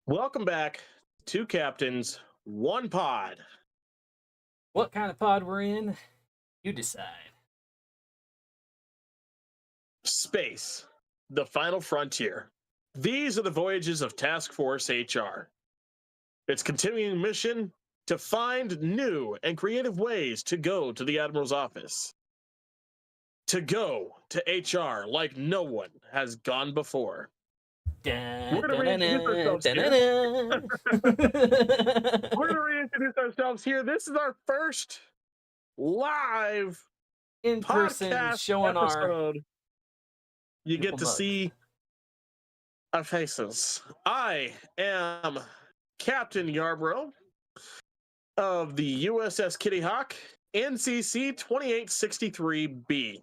Welcome back. Two captains, one pod. What kind of pod we're in, you decide. Space, the final frontier. These are the voyages of Task Force HR. Its continuing mission to find new and creative ways to go to the Admiral's office. To go to HR like no one has gone before. We're going to reintroduce ourselves here. We're going to reintroduce ourselves here. This is our first live In person podcast showing our episode. You get beautiful to mugs. see our faces. I am Captain Yarbrough of the USS Kitty Hawk, NCC 2863B.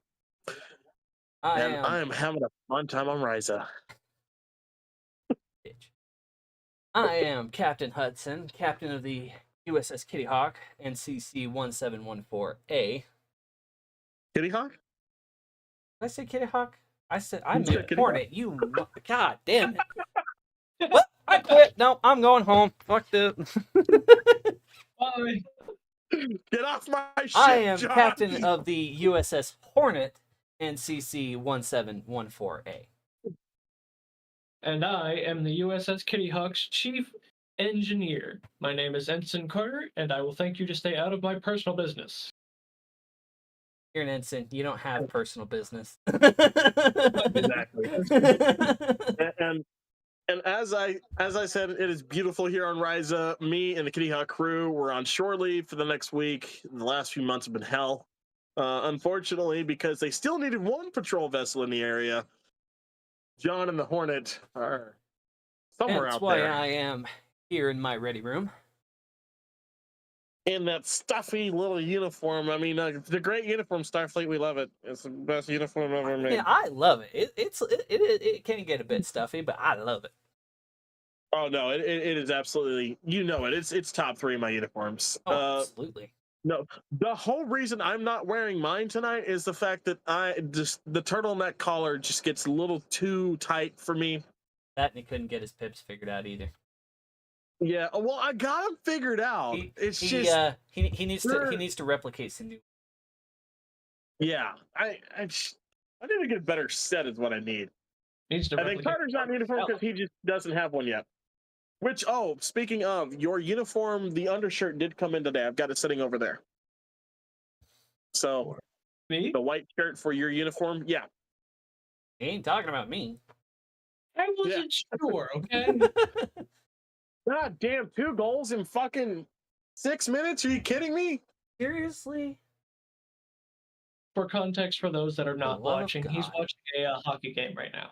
And I'm having a fun time on Ryza. I am Captain Hudson, captain of the USS Kitty Hawk, NCC 1714A. Kitty Hawk? Did I say Kitty Hawk? I said I You meant said Kitty Hornet. You, god damn it! What? I quit. No, I'm going home. Fuck this. Bye. Get off my ship, I am John. captain of the USS Hornet, NCC 1714A. And I am the USS Kitty Hawk's chief engineer. My name is Ensign Carter, and I will thank you to stay out of my personal business. You're an ensign. You don't have personal business. Exactly. And as I said, it is beautiful here on Ryza. Me and the Kitty Hawk crew, we're on shore leave for the next week. The last few months have been hell. Unfortunately, because they still needed one patrol vessel in the area. John and the Hornet are somewhere That's out why there. I am here in my ready room. In that stuffy little uniform. I mean, the great uniform, Starfleet. We love it. It's the best uniform ever made. Yeah, I love it. It can get a bit stuffy, but I love it. Oh no, it is absolutely. You know it. It's top 3 of my uniforms. Oh, absolutely. No, the whole reason I'm not wearing mine tonight is the fact that the turtleneck collar just gets a little too tight for me. That and he couldn't get his pips figured out either. Yeah, well, I got them figured out. He needs to replicate some new. Yeah, I need to get a better set is what I need. Needs to I think Carter's not in uniform because he just doesn't have one yet. Which, speaking of, your uniform, the undershirt did come in today. I've got it sitting over there. So, Me? the white shirt for your uniform, yeah. He ain't talking about me. I wasn't sure, okay? God damn, 2 goals in fucking 6 minutes? Are you kidding me? Seriously? For context, for those that are not love of watching, he's God. watching a hockey game right now.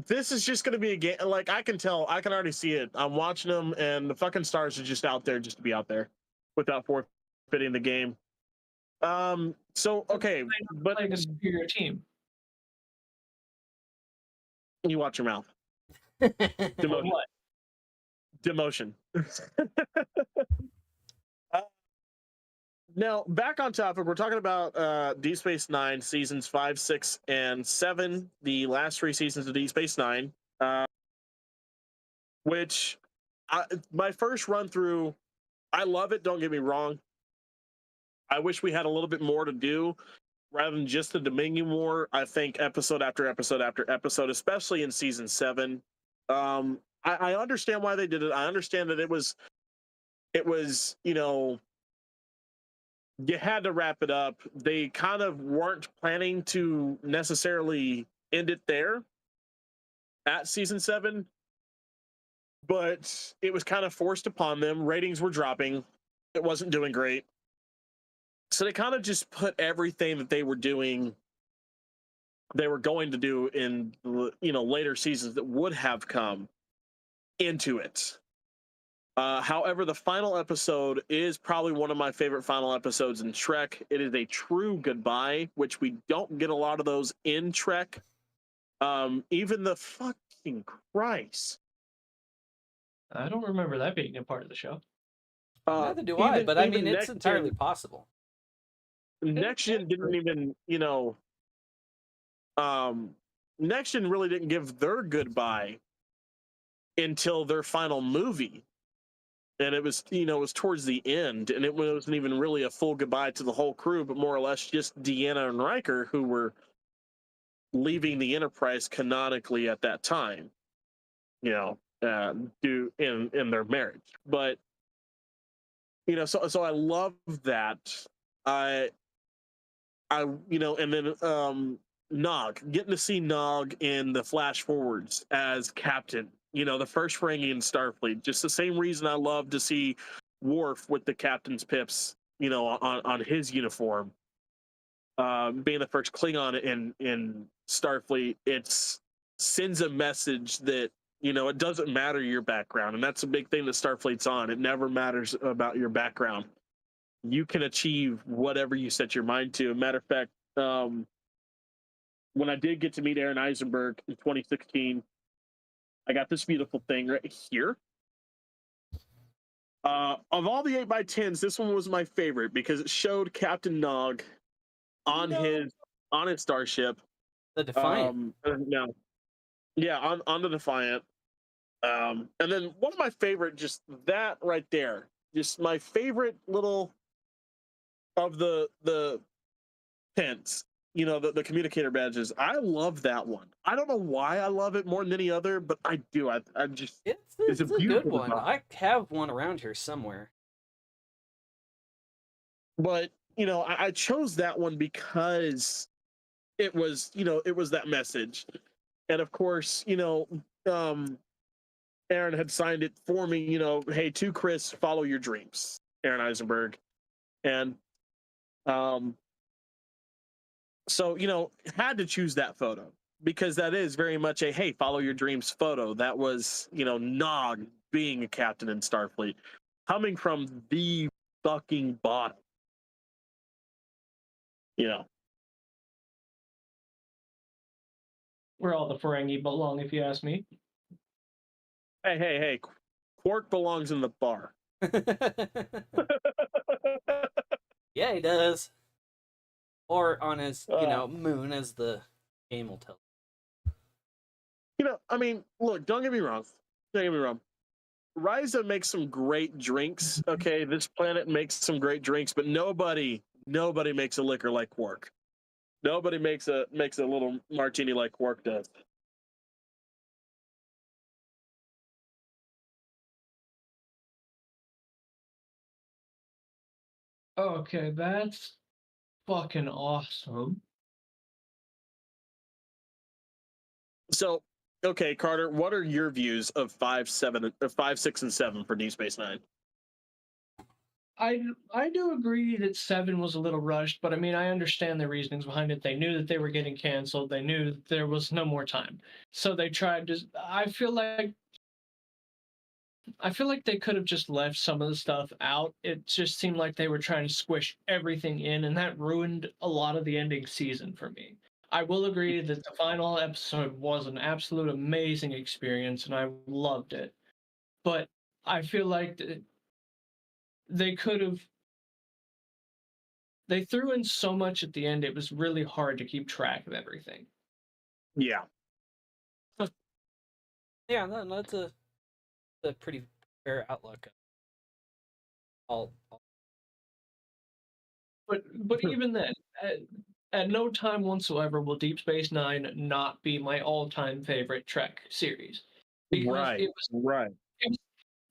This is just going to be a game. Like, I can already see it. I'm watching them, and the fucking Stars are just out there just to be out there without forfeiting the game. So, okay, but Playing a superior team. you watch your mouth. Demotion. What? Demotion. Now, back on topic, we're talking about Deep Space Nine, seasons 5, 6, and 7, the last 3 seasons of Deep Space Nine, which my first run through, I love it, don't get me wrong. I wish we had a little bit more to do rather than just the Dominion War. I think episode after episode after episode, especially in season 7. I understand why they did it. I understand that it was, you had to wrap it up. They kind of weren't planning to necessarily end it there at season 7, but it was kind of forced upon them. Ratings were dropping. It wasn't doing great. So they kind of just put everything that they were going to do in, later seasons that would have come into it. However, the final episode is probably one of my favorite final episodes in Trek. It is a true goodbye, which we don't get a lot of those in Trek. Even the fucking Christ. I don't remember that being a part of the show. Neither do I, but I mean, it's entirely possible. Next Gen didn't even, Next Gen really didn't give their goodbye until their final movie. And it was, it was towards the end, and it wasn't even really a full goodbye to the whole crew, but more or less just Deanna and Riker, who were leaving the Enterprise canonically at that time, due in their marriage. But so I love that. I and then Nog, getting to see Nog in the flash forwards as captain, the first Ferengi in Starfleet. Just the same reason I love to see Worf with the captain's pips, on his uniform. Being the first Klingon in Starfleet, it sends a message that it doesn't matter your background, and that's a big thing that Starfleet's on. It never matters about your background. You can achieve whatever you set your mind to. Matter of fact, when I did get to meet Aaron Eisenberg in 2016, I got this beautiful thing right here. Of all the 8x10s, this one was my favorite because it showed Captain Nog on his starship. The Defiant. On the Defiant. And then one of my favorite, just that right there, just my favorite little of the pins, the communicator badges. I love that one. I don't know why I love it more than any other, but I do. I just it's a good one. design. I have one around here somewhere. But I chose that one because it was that message, and of course Aaron had signed it for me. Hey, to Chris, follow your dreams, Aaron Eisenberg, and so had to choose that photo because that is very much a hey, follow your dreams photo. That was Nog being a captain in Starfleet, coming from the fucking bottom. Where all the Ferengi belong, if you ask me. Hey, Quark belongs in the bar. Yeah, he does. Or on his, moon, as the game will tell. I mean, look, don't get me wrong. Risa makes some great drinks. Okay, this planet makes some great drinks, but nobody makes a liquor like Quark. Nobody makes a little martini like Quark does. Okay, that's fucking awesome. So, okay, Carter, what are your views of 5, 6, and 7 for Deep Space Nine? I do agree that 7 was a little rushed, but I mean, I understand the reasonings behind it. They knew that they were getting canceled. They knew that there was no more time. So they tried to. I feel like they could have just left some of the stuff out. It just seemed like they were trying to squish everything in, and that ruined a lot of the ending season for me. I will agree that the final episode was an absolute amazing experience, and I loved it. But I feel like they could have. They threw in so much at the end, it was really hard to keep track of everything. Yeah. Yeah, that's a pretty fair outlook. But even then, at no time whatsoever will Deep Space Nine not be my all-time favorite Trek series, because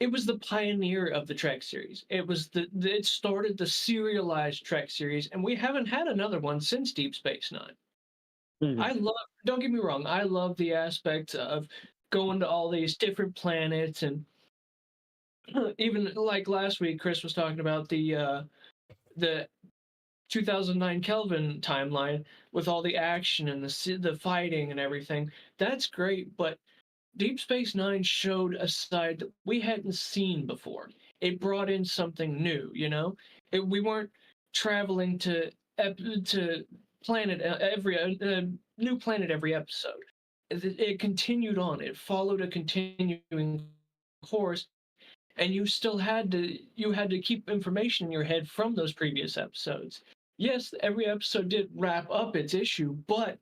it was the pioneer of the Trek series. It was it started the serialized Trek series, and we haven't had another one since Deep Space Nine. Mm-hmm. Don't get me wrong, I love the aspect of going to all these different planets, and even like last week, Chris was talking about the 2009 Kelvin timeline with all the action and the fighting and everything. That's great, but Deep Space Nine showed a side that we hadn't seen before. It brought in something new, we weren't traveling to planet every new planet every episode. It continued on. It followed a continuing course, and you still had to keep information in your head from those previous episodes. Yes, every episode did wrap up its issue, but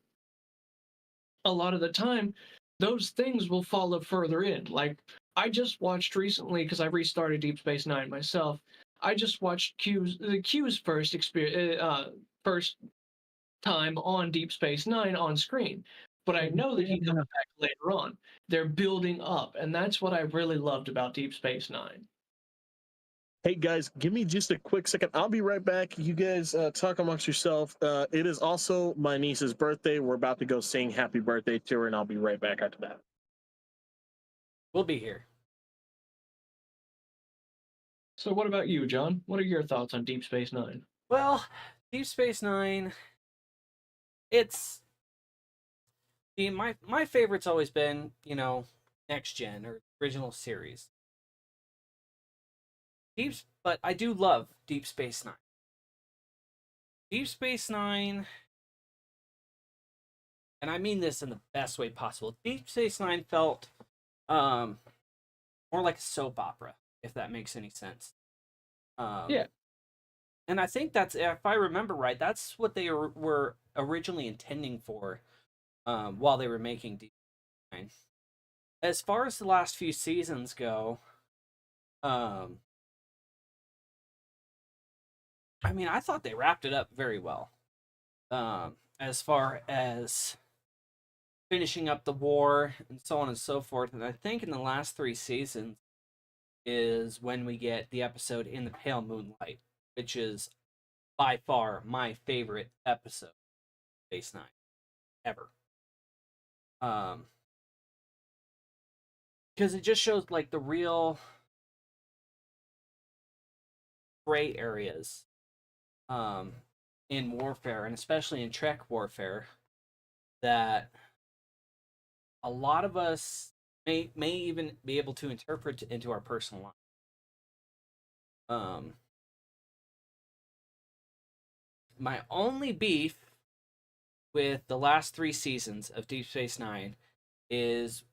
a lot of the time those things will follow further in. Like, I just watched recently, because I restarted Deep Space Nine myself. I just watched Q's first experience, first time on Deep Space Nine on screen. But I know that he comes back later on. They're building up, and that's what I really loved about Deep Space Nine. Hey guys, give me just a quick second. I'll be right back. You guys talk amongst yourself. It is also my niece's birthday. We're about to go sing happy birthday to her, and I'll be right back after that. We'll be here. So what about you, John? What are your thoughts on Deep Space Nine? Well, Deep Space Nine, it's my favorite's always been, Next Gen or original series. But I do love Deep Space Nine. Deep Space Nine, and I mean this in the best way possible. Deep Space Nine felt more like a soap opera, if that makes any sense. Yeah. And I think that's, if I remember right, that's what they were originally intending for while they were making Deep Space Nine. As far as the last few seasons go, I mean, I thought they wrapped it up very well. As far as finishing up the war and so on and so forth. And I think in the last 3 seasons is when we get the episode In the Pale Moonlight, which is by far my favorite episode of Space Nine ever. Because it just shows like the real gray areas in warfare, and especially in Trek warfare, that a lot of us may even be able to interpret into our personal life. My only beef with the last 3 seasons of Deep Space Nine is,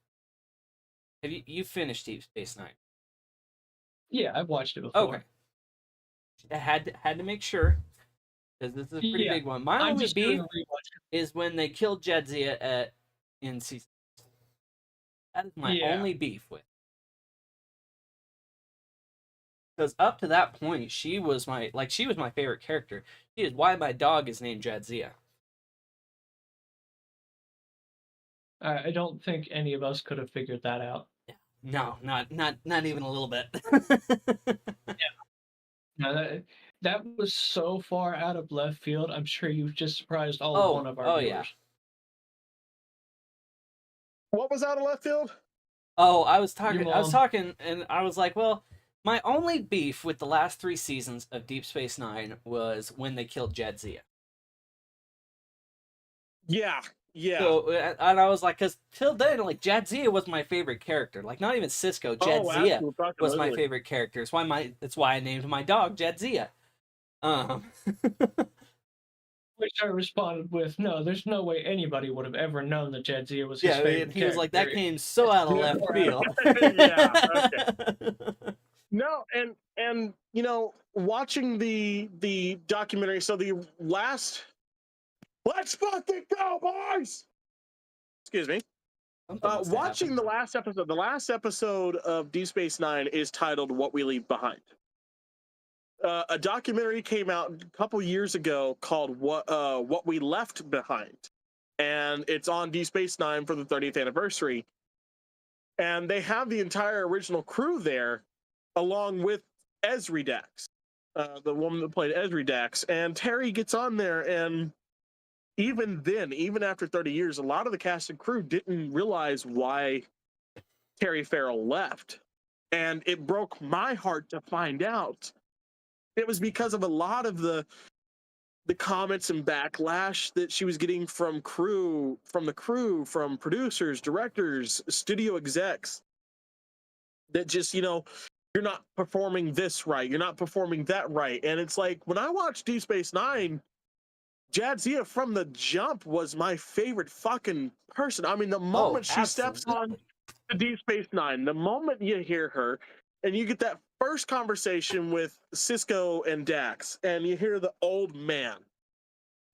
have you finished Deep Space Nine? Yeah, I've watched it before. Okay. I had to make sure, because this is a pretty big one. My only beef is when they killed Jadzia in season. That is my only beef with. Because up to that point, she was my favorite character. She is why my dog is named Jadzia. I don't think any of us could have figured that out. No, not even a little bit. No, that was so far out of left field. I'm sure you've just surprised one of our viewers. Yeah. What was out of left field? Oh, I was talking, and I was like, well, my only beef with the last 3 seasons of Deep Space Nine was when they killed Jadzia. Yeah. So, and I was like, because till then, like, Jadzia was my favorite character. Like, not even Sisko, Jadzia was my favorite character. It's why I named my dog Jadzia. Which I responded with, no, there's no way anybody would have ever known that Jadzia was his favorite he was like, that came so out of left field. Okay. No, and watching the documentary, so the last, let's fucking go, boys! Excuse me. Watching the last episode of Deep Space Nine is titled What We Leave Behind. A documentary came out a couple years ago called What We Left Behind, and it's on Deep Space Nine for the 30th anniversary. And they have the entire original crew there, along with Ezri Dax, the woman that played Ezri Dax. And Terry gets on there, and even then, even after 30 years, a lot of the cast and crew didn't realize why Terry Farrell left. And it broke my heart to find out. It was because of a lot of the comments and backlash that she was getting from the crew, from producers, directors, studio execs, that just, you're not performing this right, you're not performing that right. And it's like, when I watched Deep Space Nine, Jadzia from the jump was my favorite fucking person. I mean, the moment she steps on the Deep Space Nine, the moment you hear her, and you get that first conversation with Sisko and Dax, and you hear the old man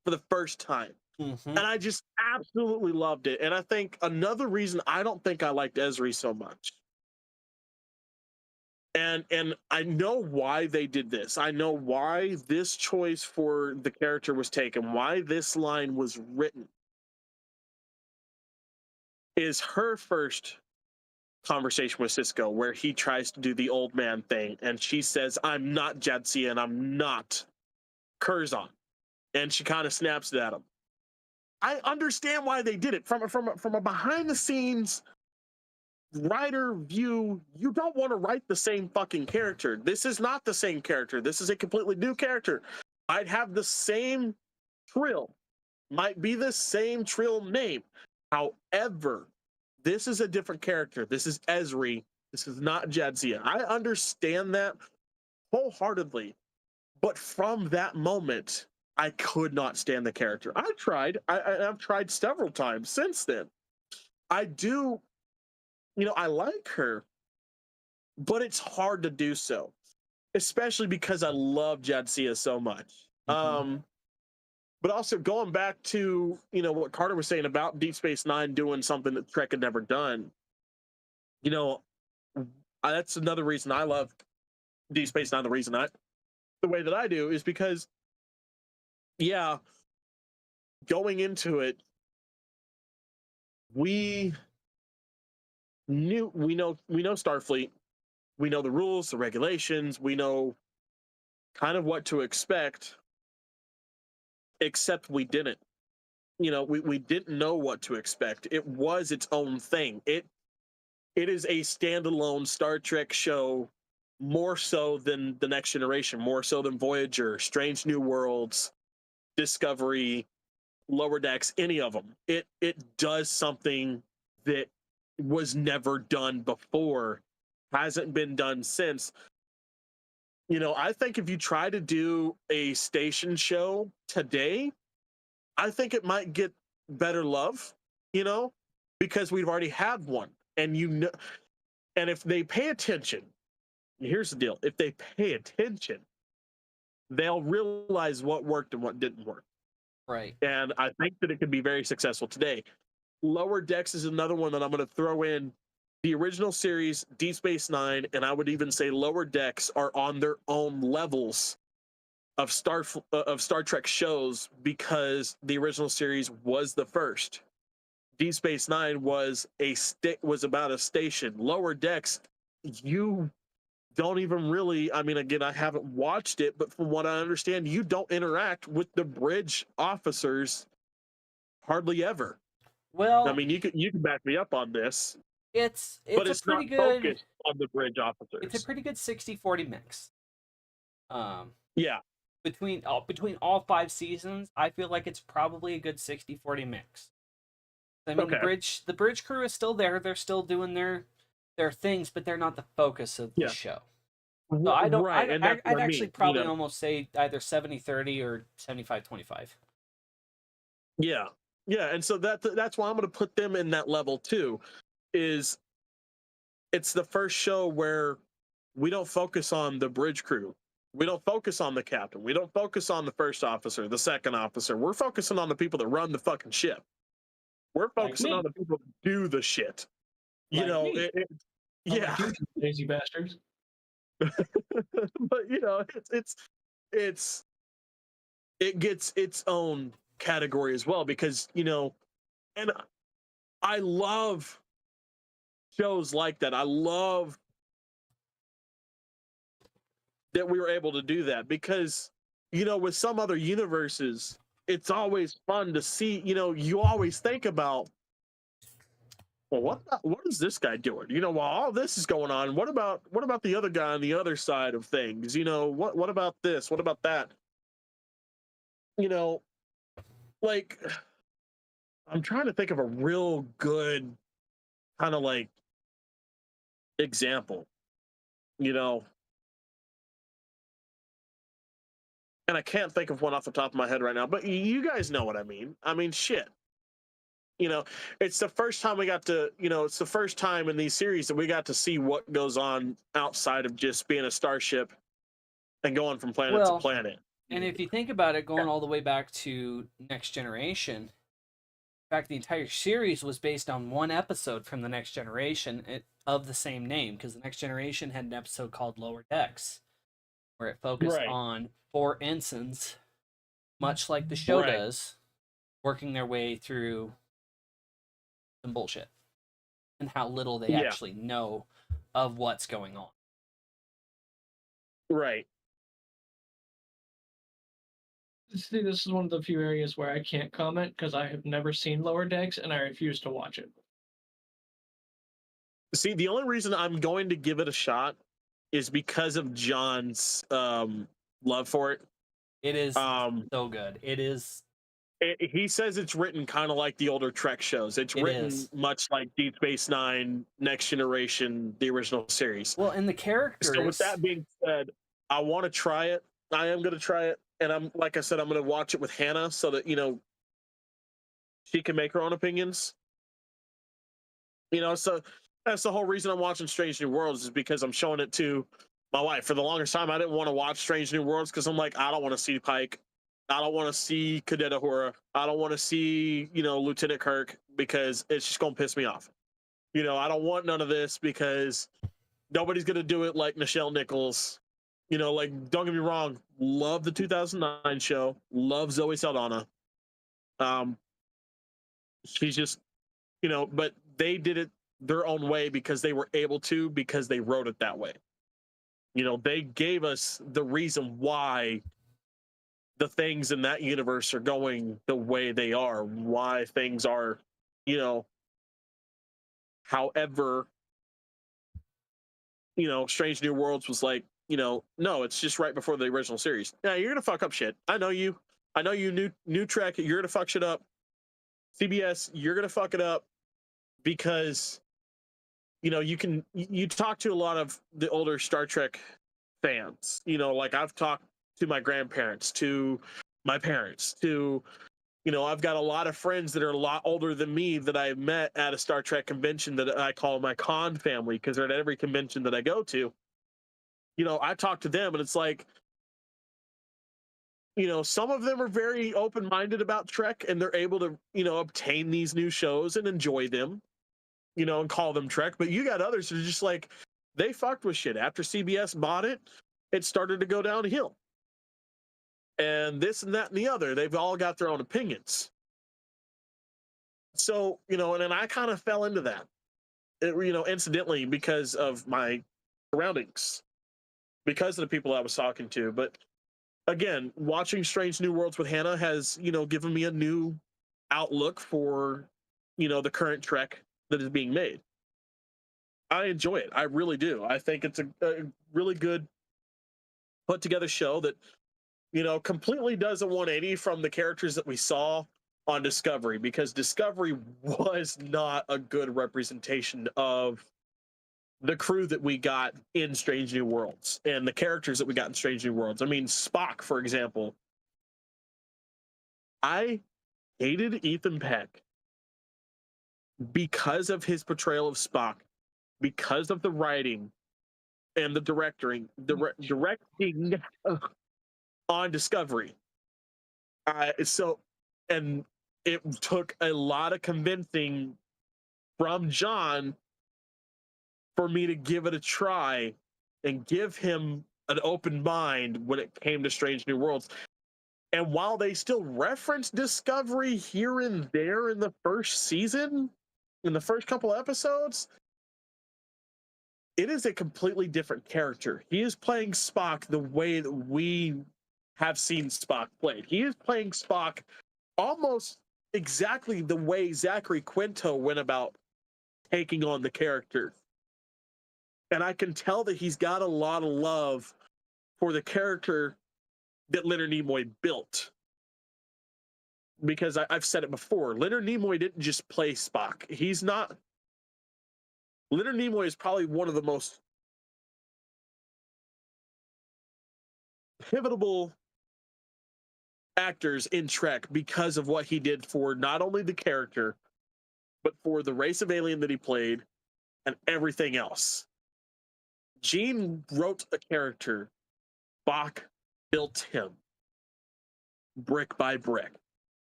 for the first time. Mm-hmm. And I just absolutely loved it. And I think another reason I don't think I liked Ezri so much, and I know why they did this. I know why this choice for the character was taken, why this line was written, is her first conversation with Cisco where he tries to do the old man thing and she says, I'm not Jadzia and I'm not Curzon. And she kind of snaps it at him. I understand why they did it. From a behind the scenes writer view, you don't want to write the same fucking character. This is not the same character. This is a completely new character. I'd have the same Trill, might be the same Trill name. However, this is a different character. This is Ezri. This is not Jadzia. I understand that wholeheartedly. But from that moment, I could not stand the character. I tried. I've tried several times since then. I do, I like her, but it's hard to do so, especially because I love Jadzia so much. Mm-hmm. But also going back to, what Carter was saying about Deep Space Nine doing something that Trek had never done. That's another reason I love Deep Space Nine. The reason the way that I do is because, going into it, we know Starfleet, we know the rules, the regulations, we know kind of what to expect, except we didn't. We didn't know what to expect. It was its own thing. It is a standalone Star Trek show, more so than The Next Generation, more so than Voyager, Strange New Worlds, Discovery, Lower Decks, any of them. It does something that was never done before, hasn't been done since. I think if you try to do a station show today, I think it might get better love, because we've already had one. And and if they pay attention, here's the deal. If they pay attention, they'll realize what worked and what didn't work. Right. And I think that it could be very successful today. Lower Decks is another one that I'm going to throw in. The original series, Deep Space Nine, and I would even say Lower Decks are on their own levels of Star Trek shows, because the original series was the first. Deep Space Nine was about a station. Lower Decks, you don't even really, again, I haven't watched it, but from what I understand, you don't interact with the bridge officers hardly ever. Well, you can back me up on this. It's but it's a pretty not good focused on the bridge officers. It's a pretty good 60-40 mix. Yeah. Between all 5 seasons, I feel like it's probably a good 60-40 mix. Okay. The bridge crew is still there. They're still doing their things, but they're not the focus of the show. So I'd actually probably almost say either 70-30 or 75-25. Yeah. Yeah, and so that's why I'm going to put them in that level too. It's the first show where we don't focus on the bridge crew. We don't focus on the captain. We don't focus on the first officer, the second officer. We're focusing on the people that run the fucking ship. We're focusing on the people that do the shit. Yeah. Lazy bastards. But it gets its own category as well, because and I love shows like that. I love that we were able to do that, because with some other universes, it's always fun to see. You always think about, well, what is this guy doing? While all this is going on, what about the other guy on the other side of things? What about this? What about that? Like, I'm trying to think of a real good kind of like example, and I can't think of one off the top of my head right now, but you guys know what I mean. Shit. It's the first time we got to, it's the first time in these series that we got to see what goes on outside of just being a starship and going from planet to planet. And if you think about it, going all the way back to Next Generation, fact, the entire series was based on one episode from The Next Generation of the same name, because The Next Generation had an episode called Lower Decks, where it focused Right. on 4 ensigns, much like the show Right. does, working their way through some bullshit and how little they Yeah. actually know of what's going on. Right. See, this is one of the few areas where I can't comment because I have never seen Lower Decks and I refuse to watch it. See, the only reason I'm going to give it a shot is because of John's love for it. It is Um, so good. It is. he says it's written kind of like the older Trek shows. It's It written is. much like Deep Space Nine, Next Generation, the original series. Well, and the characters. So with that being said, I want to try it. I am going to try it, and I'm like I said, I'm going to watch it with Hannah so that she can make her own opinions. So that's the whole reason I'm watching Strange New Worlds, is because I'm showing it to my wife. For the longest time, I didn't want to watch Strange New Worlds because I'm like, I don't want to see Pike. I don't want to see Cadet Uhura. I don't want to see, Lieutenant Kirk, because it's just going to piss me off. I don't want none of this because nobody's going to do it like Nichelle Nichols. Don't get me wrong, love the 2009 show, love Zoe Saldana. She's just, but they did it their own way because they were able to, because they wrote it that way. They gave us the reason why the things in that universe are going the way they are, why things are, however, Strange New Worlds was like, no, it's just right before the original series. Yeah, you're gonna fuck up shit. I know you, new Trek, you're gonna fuck shit up. CBS, you're gonna fuck it up because you talk to a lot of the older Star Trek fans. Like I've talked to my grandparents, to my parents, to I've got a lot of friends that are a lot older than me that I've met at a Star Trek convention that I call my con family, because they're at every convention that I go to. I talk to them and it's like, some of them are very open-minded about Trek and they're able to, obtain these new shows and enjoy them, and call them Trek. But you got others that are just like, they fucked with shit. After CBS bought it, it started to go downhill. And this and that and the other, they've all got their own opinions. So, and then I kind of fell into that, incidentally, because of my surroundings, because of the people I was talking to. But again, watching Strange New Worlds with Hannah has, given me a new outlook for, the current Trek that is being made. I enjoy it. I really do. I think it's a really good put together show that, completely does a 180 from the characters that we saw on Discovery, because Discovery was not a good representation of the crew that we got in Strange New Worlds and the characters that we got in Strange New Worlds. I mean, Spock, for example. I hated Ethan Peck because of his portrayal of Spock, because of the writing and the directing on Discovery. And it took a lot of convincing from John for me to give it a try and give him an open mind when it came to Strange New Worlds. And while they still reference Discovery here and there in the first season, in the first couple episodes, it is a completely different character. He is playing Spock the way that we have seen Spock played. He is playing Spock almost exactly the way Zachary Quinto went about taking on the character. And I can tell that he's got a lot of love for the character that Leonard Nimoy built. Because I've said it before, Leonard Nimoy didn't just play Spock. Leonard Nimoy is probably one of the most pivotal actors in Trek because of what he did for not only the character, but for the race of alien that he played and everything else. Gene wrote a character. Spock built him brick by brick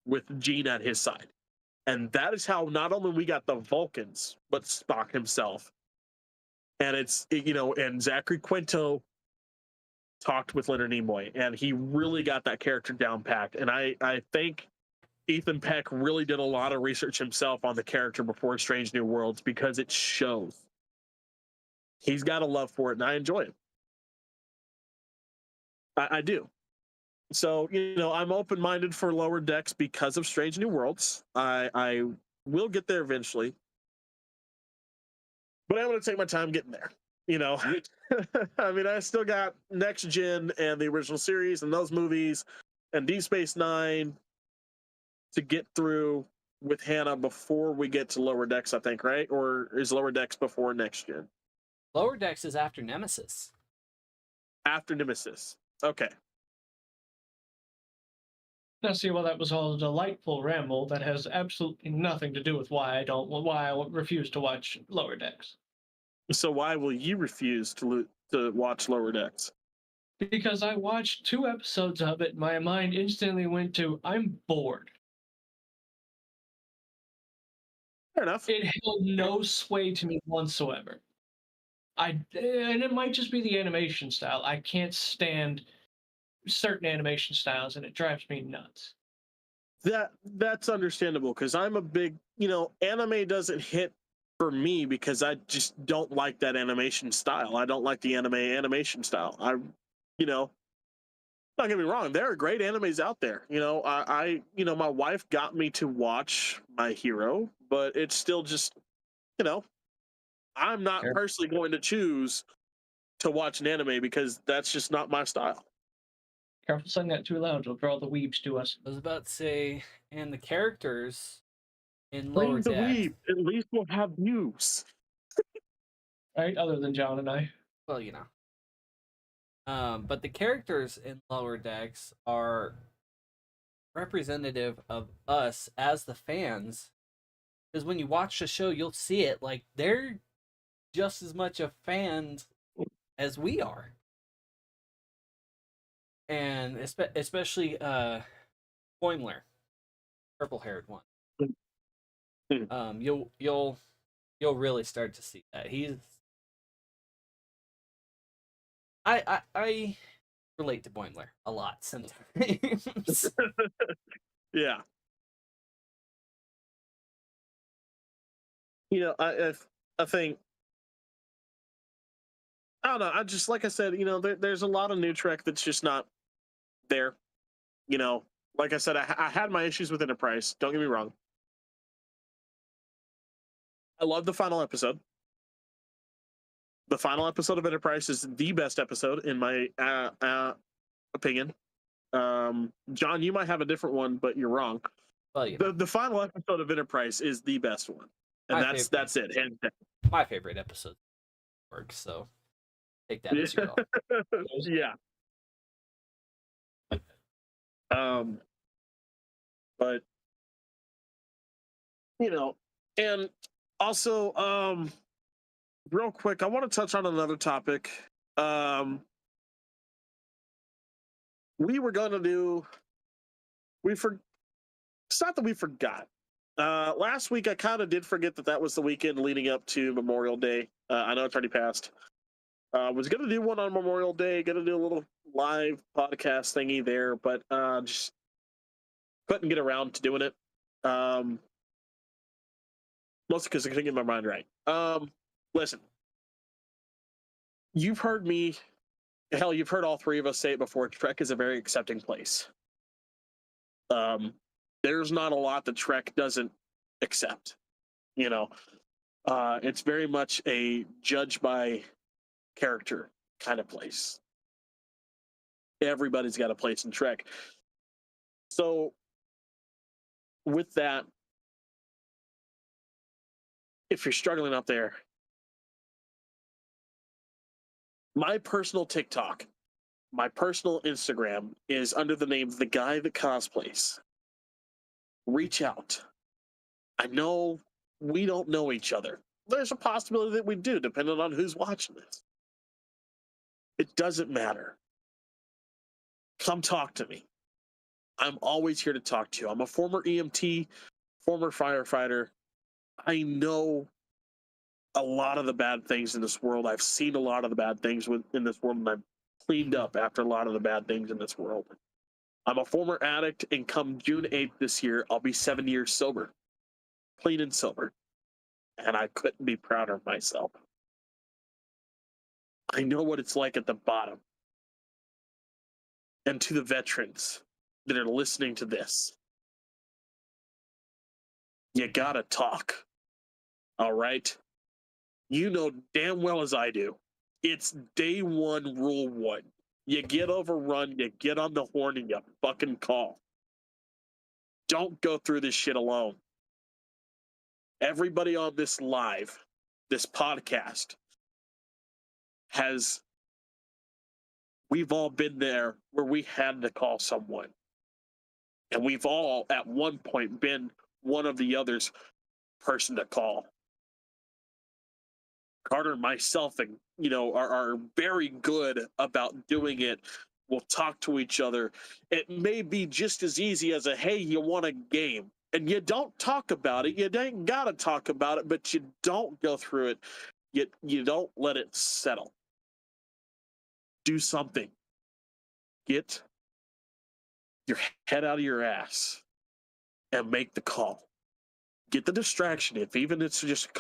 with Gene at his side. And that is how not only we got the Vulcans, but Spock himself. And and Zachary Quinto talked with Leonard Nimoy, and he really got that character down packed. And I think Ethan Peck really did a lot of research himself on the character before Strange New Worlds, because it shows. He's got a love for it, and I enjoy it. I do. So, I'm open-minded for Lower Decks because of Strange New Worlds. I will get there eventually. But I'm going to take my time getting there. I mean, I still got Next Gen and the original series and those movies and Deep Space Nine to get through with Hannah before we get to Lower Decks, I think, right? Or is Lower Decks before Next Gen? Lower Decks is after Nemesis. After Nemesis. Okay. Now, see, well, that was all a delightful ramble that has absolutely nothing to do with why I refuse to watch Lower Decks. So why will you refuse to watch Lower Decks? Because I watched 2 episodes of it, my mind instantly went to, I'm bored. Fair enough. It held no sway to me whatsoever. And it might just be the animation style. I can't stand certain animation styles, and it drives me nuts. That's understandable, because I'm a big, anime doesn't hit for me because I just don't like that animation style. I don't like the animation style. Don't get me wrong, there are great animes out there. My wife got me to watch My Hero, but it's still just, I'm not personally going to choose to watch an anime because that's just not my style. Careful saying that too loud, it'll draw the weebs to us. I was about to say, and the characters in Lower Bring the Decks. weeb. At least we'll have views. Right? Other than John and I. Well, but the characters in Lower Decks are representative of us as the fans. Because when you watch the show, you'll see it. Like, they're just as much of fans as we are. And especially Boimler, purple-haired one. You'll really start to see that. I relate to Boimler a lot sometimes. Yeah. I think, I don't know. I just, like I said, there's a lot of new Trek that's just not there. Like I said, I had my issues with Enterprise. Don't get me wrong. I love the final episode. The final episode of Enterprise is the best episode in my opinion. John, you might have a different one, but you're wrong. Well, the final episode of Enterprise is the best one, and that's it. And my favorite episode works, so take that as your own. Yeah. But and also, real quick, I want to touch on another topic. We were going to do. It's not that we forgot. Last week, I kind of did forget that was the weekend leading up to Memorial Day. I know it's already passed. Was going to do one on Memorial Day, going to do a little live podcast thingy there, but just couldn't get around to doing it. Mostly because I couldn't get my mind right. Listen, you've heard me, hell, you've heard all 3 of us say it before. Trek is a very accepting place. There's not a lot that Trek doesn't accept. It's very much a judge by character kind of place. Everybody's got a place in Trek. So, with that, if you're struggling out there, my personal TikTok, my personal Instagram is under the name The Guy That Cosplays. Reach out. I know we don't know each other. There's a possibility that we do, depending on who's watching this. It doesn't matter. Come talk to me. I'm always here to talk to you. I'm a former EMT former firefighter. I know a lot of the bad things in this world. I've seen a lot of the bad things in this world, and I've cleaned up after a lot of the bad things in this world. I'm a former addict, and come June 8th this year, I'll be 7 years sober, clean and sober. And I couldn't be prouder of myself. I know what it's like at the bottom. And to the veterans that are listening to this, you gotta talk. All right? You know damn well as I do, it's day one, rule one. You get overrun, you get on the horn, and you fucking call. Don't go through this shit alone. Everybody on this live, this podcast, we've all been there where we had to call someone. And we've all, at one point, been one of the other's person to call. Carter and myself, and are very good about doing it. We'll talk to each other. It may be just as easy as hey, you want a game? And you don't talk about it. You ain't gotta talk about it, but you don't go through it. You don't let it settle. Do something. Get your head out of your ass and make the call. Get the distraction, if even it's just a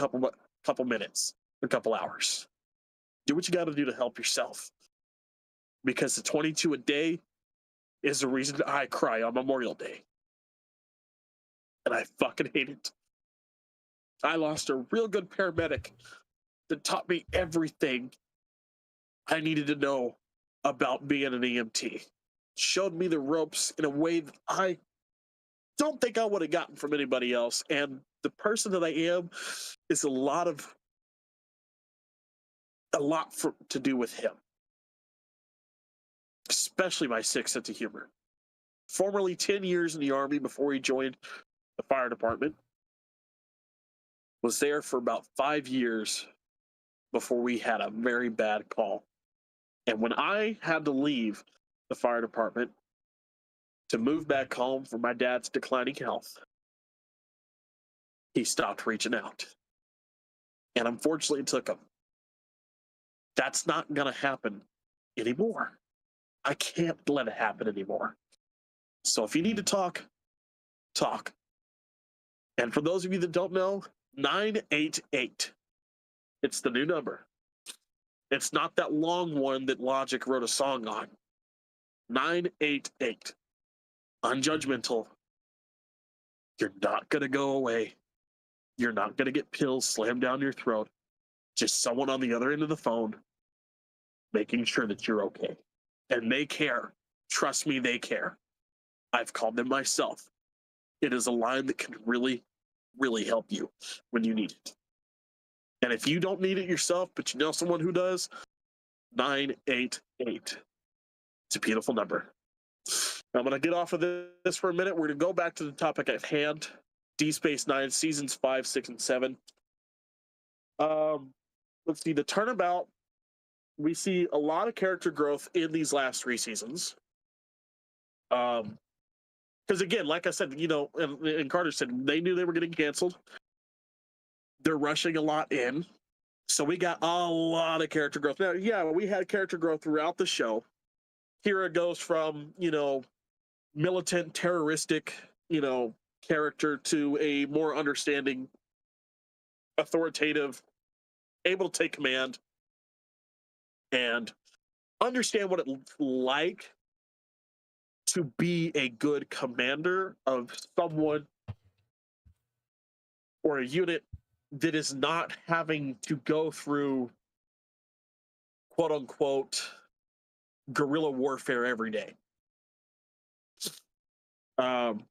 couple minutes, a couple hours. Do what you got to do to help yourself. Because the 22 a day is the reason I cry on Memorial Day. And I fucking hate it. I lost a real good paramedic that taught me everything I needed to know about being an EMT. Showed me the ropes in a way that I don't think I would have gotten from anybody else. And the person that I am is a lot to do with him. Especially my sick sense of humor. Formerly 10 years in the Army before he joined the fire department. Was there for about 5 years before we had a very bad call. And when I had to leave the fire department to move back home for my dad's declining health, he stopped reaching out. And unfortunately, it took him. That's not going to happen anymore. I can't let it happen anymore. So if you need to talk, talk. And for those of you that don't know, 988. It's the new number. It's not that long one that Logic wrote a song on. 988. Unjudgmental. You're not going to go away. You're not going to get pills slammed down your throat. Just someone on the other end of the phone making sure that you're okay. And they care. Trust me, they care. I've called them myself. It is a line that can really, really help you when you need it. And if you don't need it yourself, but you know someone who does, 988. It's a beautiful number. I'm going to get off of this for a minute. We're going to go back to the topic at hand. Deep Space Nine, seasons 5, 6, and 7. Let's see, the turnabout. We see a lot of character growth in these last 3 seasons. Because again, like I said, and Carter said, they knew they were getting canceled. They're rushing a lot in. So we got a lot of character growth. Now, yeah, we had character growth throughout the show. Kira goes from, militant, terroristic, character to a more understanding, authoritative, able to take command and understand what it's like to be a good commander of someone or a unit that is not having to go through quote unquote guerrilla warfare every day. And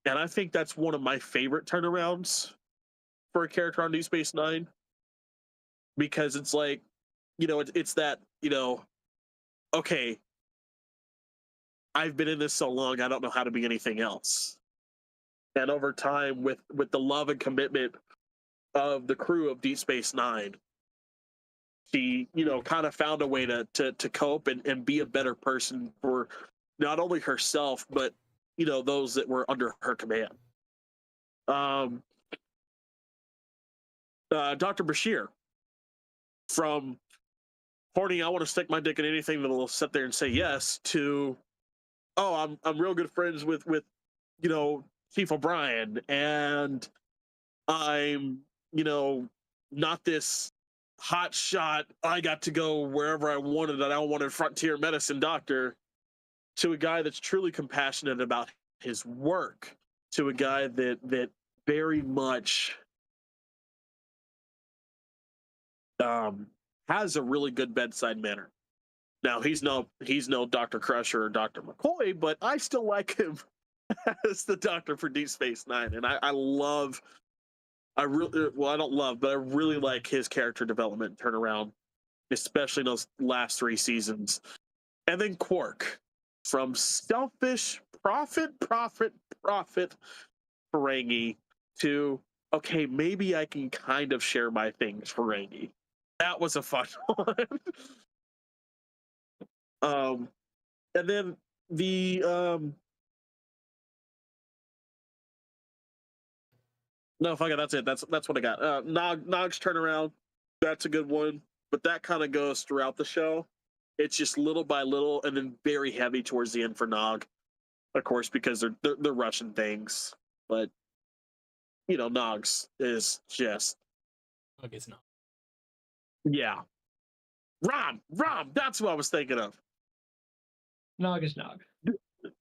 I think that's one of my favorite turnarounds for a character on Deep Space Nine, because it's like, it's that, okay, I've been in this so long, I don't know how to be anything else. And over time, with the love and commitment of the crew of Deep Space Nine, she, kind of found a way to cope and be a better person for not only herself, but, those that were under her command. Dr. Bashir from horny, I want to stick my dick in anything that'll sit there and say yes, to, oh, I'm real good friends with Chief O'Brien, and I'm not this hot shot, I got to go wherever I wanted and I wanted frontier medicine doctor, to a guy that's truly compassionate about his work, to a guy that very much has a really good bedside manner. Now he's no Dr. Crusher or Dr. McCoy, but I still like him as the doctor for Deep Space Nine, and I don't love, but I really like his character development and turnaround, especially in those last 3 seasons. And then Quark, from selfish profit Ferengi to, okay, maybe I can kind of share my things Ferengi. That was a fun one. And then the no, fuck it, that's it. That's what I got. Nog's turnaround, that's a good one, but that kind of goes throughout the show. It's just little by little, and then very heavy towards the end for Nog, of course, because they're rushing things. But Nog's is just, Okay, it's not. yeah. Rom, that's what I was thinking of. Nog is Nog.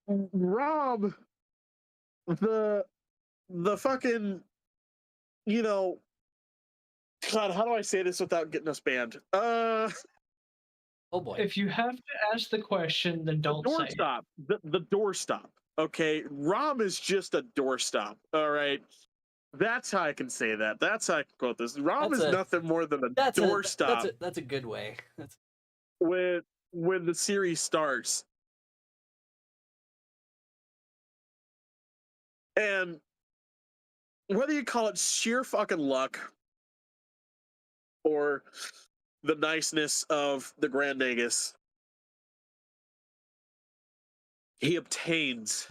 Rom, the fucking, God, how do I say this without getting us banned? Oh boy. If you have to ask the question, then don't the say it. doorstop. The doorstop. Okay, Rom is just a doorstop. All right, that's how I can say that. That's how I can quote this. Rom is nothing more than a doorstop. That's a good way. That's when the series starts, and whether you call it sheer fucking luck or the niceness of the Grand Nagus, he obtains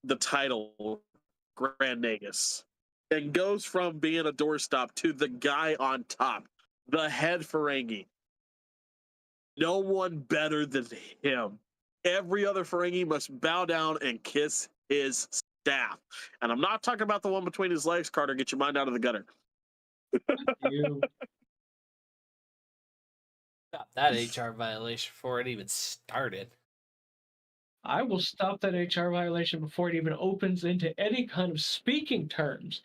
the title Grand Nagus and goes from being a doorstop to the guy on top, the head Ferengi. No one better than him. Every other Ferengi must bow down and kiss his staff. And I'm not talking about the one between his legs, Carter. Get your mind out of the gutter. You. stop that HR violation before it even started. I will stop that HR violation before it even opens into any kind of speaking terms.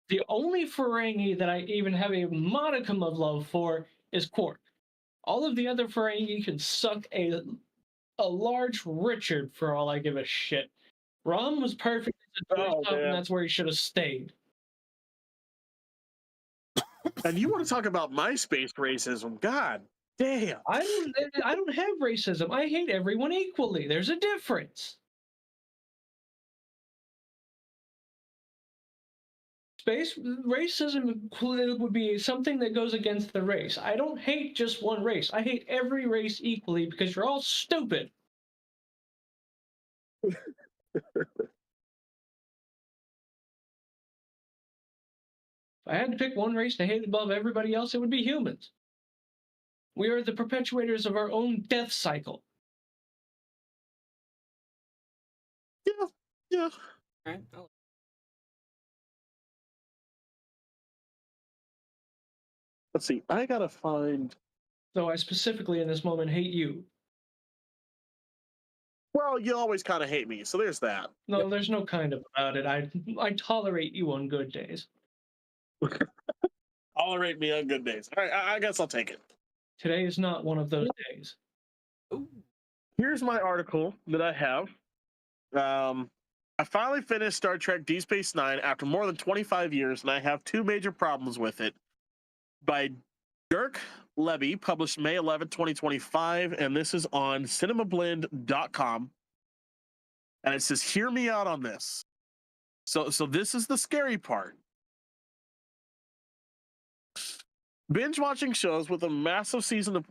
The only Ferengi that I even have a modicum of love for is Quark. All of the other Ferengi can suck a large Richard for all I give a shit. Rom was perfect as a doorstop, and that's where he should have stayed. And you want to talk about MySpace racism? God damn. I don't have racism. I hate everyone equally. There's a difference. Racism would be something that goes against the race. I don't hate just one race. I hate every race equally because you're all stupid. If I had to pick one race to hate above everybody else, it would be humans. We are the perpetuators of our own death cycle. Yeah. All right. Let's see. I gotta find. So I specifically in this moment hate you. Well, you always kind of hate me, so there's that. No, there's no kind of about it. I tolerate you on good days. Tolerate me on good days. All right, I guess I'll take it. Today is not one of those days. Ooh. Here's my article that I have. I finally finished Star Trek Deep Space Nine after more than 25 years, and I have 2 major problems with it. By Dirk Levy, published May 11, 2025, and this is on cinemablend.com. And it says, hear me out on this. So this is the scary part. Binge watching shows with a massive season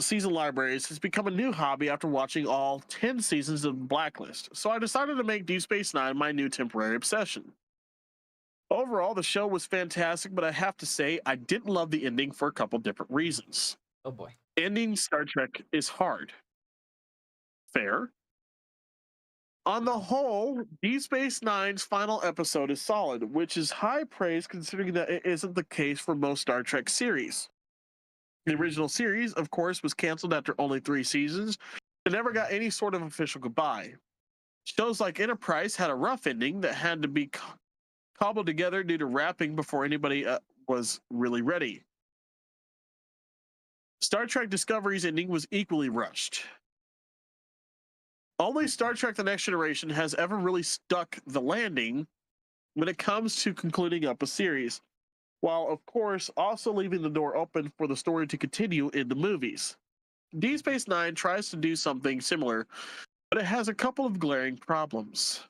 season libraries has become a new hobby after watching all 10 seasons of Blacklist, so I decided to make Deep Space Nine my new temporary obsession. Overall, the show was fantastic, but I have to say, I didn't love the ending for a couple different reasons. Oh boy. Ending Star Trek is hard. Fair. On the whole, Deep Space Nine's final episode is solid, which is high praise considering that it isn't the case for most Star Trek series. The original series, of course, was canceled after only 3 seasons and never got any sort of official goodbye. Shows like Enterprise had a rough ending that had to be cobbled together due to wrapping before anybody was really ready. Star Trek Discovery's ending was equally rushed. Only Star Trek The Next Generation has ever really stuck the landing when it comes to concluding up a series, while of course also leaving the door open for the story to continue in the movies. Deep Space Nine tries to do something similar, but it has a couple of glaring problems.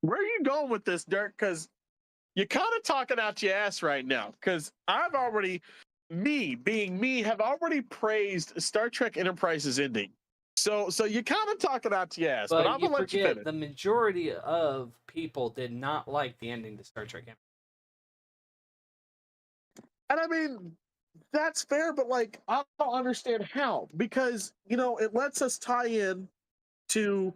Where are you going with this, Dirk? Because you're kind of talking out your ass right now. Because I've already, me being me, have already praised Star Trek Enterprise's ending. So you're kind of talking out your ass. But I'm you gonna let you forget finish. the majority of people did not like the ending to Star Trek. And I mean, that's fair, but like, I don't understand how. Because, you know, it lets us tie in to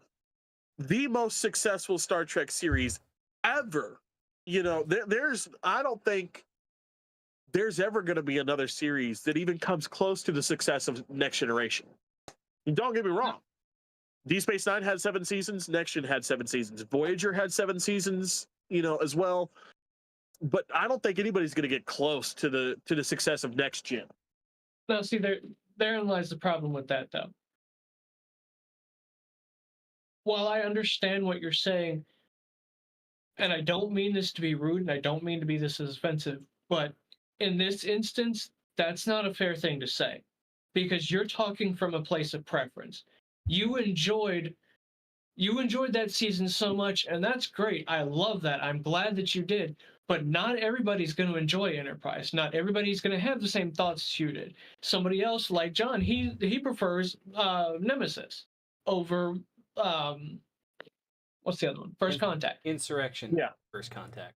the most successful Star Trek series ever. You know, I don't think there's ever going to be another series that even comes close to the success of Next Generation. Don't get me wrong. Deep Space Nine had 7 seasons. Next Gen had 7 seasons. Voyager had 7 seasons, you know, as well. But I don't think anybody's going to get close to the success of Next Gen. No, see, therein lies the problem with that, though. While I understand what you're saying, and I don't mean this to be rude, and I don't mean to be this as offensive, but in this instance, that's not a fair thing to say, because you're talking from a place of preference. You enjoyed that season so much, and that's great. I love that. I'm glad that you did. But not everybody's going to enjoy Enterprise. Not everybody's going to have the same thoughts as you did. Somebody else, like John, he prefers Nemesis over what's the other one? First Contact. Insurrection. Yeah. First Contact.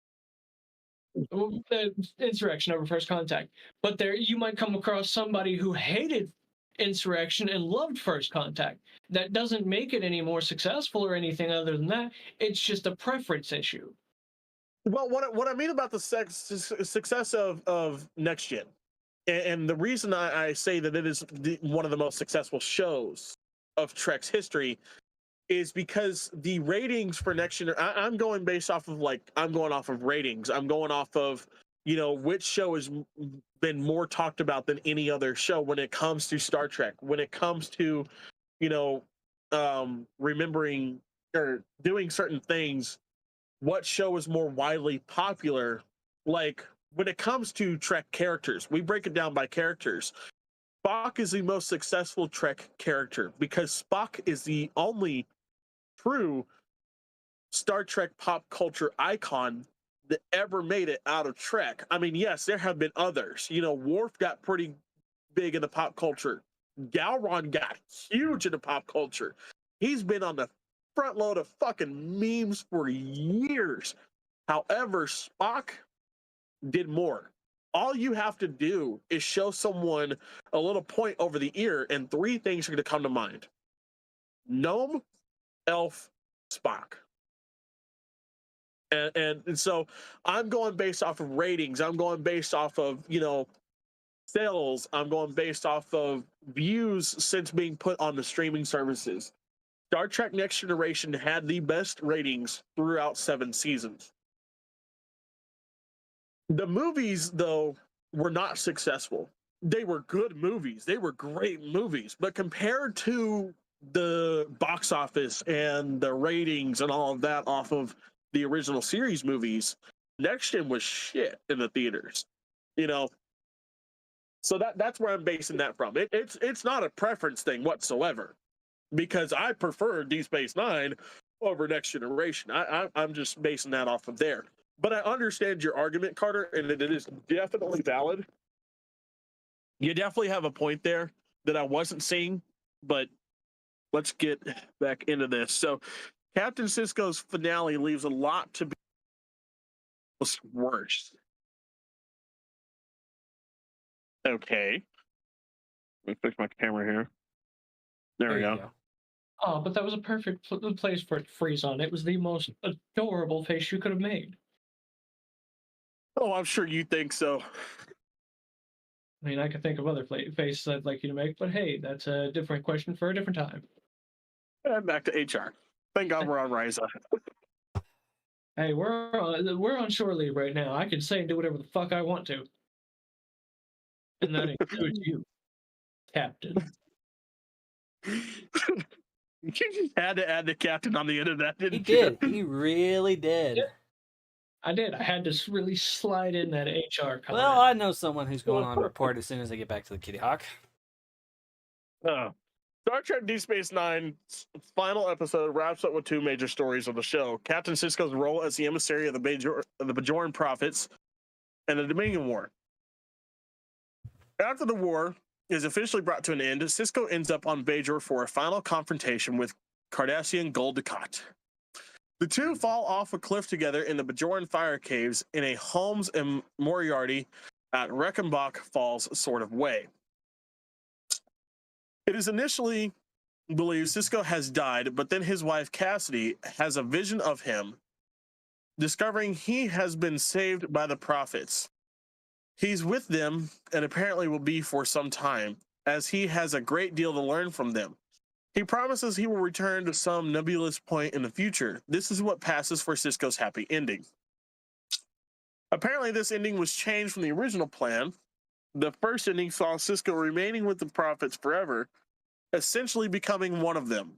Insurrection over First Contact. But there, you might come across somebody who hated Insurrection and loved First Contact. That doesn't make it any more successful or anything other than that. It's just a preference issue. Well, what I mean about the success of Next Gen, and the reason I say that it is one of the most successful shows of Trek's history, is because the ratings for Next Gen, I'm going based off of I'm going off of ratings. I'm going off of, you know, which show has been more talked about than any other show when it comes to Star Trek, when it comes to, you know, remembering or doing certain things. What show is more widely popular? Like, when it comes to Trek characters, we break it down by characters. Spock is the most successful Trek character because Spock is the only true Star Trek pop culture icon that ever made it out of Trek. I mean, yes, there have been others. You know, Worf got pretty big in the pop culture. Gowron got huge in the pop culture. He's been on the front load of fucking memes for years. However, Spock did more. All you have to do is show someone a little point over the ear, and 3 things are going to come to mind: gnome, elf, Spock. And so I'm going based off of ratings. I'm going based off of, you know, sales. I'm going based off of views since being put on the streaming services. Star Trek Next Generation had the best ratings throughout 7 seasons. The movies, though, were not successful. They were good movies. They were great movies. But compared to the box office and the ratings and all of that off of the original series movies, Next Gen was shit in the theaters. You know, so that's where I'm basing that from. It's not a preference thing whatsoever, because I prefer Deep Space Nine over Next Generation. I'm just basing that off of there. But I understand your argument, Carter, and it is definitely valid. You definitely have a point there that I wasn't seeing, but let's get back into this. So, Captain Sisko's finale leaves a lot to be worse. Okay. Let me fix my camera here. There we you go. go. Oh, but that was a perfect place for it to freeze on. It was the most adorable face you could have made. Oh, I'm sure you think so. I mean, I could think of other faces I'd like you to make, but hey, that's a different question for a different time. And back to HR. Thank God we're on Ryza. Hey, we're on shore leave right now. I can say and do whatever the fuck I want to, and that includes you, Captain. You just had to add the captain on the end of that, He didn't you? did. He really did. Yeah. I did. I had to really slide in that HR comment. Well, I know someone who's going on report as soon as I get back to the Kitty Hawk. Star Trek Deep Space Nine's final episode wraps up with two major stories of the show: Captain Sisko's role as the emissary of the Bajoran prophets, and the Dominion War. After the war is officially brought to an end, Sisko ends up on Bajor for a final confrontation with Cardassian Gul Dukat. The two fall off a cliff together in the Bajoran fire caves in a Holmes and Moriarty at Reichenbach Falls sort of way. It is initially believed Sisko has died, but then his wife Cassidy has a vision of him, discovering he has been saved by the prophets. He's with them and apparently will be for some time, as he has a great deal to learn from them. He promises he will return to some nebulous point in the future. This is what passes for Sisko's happy ending. Apparently, this ending was changed from the original plan. The first ending saw Sisko remaining with the prophets forever, essentially becoming one of them.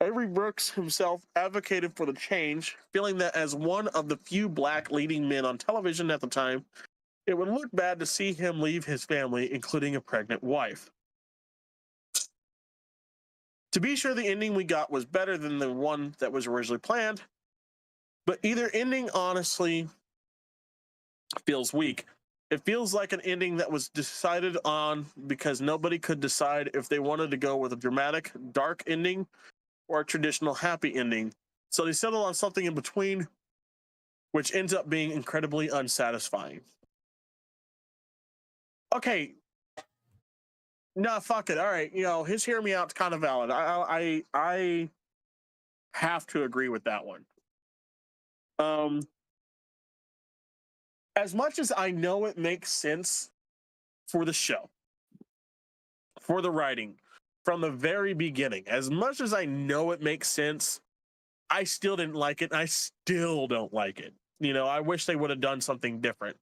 Avery Brooks himself advocated for the change, feeling that as one of the few black leading men on television at the time, it would look bad to see him leave his family, including a pregnant wife. To be sure, the ending we got was better than the one that was originally planned, but either ending honestly feels weak. It feels like an ending that was decided on because nobody could decide if they wanted to go with a dramatic, dark ending or a traditional happy ending. So they settled on something in between, which ends up being incredibly unsatisfying. Okay. No, fuck it. All right. His hear me out's kind of valid. I have to agree with that one. As much as I know it makes sense for the show, for the writing, from the very beginning, as much as I know it makes sense, I still didn't like it. And I still don't like it. I wish they would have done something different.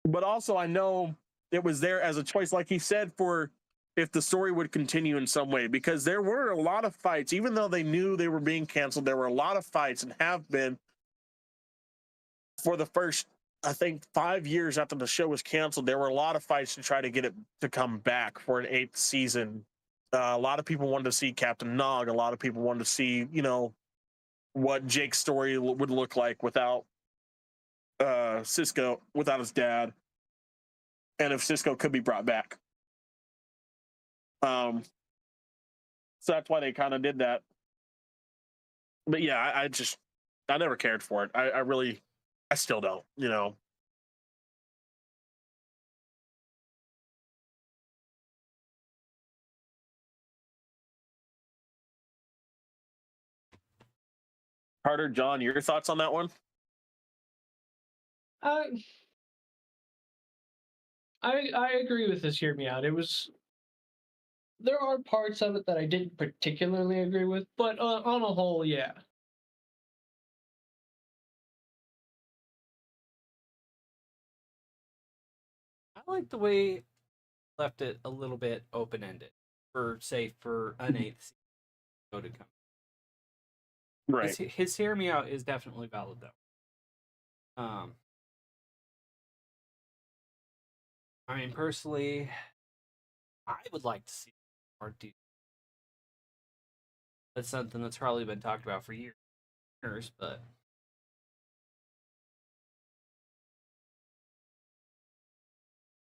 But also, I know it was there as a choice, like he said, for if the story would continue in some way, because there were a lot of fights, even though they knew they were being canceled. There were a lot of fights and have been for the first, I think, 5 years after the show was canceled. There were a lot of fights to try to get it to come back for an 8th season. A lot of people wanted to see Captain Nog. A lot of people wanted to see, what Jake's story would look like without Sisko, without his dad, and if Sisko could be brought back. So that's why they kind of did that. But yeah, I never cared for it. I still don't, Carter, John, your thoughts on that one? I agree with this. Hear me out. There are parts of it that I didn't particularly agree with, but on a whole, yeah. I like the way left it a little bit open ended for an 8th season to come. Right. His hear me out is definitely valid though. I mean, personally, I would like to see more deep. That's something that's probably been talked about for years. partners, but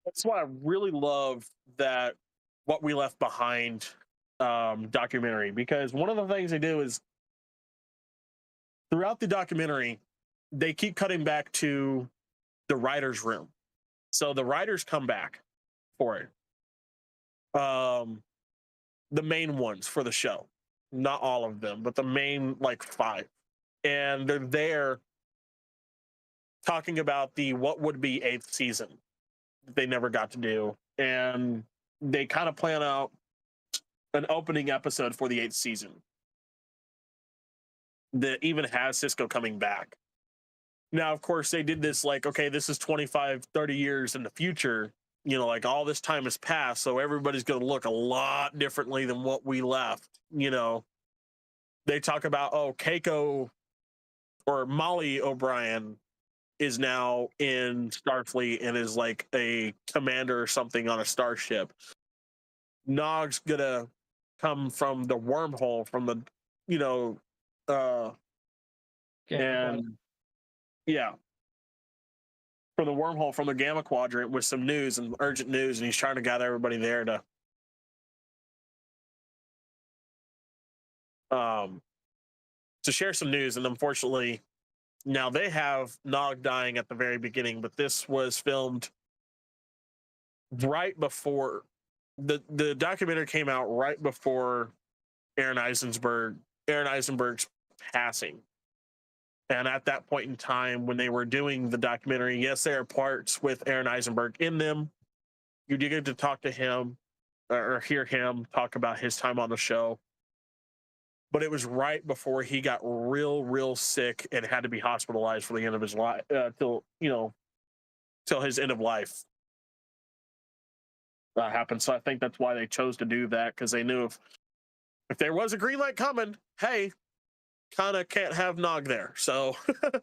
That's why I really love that What We Left Behind documentary, because one of the things they do is throughout the documentary, they keep cutting back to the writer's room. So the writers come back for it. The main ones for the show. Not all of them, but the main like 5. And they're there talking about the what would be 8th season that they never got to do. And they kind of plan out an opening episode for the 8th season that even has Cisco coming back. Now, of course, they did this like, okay, this is 25, 30 years in the future. You know, like all this time has passed, so everybody's going to look a lot differently than what we left. You know, they talk about, oh, Keiko or Molly O'Brien is now in Starfleet and is like a commander or something on a starship. Nog's going to come from the wormhole, from the, you know, and yeah, from the wormhole, from the Gamma Quadrant with some news and urgent news, and he's trying to gather everybody there to share some news. And unfortunately, now they have Nog dying at the very beginning, but this was filmed right before the documentary came out, right before Aaron Eisenberg's passing. And at that point in time, when they were doing the documentary, yes, there are parts with Aaron Eisenberg in them. You do get to talk to him or hear him talk about his time on the show. But it was right before he got real sick and had to be hospitalized for the end of his life, till his end of life happened. So I think that's why they chose to do that, because they knew if there was a green light coming, hey, kind of can't have Nog there. So, but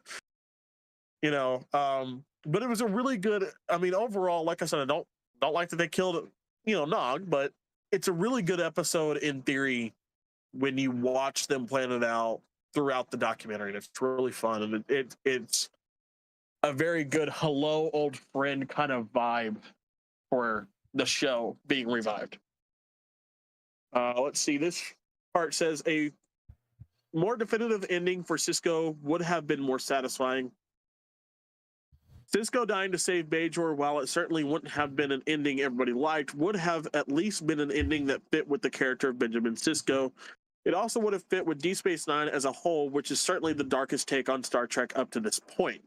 it was a really good, I mean, overall, like I said, I don't like that they killed, Nog, but it's a really good episode in theory when you watch them plan it out throughout the documentary. And it's really fun. And it's a very good hello, old friend kind of vibe for the show being revived. Let's see. This part says a more definitive ending for Cisco would have been more satisfying. Cisco dying to save Bajor, while it certainly wouldn't have been an ending everybody liked, would have at least been an ending that fit with the character of Benjamin Sisko. It also would have fit with Deep Space Nine as a whole, which is certainly the darkest take on Star Trek up to this point.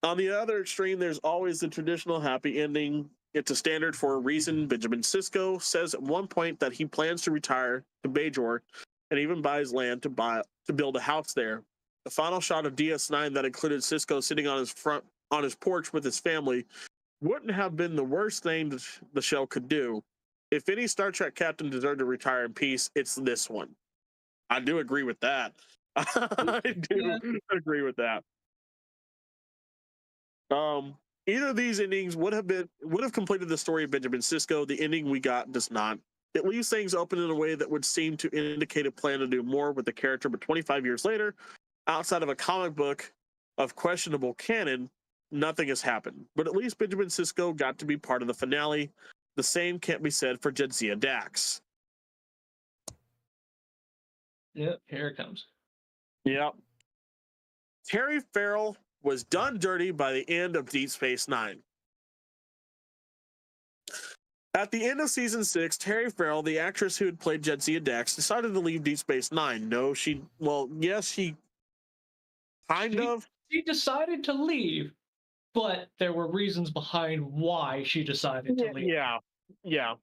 On the other extreme, there's always the traditional happy ending. It's a standard for a reason. Benjamin Sisko says at one point that he plans to retire to Bajor and even buys land to build a house there. The final shot of DS9 that included Sisko sitting on his porch with his family wouldn't have been the worst thing that the show could do. If any Star Trek captain deserved to retire in peace, it's this one. I do agree with that. I do agree with that. Either of these endings would have completed the story of Benjamin Sisko. The ending we got does not. It leaves things open in a way that would seem to indicate a plan to do more with the character, but 25 years later, outside of a comic book of questionable canon, nothing has happened. But at least Benjamin Sisko got to be part of the finale. The same can't be said for Jadzia Dax. Yep, here it comes. Yep. Terry Farrell was done dirty by the end of Deep Space Nine. At the end of season 6, Terry Farrell, the actress who had played Jadzia Dax, decided to leave Deep Space Nine. Yes, she kind of. She decided to leave, but there were reasons behind why she decided to leave. Yeah.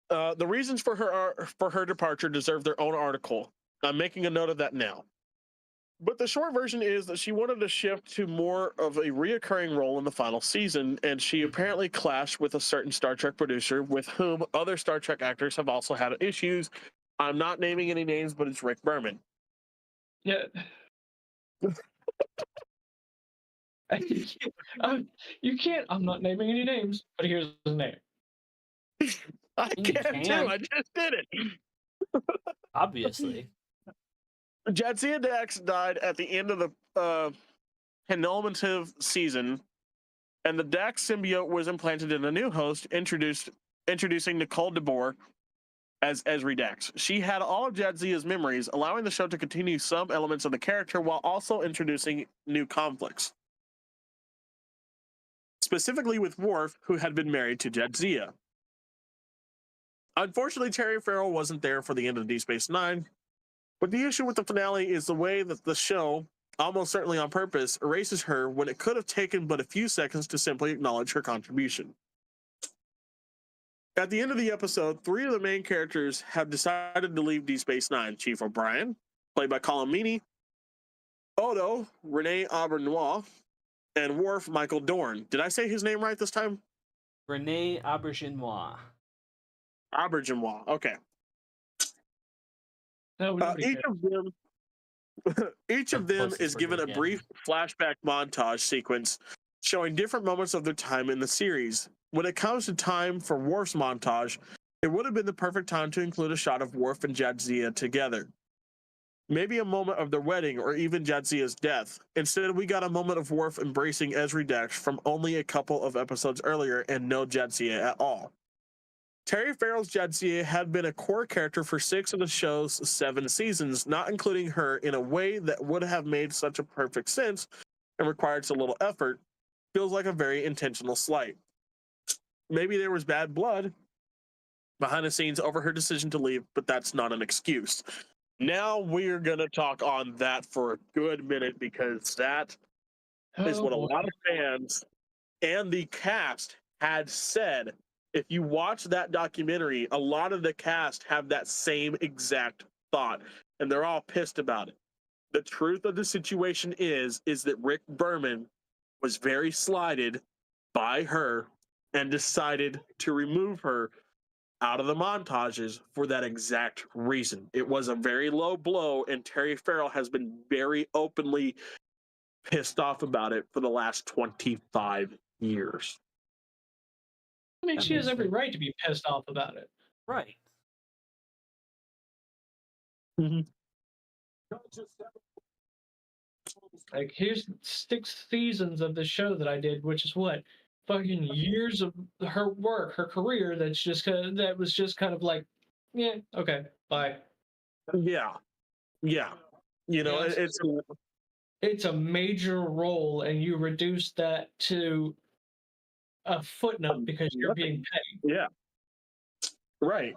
The reasons for her departure deserve their own article. I'm making a note of that now. But the short version is that she wanted to shift to more of a reoccurring role in the final season, and she apparently clashed with a certain Star Trek producer with whom other Star Trek actors have also had issues. I'm not naming any names, but it's Rick Berman. Yeah. You can't. I'm not naming any names, but here's his name. I can too. I just did it. Obviously. Jadzia Dax died at the end of the penultimate season, and the Dax symbiote was implanted in a new host, introducing Nicole DeBoer as Esri Dax. She had all of Jadzia's memories, allowing the show to continue some elements of the character while also introducing new conflicts. Specifically with Worf, who had been married to Jadzia. Unfortunately, Terry Farrell wasn't there for the end of Deep Space Nine, but the issue with the finale is the way that the show, almost certainly on purpose, erases her when it could have taken but a few seconds to simply acknowledge her contribution. At the end of the episode, 3 of the main characters have decided to leave Deep Space Nine. Chief O'Brien, played by Colin Meaney, Odo, Rene Aubernois, and Worf, Michael Dorn. Did I say his name right this time? Rene Auberginois. Auberginois, okay. No, each of them Closest is we're given a gonna get. brief flashback montage sequence showing different moments of their time in the series. When it comes to time for Worf's montage, it would have been the perfect time to include a shot of Worf and Jadzia together. Maybe a moment of their wedding or even Jadzia's death. Instead, we got a moment of Worf embracing Esri Dax from only a couple of episodes earlier and no Jadzia at all. Terry Farrell's Jadzia had been a core character for 6 of the show's 7 seasons, not including her in a way that would have made such a perfect sense and required so little effort, feels like a very intentional slight. Maybe there was bad blood behind the scenes over her decision to leave, but that's not an excuse. Now we're going to talk on that for a good minute because that is what a lot of fans and the cast had said. If you watch that documentary, a lot of the cast have that same exact thought, and they're all pissed about it. The truth of the situation is that Rick Berman was very slighted by her and decided to remove her out of the montages for that exact reason. It was a very low blow, and Terry Farrell has been very openly pissed off about it for the last 25 years. I mean, That she has makes every sense. right to be pissed off about it. Right. Mm-hmm. Like, here's 6 seasons of the show that I did, which is what, fucking years of her work, her career. That was just kind of like, yeah, okay, bye. Yeah. You know, Yes. It's a major role, and you reduce that to a footnote because you're being paid. Yeah. Right.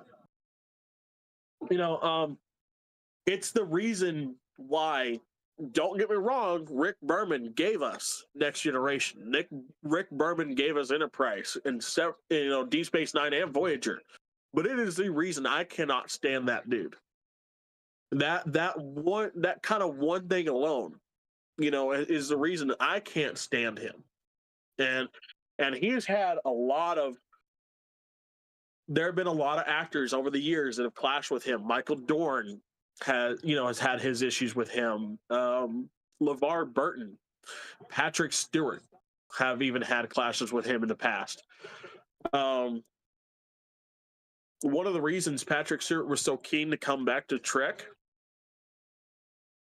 You know, it's the reason why, don't get me wrong, Rick Berman gave us Next Generation. Rick Berman gave us Enterprise and Deep Space Nine and Voyager. But it is the reason I cannot stand that dude. That kind of one thing alone, is the reason I can't stand him. And he's had there have been a lot of actors over the years that have clashed with him. Michael Dorn has had his issues with him. LeVar Burton, Patrick Stewart have even had clashes with him in the past. One of the reasons Patrick Stewart was so keen to come back to Trek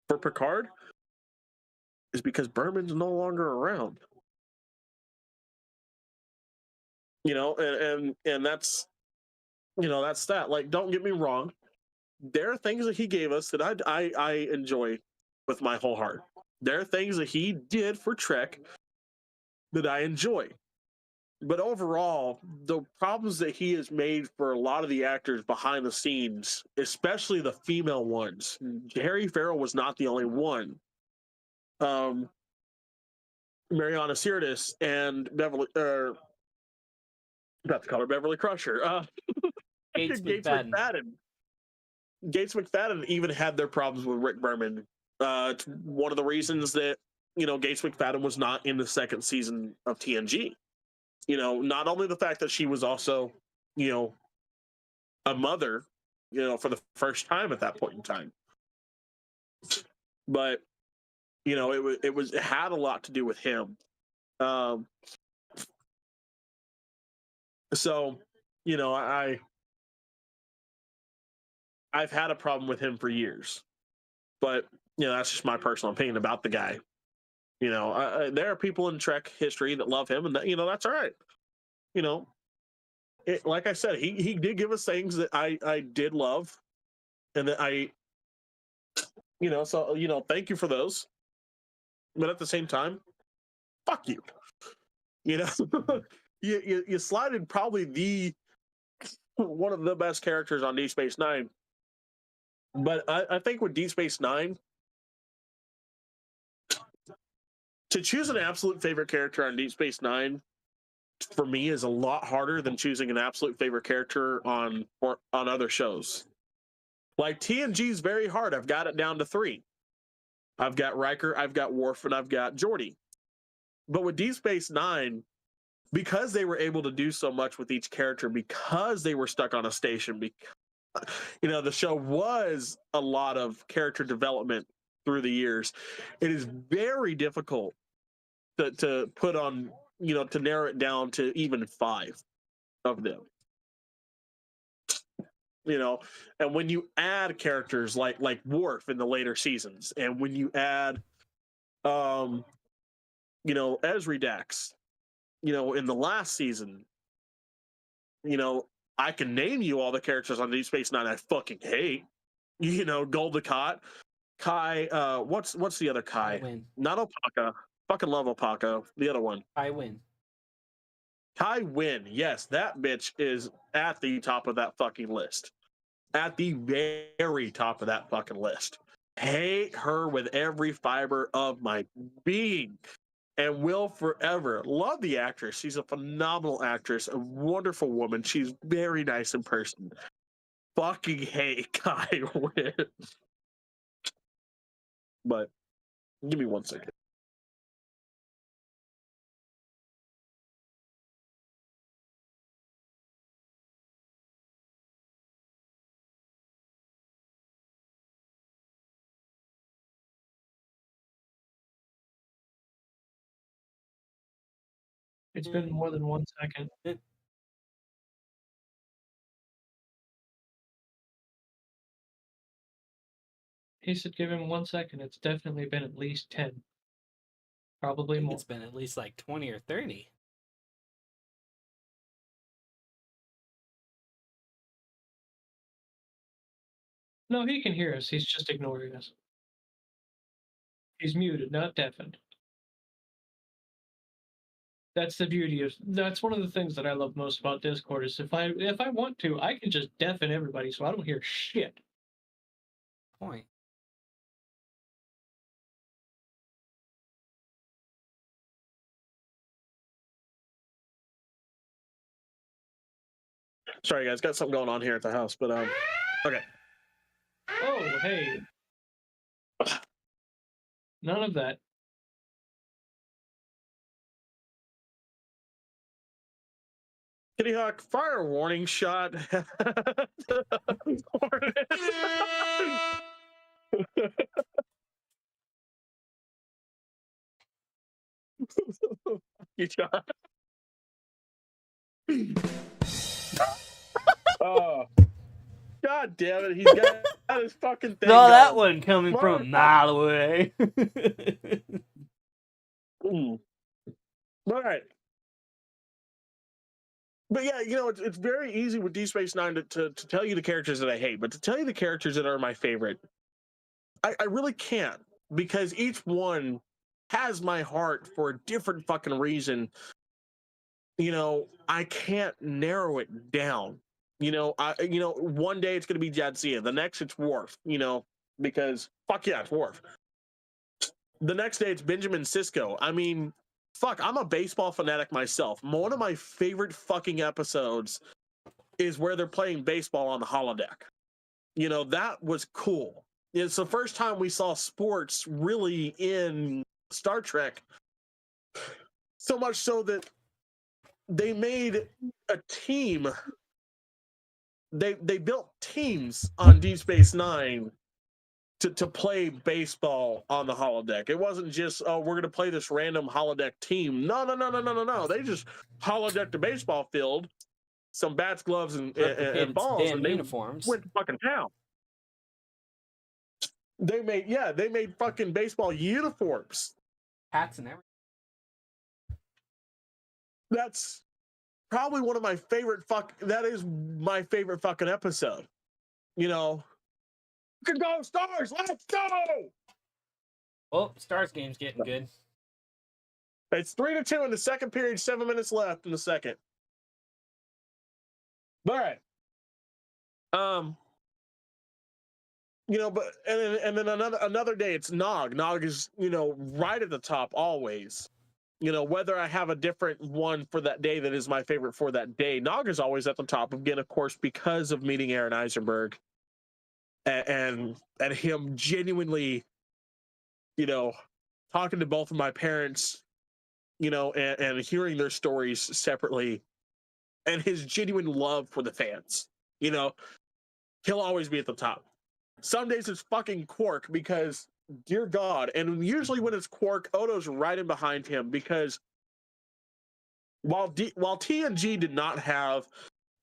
for Picard is because Berman's no longer around. And that's that's that. Like, don't get me wrong, there are things that he gave us that I enjoy with my whole heart. There are things that he did for Trek that I enjoy. But overall, the problems that he has made for a lot of the actors behind the scenes, especially the female ones, Terry Farrell was not the only one. Mariana Sirtis and Beverly, about to call her Beverly Crusher. Gates Gates McFadden. McFadden. Gates McFadden even had their problems with Rick Berman. It's one of the reasons that Gates McFadden was not in the 2nd season of TNG. Not only the fact that she was also, a mother, for the first time at that point in time, but it had a lot to do with him. So I've had a problem with him for years, but that's just my personal opinion about the guy. There are people in Trek history that love him, and that's all right. Like I said, he did give us things that I did love, and that so thank you for those. But at the same time, fuck you. You slided probably one of the best characters on Deep Space Nine. But I think with Deep Space Nine, to choose an absolute favorite character on Deep Space Nine, for me, is a lot harder than choosing an absolute favorite character on other shows. Like TNG is very hard. I've got it down to 3. I've got Riker, I've got Worf, and I've got Geordi. But with Deep Space Nine, because they were able to do so much with each character, because they were stuck on a station, because the show was a lot of character development through the years, it is very difficult to put on, to narrow it down to even 5 of them. And when you add characters like Worf in the later seasons, and when you add Ezri Dax, in the last season, I can name you all the characters on Deep Space Nine I fucking hate. Gul Dukat, Kai, what's the other Kai? Not Opaka. Fucking love Opaka. The other one. Kai Wynn. Kai Wynn. Yes, that bitch is at the top of that fucking list. At the very top of that fucking list. Hate her with every fiber of my being. And will forever. Love the actress. She's a phenomenal actress. A wonderful woman. She's very nice in person. Fucking hate Kai Wynn. But give me 1 second. It's been more than 1 second. He said give him 1 second. It's definitely been at least 10. Probably more. It's been at least like 20 or 30. No, he can hear us. He's just ignoring us. He's muted, not deafened. That's the beauty of. That's one of the things that I love most about Discord is if I want to, I can just deafen everybody so I don't hear shit. Point. Sorry guys, got something going on here at the house, but okay. Oh, hey. None of that. Kitty Hawk, fire a warning shot. You shot. Oh, God damn it! He's got his fucking thing. No, that one coming from a mile away. All right. But yeah, it's very easy with Deep Space Nine to tell you the characters that I hate, but to tell you the characters that are my favorite, I really can't, because each one has my heart for a different fucking reason. I can't narrow it down. One day it's gonna be Jadzia, the next it's Worf. Because fuck yeah, it's Worf. The next day it's Benjamin Sisko. I mean, fuck, I'm a baseball fanatic myself. One of my favorite fucking episodes is where they're playing baseball on the holodeck. That was cool. It's the first time we saw sports really in Star Trek. So much so that they made a team. They built teams on Deep Space Nine to play baseball on the holodeck. It wasn't just, oh, we're going to play this random holodeck team. No. They just holodecked the baseball field, some bats, gloves, and balls, and they uniforms. went to fucking town. They made fucking baseball uniforms. Hats and everything. That's probably one of my favorite that is my favorite fucking episode. You know, can go Stars, let's go! Oh, Stars game's getting good. It's 3-2 in the second period, 7 minutes left in the second. All right. You know, but and then another day it's Nog. Nog is, you know, right at the top always. You know, whether I have a different one for that day that is my favorite for that day, Nog is always at the top. Again, of course, because of meeting Aaron Eisenberg and him genuinely, you know, talking to both of my parents, you know, and hearing their stories separately, and his genuine love for the fans. You know, he'll always be at the top. Some days it's fucking Quark because, dear God, and usually when it's Quark, Odo's right in behind him because while TNG did not have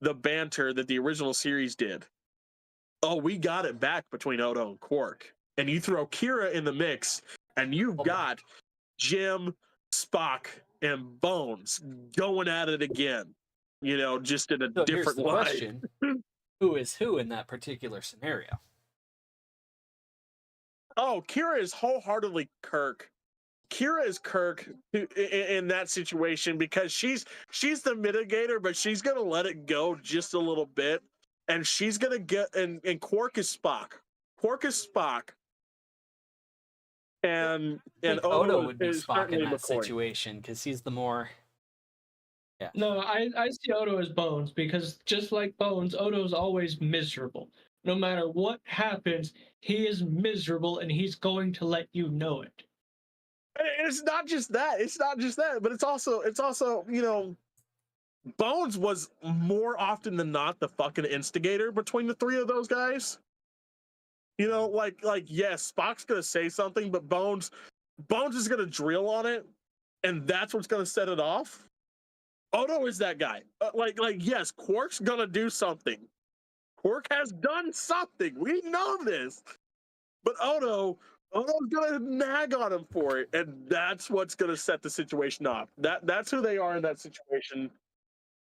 the banter that the original series did, oh, we got it back between Odo and Quark. And you throw Kira in the mix, and you've got Jim, Spock, and Bones going at it again. You know, just in a different light. Question. Who is who in that particular scenario? Oh, Kira is wholeheartedly Kirk. Kira is Kirk in that situation because she's the mitigator, but she's gonna let it go just a little bit, and she's gonna get and Quark is Spock. Quark is Spock, and Odo would be is Spock in that McCoy. situation because he's the more. Yeah. No, I see Odo as Bones because just like Bones, Odo's always miserable. No matter what happens, he is miserable and he's going to let you know it. It's not just that. It's not just that, but it's also, you know, Bones was more often than not the fucking instigator between the three of those guys. You know, like yes, Spock's gonna say something, but Bones is gonna drill on it, and that's what's gonna set it off. Odo is that guy. Like yes, Quark's gonna do something. Quark has done something. We know this. But Odo's gonna nag on him for it, and that's what's gonna set the situation off. That's who they are in that situation.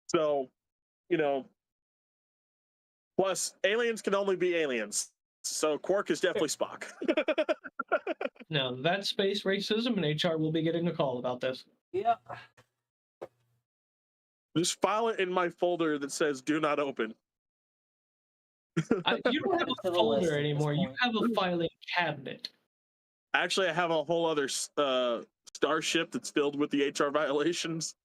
So, you know, plus aliens can only be aliens. So Quark is definitely Spock. No, that's space racism, and HR will be getting a call about this. Yep. Just file it in my folder that says "Do not open." You don't have a folder anymore. You have a filing cabinet. Actually, I have a whole other starship that's filled with the HR violations.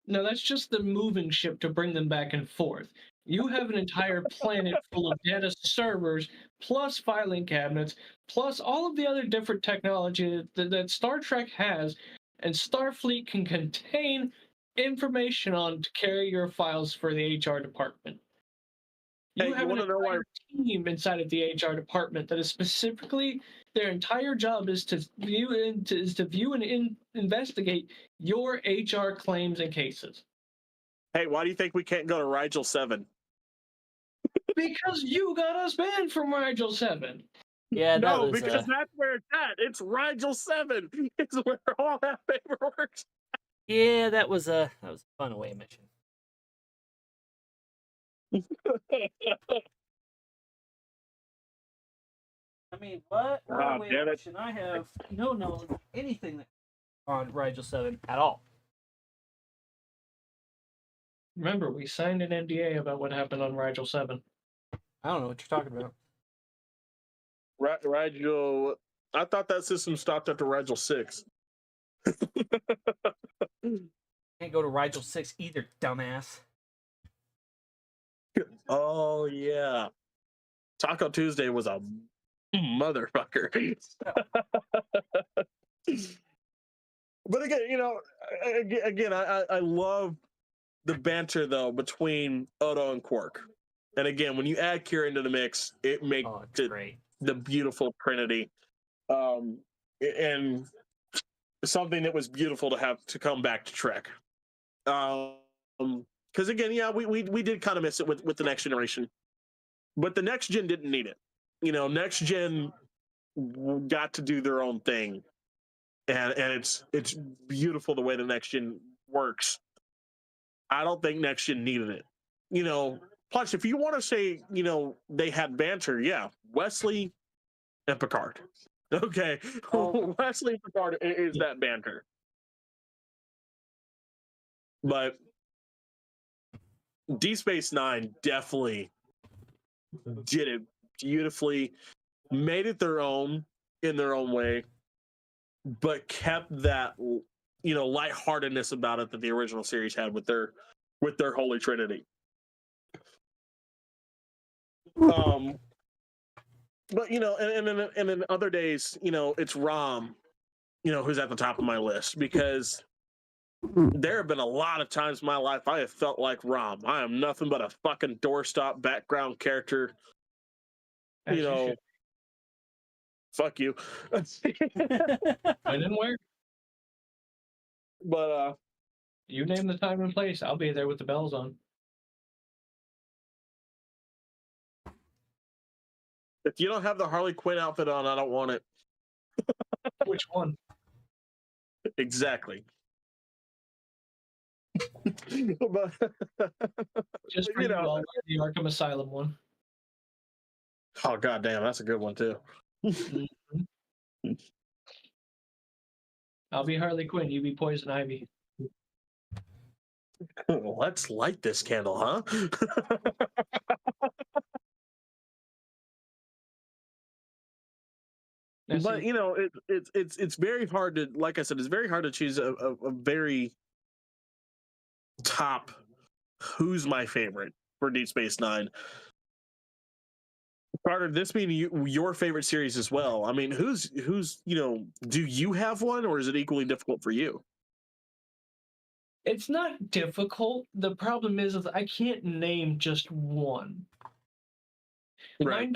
No, that's just the moving ship to bring them back and forth. You have an entire planet full of data servers, plus filing cabinets, plus all of the other different technology that Star Trek has, and Starfleet can contain information on to carry your files for the HR department. You have an entire team inside of the HR department that is specifically their entire job is to view and investigate your HR claims and cases. Hey, why do you think we can't go to Rigel 7? Because you got us banned from Rigel 7. Yeah, no, because that's where it's at. It's Rigel 7. It's where all that paperwork's. Yeah, that was a fun away mission. I mean, what? Oh, damn it. I have no knowledge of anything that on Rigel 7 at all. Remember, we signed an NDA about what happened on Rigel 7. I don't know what you're talking about. Rigel, I thought that system stopped after Rigel 6. Can't go to Rigel 6 either, dumbass. Oh, yeah. Taco Tuesday was a motherfucker. But again, you know, I love the banter, though, between Odo and Quark. And again, when you add Kira into the mix, it makes great. The beautiful trinity. And something that was beautiful to have to come back to Trek. Because again, yeah, we did kind of miss it with the Next Generation. But the Next Gen didn't need it. You know, Next Gen got to do their own thing, and it's beautiful the way the next gen works. I don't think next gen needed it. Plus, if you want to say, they had banter, yeah, Wesley and Picard. Okay, Wesley and Picard is that banter. But Deep Space Nine definitely did it beautifully, made it their own in their own way, but kept that lightheartedness about it that the original series had with their Holy Trinity. But and then other days, it's Rom, who's at the top of my list, because there have been a lot of times in my life I have felt like Rom. I am nothing but a fucking doorstop background character. Fuck you. I didn't wear. But you name the time and place, I'll be there with the bells on. If you don't have the Harley Quinn outfit on, I don't want it. Which one? Exactly. But, just for I'll wear the Arkham Asylum one. Oh goddamn, that's a good one too. Mm-hmm. I'll be Harley Quinn. You be Poison Ivy. Let's light this candle, huh? But it's very hard to, like I said, it's very hard to choose a very top who's my favorite for Deep Space Nine. Carter, this being your favorite series as well. I mean, who's do you have one, or is it equally difficult for you? It's not difficult. The problem is I can't name just one. Right.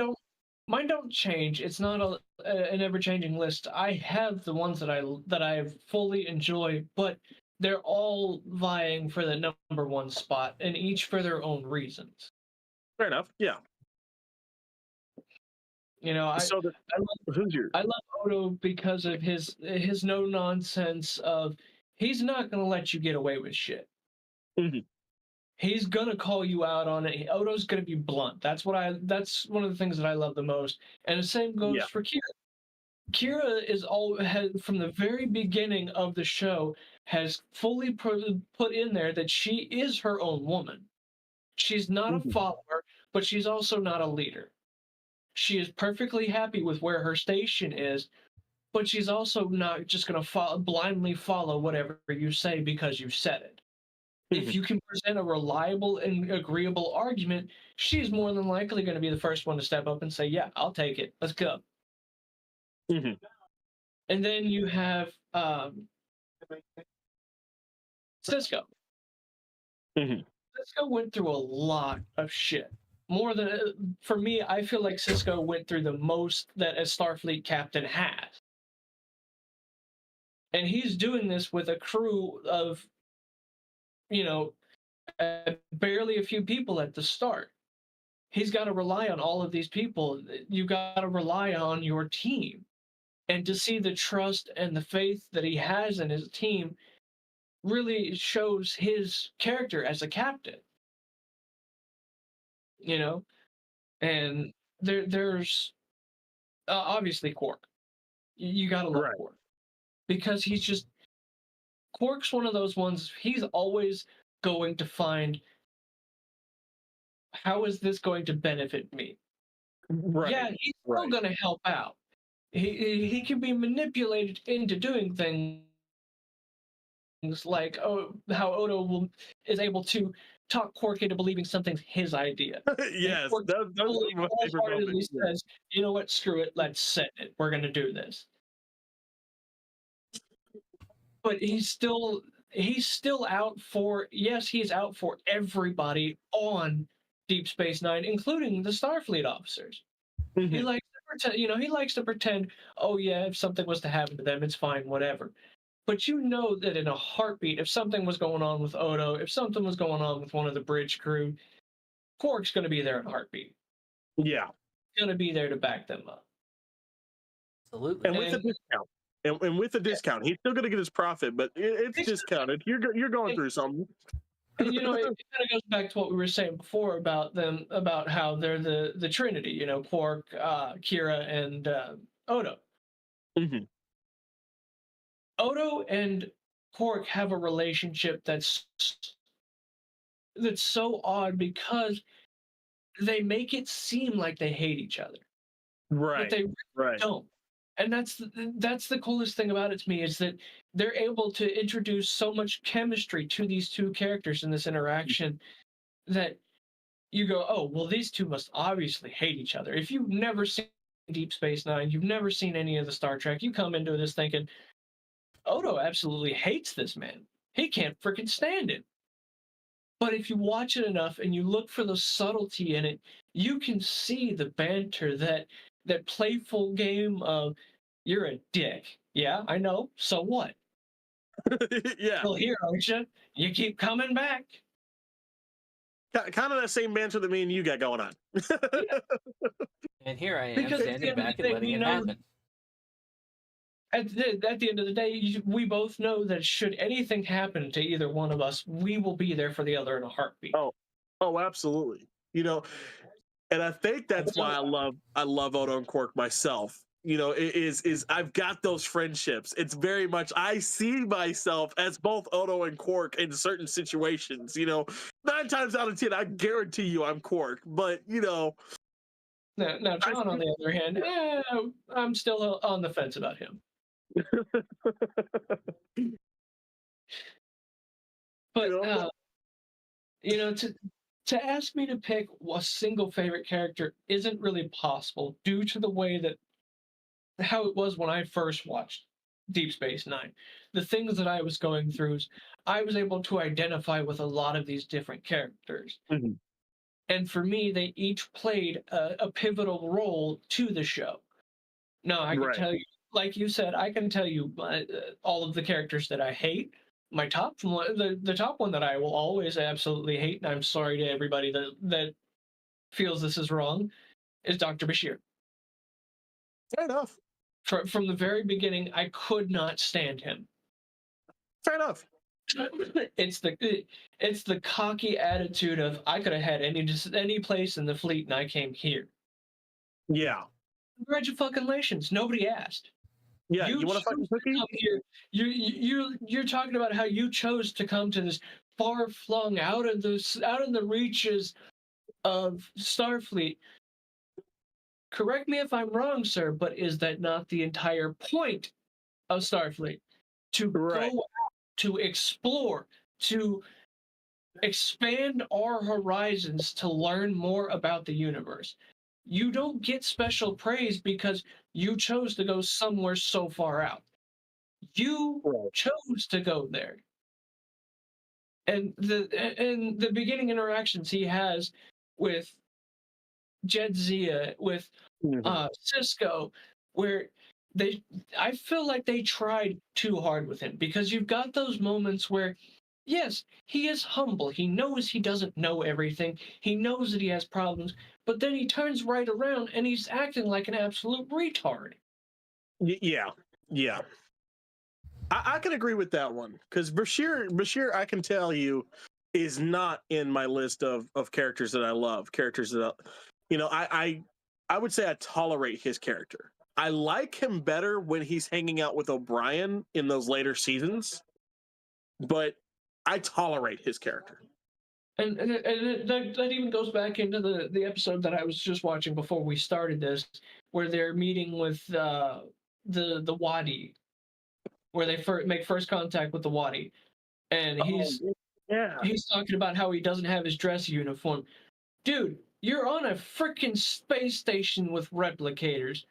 Mine don't change. It's not an ever-changing list. I have the ones that I fully enjoy, but they're all vying for the number one spot, and each for their own reasons. Fair enough. Yeah. I love Odo because of his no nonsense of he's not gonna let you get away with shit. Mm-hmm. He's gonna call you out on it. Odo's gonna be blunt. That's one of the things that I love the most. And the same goes for Kira. Kira is from the very beginning of the show has fully put in there that she is her own woman. She's not a follower, but she's also not a leader. She is perfectly happy with where her station is, but she's also not just going to blindly follow whatever you say because you said it. If you can present a reliable and agreeable argument, she's more than likely going to be the first one to step up and say, yeah, I'll take it. Let's go. And then you have Sisko. Sisko went through a lot of shit. More than, for me, I feel like Sisko went through the most that a Starfleet captain has. And he's doing this with a crew of, barely a few people at the start. He's got to rely on all of these people. You've got to rely on your team. And to see the trust and the faith that he has in his team really shows his character as a captain. And there's obviously Quark. You gotta love Quark because Quark's one of those ones. He's always going to find how is this going to benefit me. Yeah, he's still going to help out. He can be manipulated into doing things like how Odo is able to talk Quark into believing something's his idea. Yes, that wholeheartedly says, you know what, screw it, let's set it. We're going to do this. But he's still out for, yes, he's out for everybody on Deep Space Nine, including the Starfleet officers. He likes to pretend, he likes to pretend, oh yeah, if something was to happen to them, it's fine, whatever. But you know that in a heartbeat, if something was going on with Odo, if something was going on with one of the bridge crew, Quark's going to be there in a heartbeat. Yeah. He's going to be there to back them up. Absolutely. and with a And- discount. And with a discount, he's still going to get his profit, but it's He's- discounted. You're going through something. And, it kind of goes back to what we were saying before about them, about how they're the Trinity. Quark, Kira, and Odo. Mhm. Odo and Quark have a relationship that's so odd because they make it seem like they hate each other, but Right. they really Right. don't. And that's the coolest thing about it to me, is that they're able to introduce so much chemistry to these two characters in this interaction that you go, oh, well, these two must obviously hate each other. If you've never seen Deep Space Nine, you've never seen any of the Star Trek, you come into this thinking, Odo absolutely hates this man. He can't freaking stand it. But if you watch it enough and you look for the subtlety in it, you can see the banter, that playful game of, you're a dick. Yeah, I know. So what? Yeah. Still here, aren't you? You keep coming back. Kind of that same banter that me and you got going on. And here I am Because at the standing end of back the and day, letting we it know- happen. At the end of the day, we both know that should anything happen to either one of us, we will be there for the other in a heartbeat. Oh, absolutely. And I think that's why I love Odo and Quark myself. Is I've got those friendships. It's very much, I see myself as both Odo and Quark in certain situations. 9 times out of 10, I guarantee you I'm Quark. But Now John, on the other hand, I'm still on the fence about him. But to ask me to pick a single favorite character isn't really possible, due to the way that how it was when I first watched Deep Space Nine. The things that I was going through, I was able to identify with a lot of these different characters. Mhm. And for me, they each played a pivotal role to the show. No, I can Right. tell you, like you said, I can tell you all of the characters that I hate. My top one, the top one that I will always absolutely hate, and I'm sorry to everybody that feels this is wrong, is Dr. Bashir. Fair enough. From the very beginning, I could not stand him. Fair enough. It's the cocky attitude of, I could have had any place in the fleet and I came here. Yeah. Congratulations, nobody asked. Yeah. You want to chose fucking cookie? come here. You're talking about how you chose to come to this far flung, out in the reaches of Starfleet. Correct me if I'm wrong, sir, but is that not the entire point of Starfleet? To Right. go out, to explore, to expand our horizons, to learn more about the universe. You don't get special praise because you chose to go somewhere so far out. You Right. chose to go there. And the beginning interactions he has with Jedzia, with Mhm. Cisco, where I feel like they tried too hard with him, because you've got those moments where, yes, he is humble. He knows he doesn't know everything. He knows that he has problems, but then he turns right around and he's acting like an absolute retard. Yeah. Yeah. I can agree with that one, because Bashir, I can tell you, is not in my list of characters that I love. Characters that I would say I tolerate his character. I like him better when he's hanging out with O'Brien in those later seasons, but I tolerate his character. And that even goes back into the episode that I was just watching before we started this, where they're meeting with the Wadi, where they make first contact with the Wadi, and he's talking about how he doesn't have his dress uniform. Dude, you're on a freaking space station with replicators.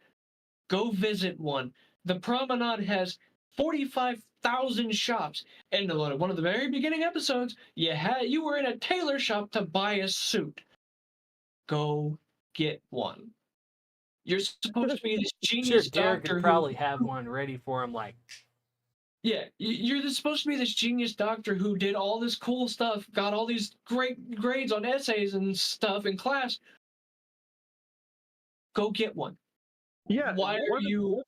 Go visit one. The Promenade has 45,000 shops. And one of the very beginning episodes, you were in a tailor shop to buy a suit. Go get one. You're supposed to be this Sure, genius Derek doctor could probably have one ready for him. Like, yeah, you're supposed to be this genius doctor who did all this cool stuff, got all these great grades on essays and stuff in class. Go get one. Yeah, Why are you?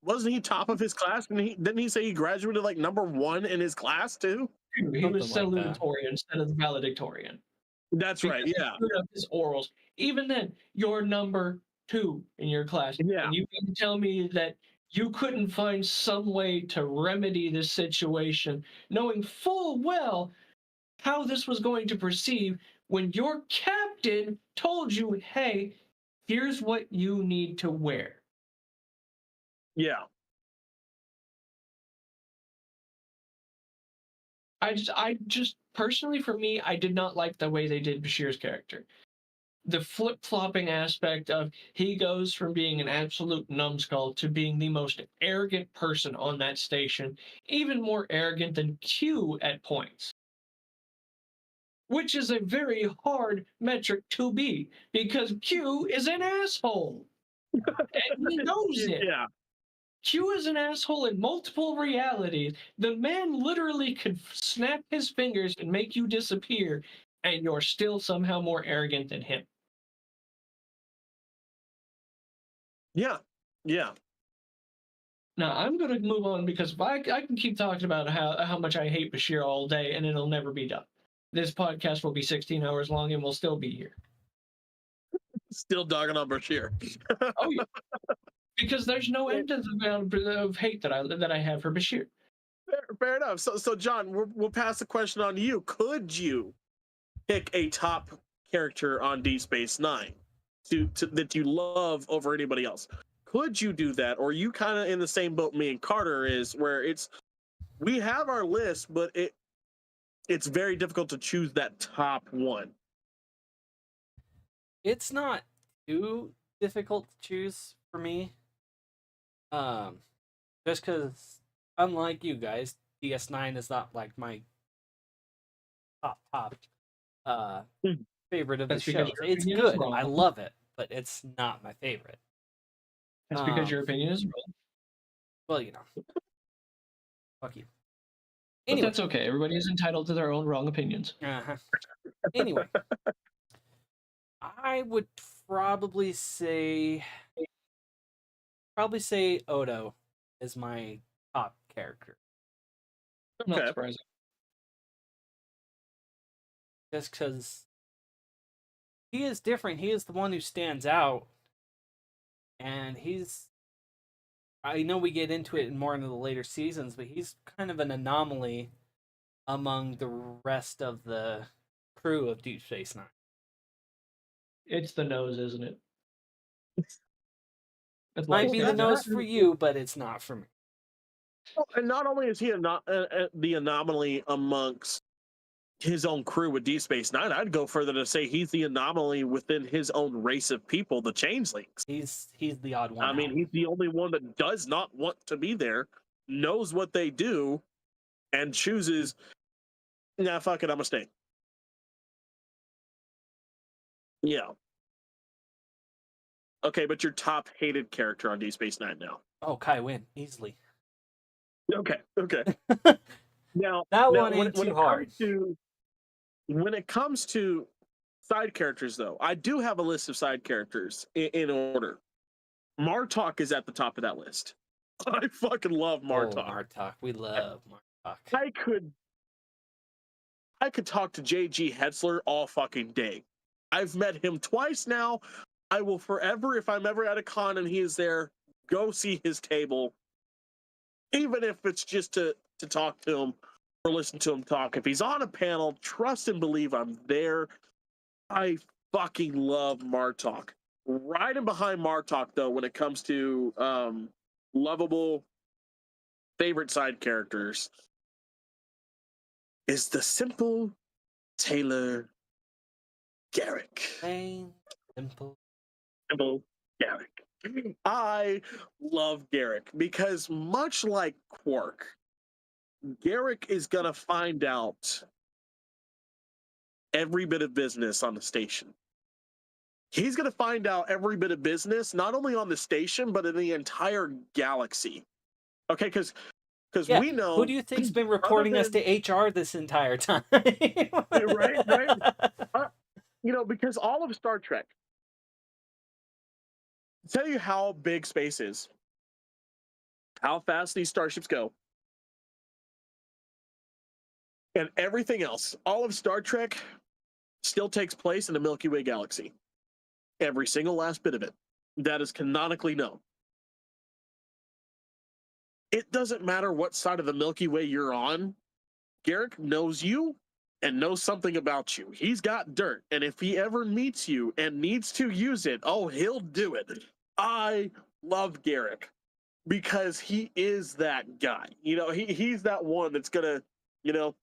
wasn't he top of his class? And didn't he say he graduated like #1 in his class too? He was Something like that. salutatorian instead of the valedictorian That's right. because he Yeah. screwed up his orals. Even then, you're #2 in your class, Yeah. and you can tell me that you couldn't find some way to remedy this situation, knowing full well how this was going to proceed when your captain told you, "Hey, here's what you need to wear." Yeah. I just personally, for me, I did not like the way they did Bashir's character. The flip-flopping aspect of he goes from being an absolute numbskull to being the most arrogant person on that station, even more arrogant than Q at points. Which is a very hard metric to be, because Q is an asshole. And he knows it. Yeah. Q is an asshole in multiple realities. The man literally could snap his fingers and make you disappear, and you're still somehow more arrogant than him. Yeah. Yeah. Now, I'm going to move on because if I can keep talking about how much I hate Bashir all day, and it'll never be done. This podcast will be 16 hours long, and we'll still be here. Still dogging on Bashir. Oh, yeah. Because there's no end to the amount of hate that I have for Bashir. Fair enough. So John, we'll pass the question on to you. Could you pick a top character on Deep Space Nine to that you love over anybody else? Could you do that, or are you kind of in the same boat me and Carter is, where we have our list, but it's very difficult to choose that top one? It's not too difficult to choose for me. Just because, unlike you guys, DS9 is not like my top favorite of the That's because show. your It's opinion is good. wrong. I love it, but it's not my favorite. That's because your opinion is wrong. Well, you know. Fuck you. But Anyway. that's okay. Everybody is entitled to their own wrong opinions. Anyway. I would probably say Odo is my top character. Not surprising. Just because he is different. He is the one who stands out. And I know we get into it more into the later seasons, but he's kind of an anomaly among the rest of the crew of Deep Space Nine. It's the nose, isn't it? It might be the nose for you, but it's not for me. Well, and not only is he the anomaly amongst his own crew with Deep Space Nine, I'd go further to say he's the anomaly within his own race of people, the Changelings. He's the odd one. I mean, he's the only one that does not want to be there, knows what they do, and chooses, nah, fuck it, I'm gonna stay. Yeah. Okay, but your top hated character on Deep Space Nine now. Oh, Kai Wynn, easily. Okay. Now that one ain't too hard. When it comes to side characters, though, I do have a list of side characters in order. Martok is at the top of that list. I fucking love Martok. Oh, Martok. We love Martok. I could talk to J.G. Hetzler all fucking day. I've met him twice now. I will forever, if I'm ever at a con and he is there, go see his table. Even if it's just to talk to him or listen to him talk. If he's on a panel, trust and believe I'm there. I fucking love Martok. Right in behind Martok, though, when it comes to lovable favorite side characters, is the simple Taylor Garrick. Plain, simple Garrick. I love Garrick because, much like Quark, Garrick is gonna find out every bit of business on the station. He's gonna find out every bit of business, not only on the station, but in the entire galaxy. Okay, because we know. Who do you think's been reporting us to HR this entire time? right. Because all of Star Trek, tell you how big space is, how fast these starships go, and everything else. All of Star Trek still takes place in the Milky Way galaxy. Every single last bit of it. That is canonically known. It doesn't matter what side of the Milky Way you're on. Garak knows you and knows something about you. He's got dirt, and if he ever meets you and needs to use it, oh, he'll do it. I love Garak because he is that guy. You know, he's that one that's gonna, you know,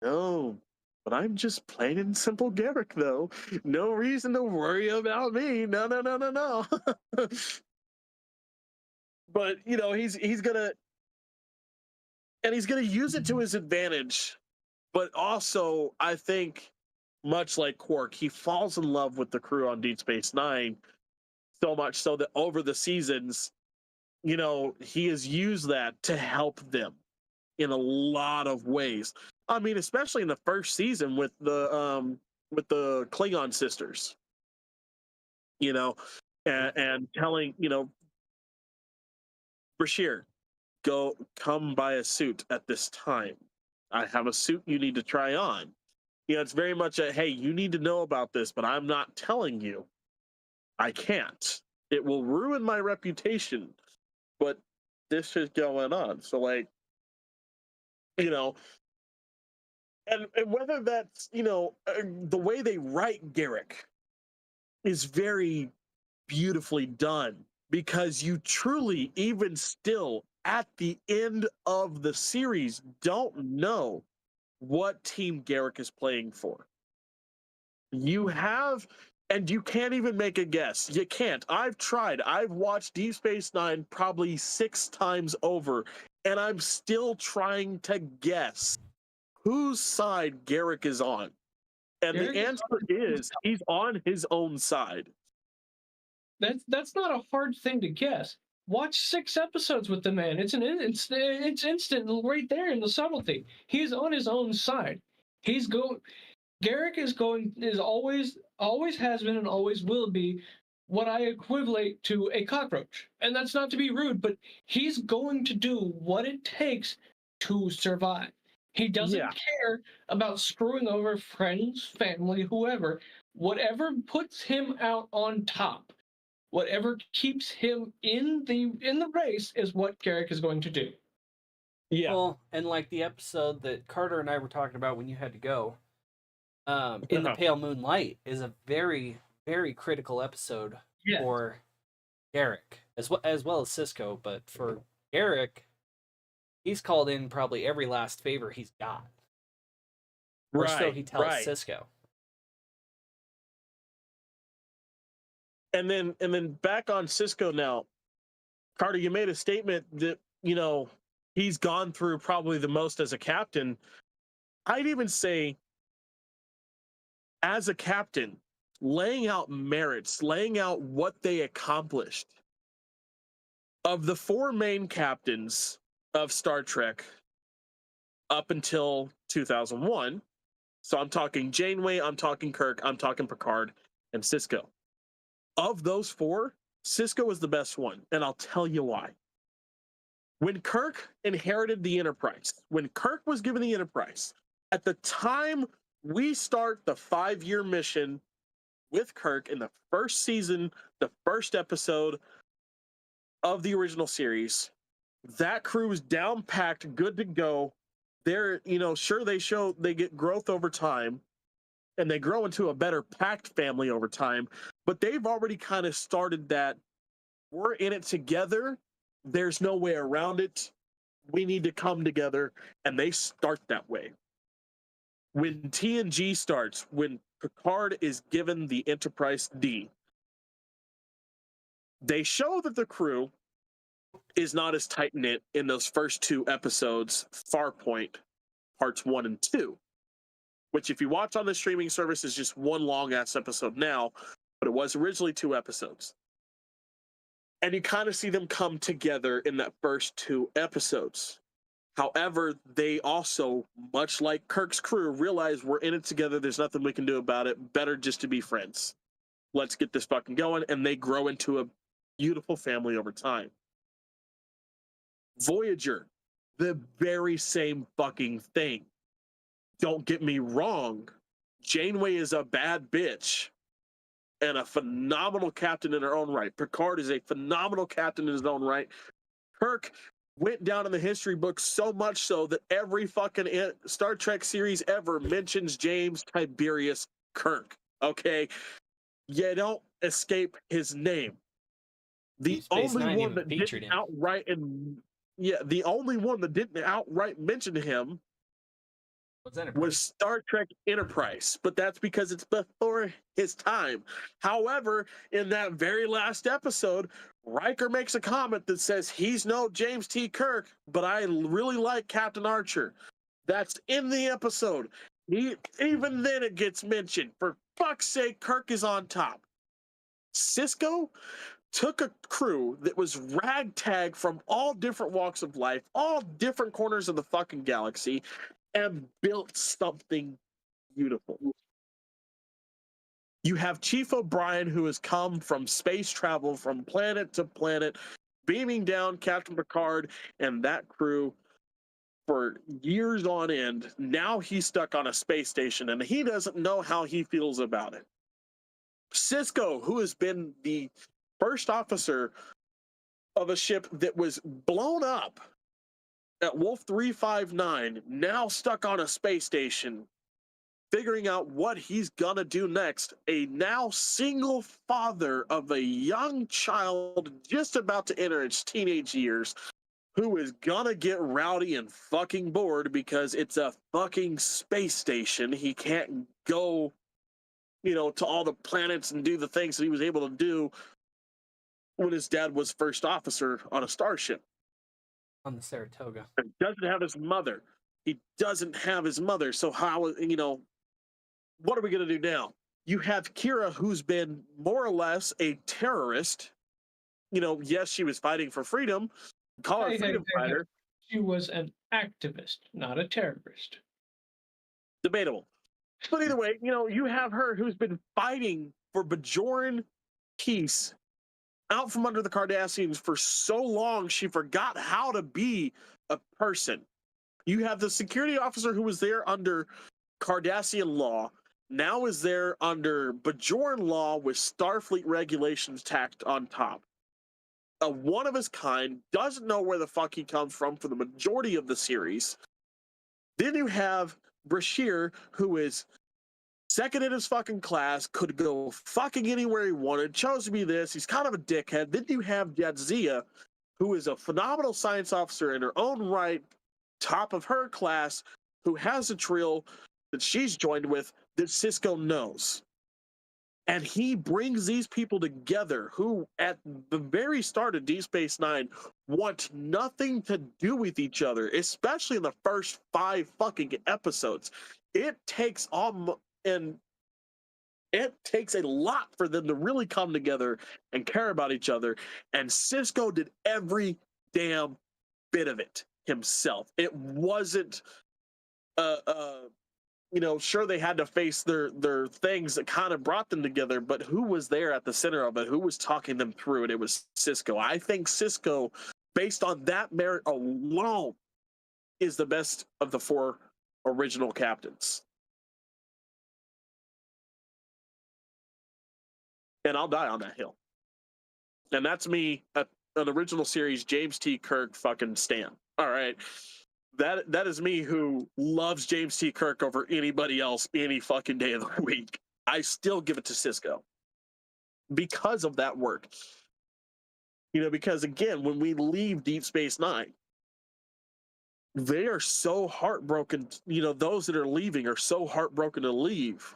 no, but I'm just plain and simple Garak, though. No reason to worry about me. No, no, no, no, no. But you know, he's gonna, and he's gonna use it to his advantage. But also, I think, much like Quark, he falls in love with the crew on Deep Space Nine so much so that over the seasons, you know, he has used that to help them in a lot of ways. I mean, especially in the first season with the Klingon sisters, you know, and telling, you know, Bashir, come buy a suit at this time. I have a suit you need to try on. You know, it's very much a, hey, you need to know about this, but I'm not telling you. I can't. It will ruin my reputation, but this is going on. So, like, you know, and whether that's, you know, the way they write Garak is very beautifully done, because you truly, even still, at the end of the series, don't know what team Garak is playing for. You have, and you can't even make a guess. You can't. I've tried. I've watched Deep Space Nine probably 6 times over, and I'm still trying to guess whose side Garak is on. And Garak the answer is he's on his own side. That's not a hard thing to guess. Watch 6 episodes with the man. It's instant right there in the subtlety. He's on his own side. Garak is always has been and always will be what I equivalent to a cockroach. And that's not to be rude, but he's going to do what it takes to survive. He doesn't care about screwing over friends, family, whoever. Whatever puts him out on top, whatever keeps him in the race, is what Garak is going to do. Yeah. Well, and like the episode that Carter and I were talking about when you had to go, in the Pale Moonlight, is a very, very critical episode for Garak, as well as Sisko. But for Garak, he's called in probably every last favor he's got. Or so he tells Sisko. And then back on Sisko now, Carter, you made a statement that, you know, he's gone through probably the most as a captain. I'd even say, as a captain, laying out merits, laying out what they accomplished. Of the 4 main captains of Star Trek up until 2001, so I'm talking Janeway, I'm talking Kirk, I'm talking Picard, and Sisko. Of those 4, Sisko was the best one, and I'll tell you why. When Kirk inherited the Enterprise, when Kirk was given the Enterprise, at the time we start the 5-year mission with Kirk in the first season, the first episode of the original series, that crew is down packed, good to go. They're, you know, sure, they get growth over time, and they grow into a better packed family over time, but they've already kind of started that we're in it together. There's no way around it. We need to come together, and they start that way. When TNG starts, when Picard is given the Enterprise D, they show that the crew is not as tight-knit in those first 2 episodes, Farpoint, parts 1 and 2, which if you watch on the streaming service is just one long-ass episode now, but it was originally 2 episodes. And you kind of see them come together in that first 2 episodes. However, they also, much like Kirk's crew, realize we're in it together. There's nothing we can do about it. Better just to be friends. Let's get this fucking going. And they grow into beautiful family over time. Voyager, the very same fucking thing. Don't get me wrong, Janeway is a bad bitch and a phenomenal captain in her own right. Picard is a phenomenal captain in his own right. Kirk went down in the history books so much so that every fucking Star Trek series ever mentions James Tiberius Kirk. Okay, you don't escape his name. The Deep Space only Nine one even that featured didn't him. the only one that didn't outright mention him What's Enterprise? was Star Trek Enterprise, but that's because it's before his time. However, in that very last episode, Riker makes a comment that says he's no James T. Kirk, but I really like Captain Archer. That's in the episode. Even then it gets mentioned. For fuck's sake, Kirk is on top. Sisko took a crew that was ragtag from all different walks of life, all different corners of the fucking galaxy, and built something beautiful. You have Chief O'Brien, who has come from space travel from planet to planet, beaming down Captain Picard and that crew for years on end. Now he's stuck on a space station and he doesn't know how he feels about it. Sisko, who has been the first officer of a ship that was blown up at Wolf 359, now stuck on a space station, figuring out what he's gonna do next. A now single father of a young child just about to enter its teenage years, who is gonna get rowdy and fucking bored because it's a fucking space station. He can't go, to all the planets and do the things that he was able to do when his dad was first officer on a starship. On the Saratoga. And doesn't have his mother. He doesn't have his mother. So how, what are we going to do now? You have Kira, who's been more or less a terrorist. Yes, she was fighting for freedom. Call her a freedom fighter. She was an activist, not a terrorist. Debatable. But either way, you have her who's been fighting for Bajoran peace out from under the Cardassians for so long she forgot how to be a person. You have the security officer who was there under Cardassian law, now is there under Bajoran law with Starfleet regulations tacked on top. A one of his kind, doesn't know where the fuck he comes from for the majority of the series. Then you have Brashear, who is second in his fucking class, could go fucking anywhere he wanted, chose to be this. He's kind of a dickhead. Then you have Jadzia, who is a phenomenal science officer in her own right, top of her class, who has a trill that she's joined with that Sisko knows. And he brings these people together who, at the very start of Deep Space Nine, want nothing to do with each other, especially in the first 5 fucking episodes. It takes a lot for them to really come together and care about each other. And Sisko did every damn bit of it himself. It wasn't sure, they had to face their things that kind of brought them together, but who was there at the center of it? Who was talking them through it? It was Sisko. I think Sisko, based on that merit alone, is the best of the 4 original captains. And I'll die on that hill. And that's me, an original series James T. Kirk fucking stan. All right. That is me, who loves James T. Kirk over anybody else any fucking day of the week. I still give it to Sisko because of that work. Because again, when we leave Deep Space Nine, they are so heartbroken. Those that are leaving are so heartbroken to leave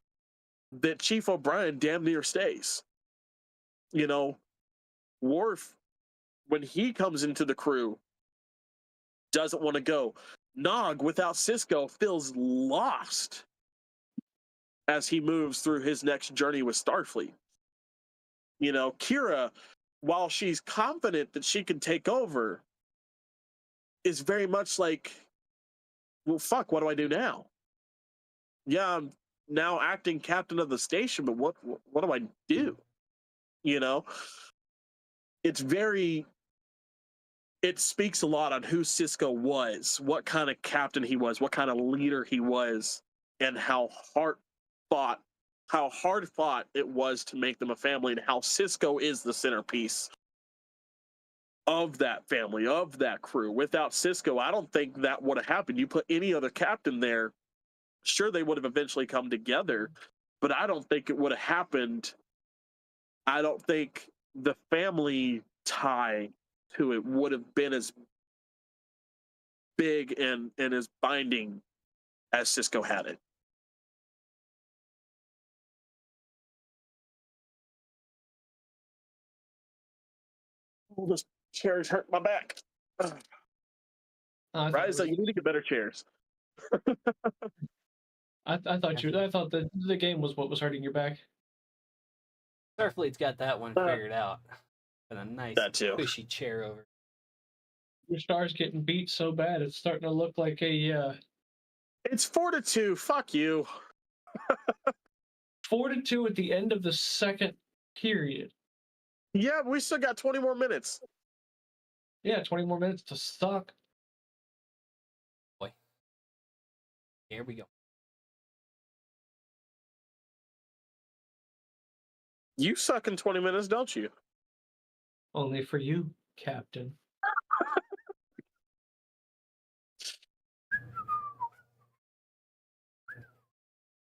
that Chief O'Brien damn near stays. Worf, when he comes into the crew, doesn't want to go. Nog, without Sisko, feels lost as he moves through his next journey with Starfleet. Kira, while she's confident that she can take over, is very much like, well, fuck, what do I do now? Yeah, I'm now acting captain of the station, but what do I do? it speaks a lot on who Cisco was, what kind of captain he was, what kind of leader he was, and how hard fought it was to make them a family, and how Cisco is the centerpiece of that family, of that crew. Without Cisco, I don't think that would have happened. You put any other captain there, sure, they would have eventually come together, but I don't think it would have happened. I don't think the family tie to it would have been as big and as binding as Cisco had it. Oh, this chair's hurt my back. Rise, you need to get better chairs. I thought the game was what was hurting your back. Starfleet's got that one figured out. And a nice cushy chair over. Your star's getting beat so bad it's starting to look like a It's 4-2. Fuck you. 4-2 at the end of the second period. Yeah, we still got 20 more minutes. Yeah, 20 more minutes to suck. Boy. Here we go. You suck in 20 minutes, don't you? Only for you, Captain.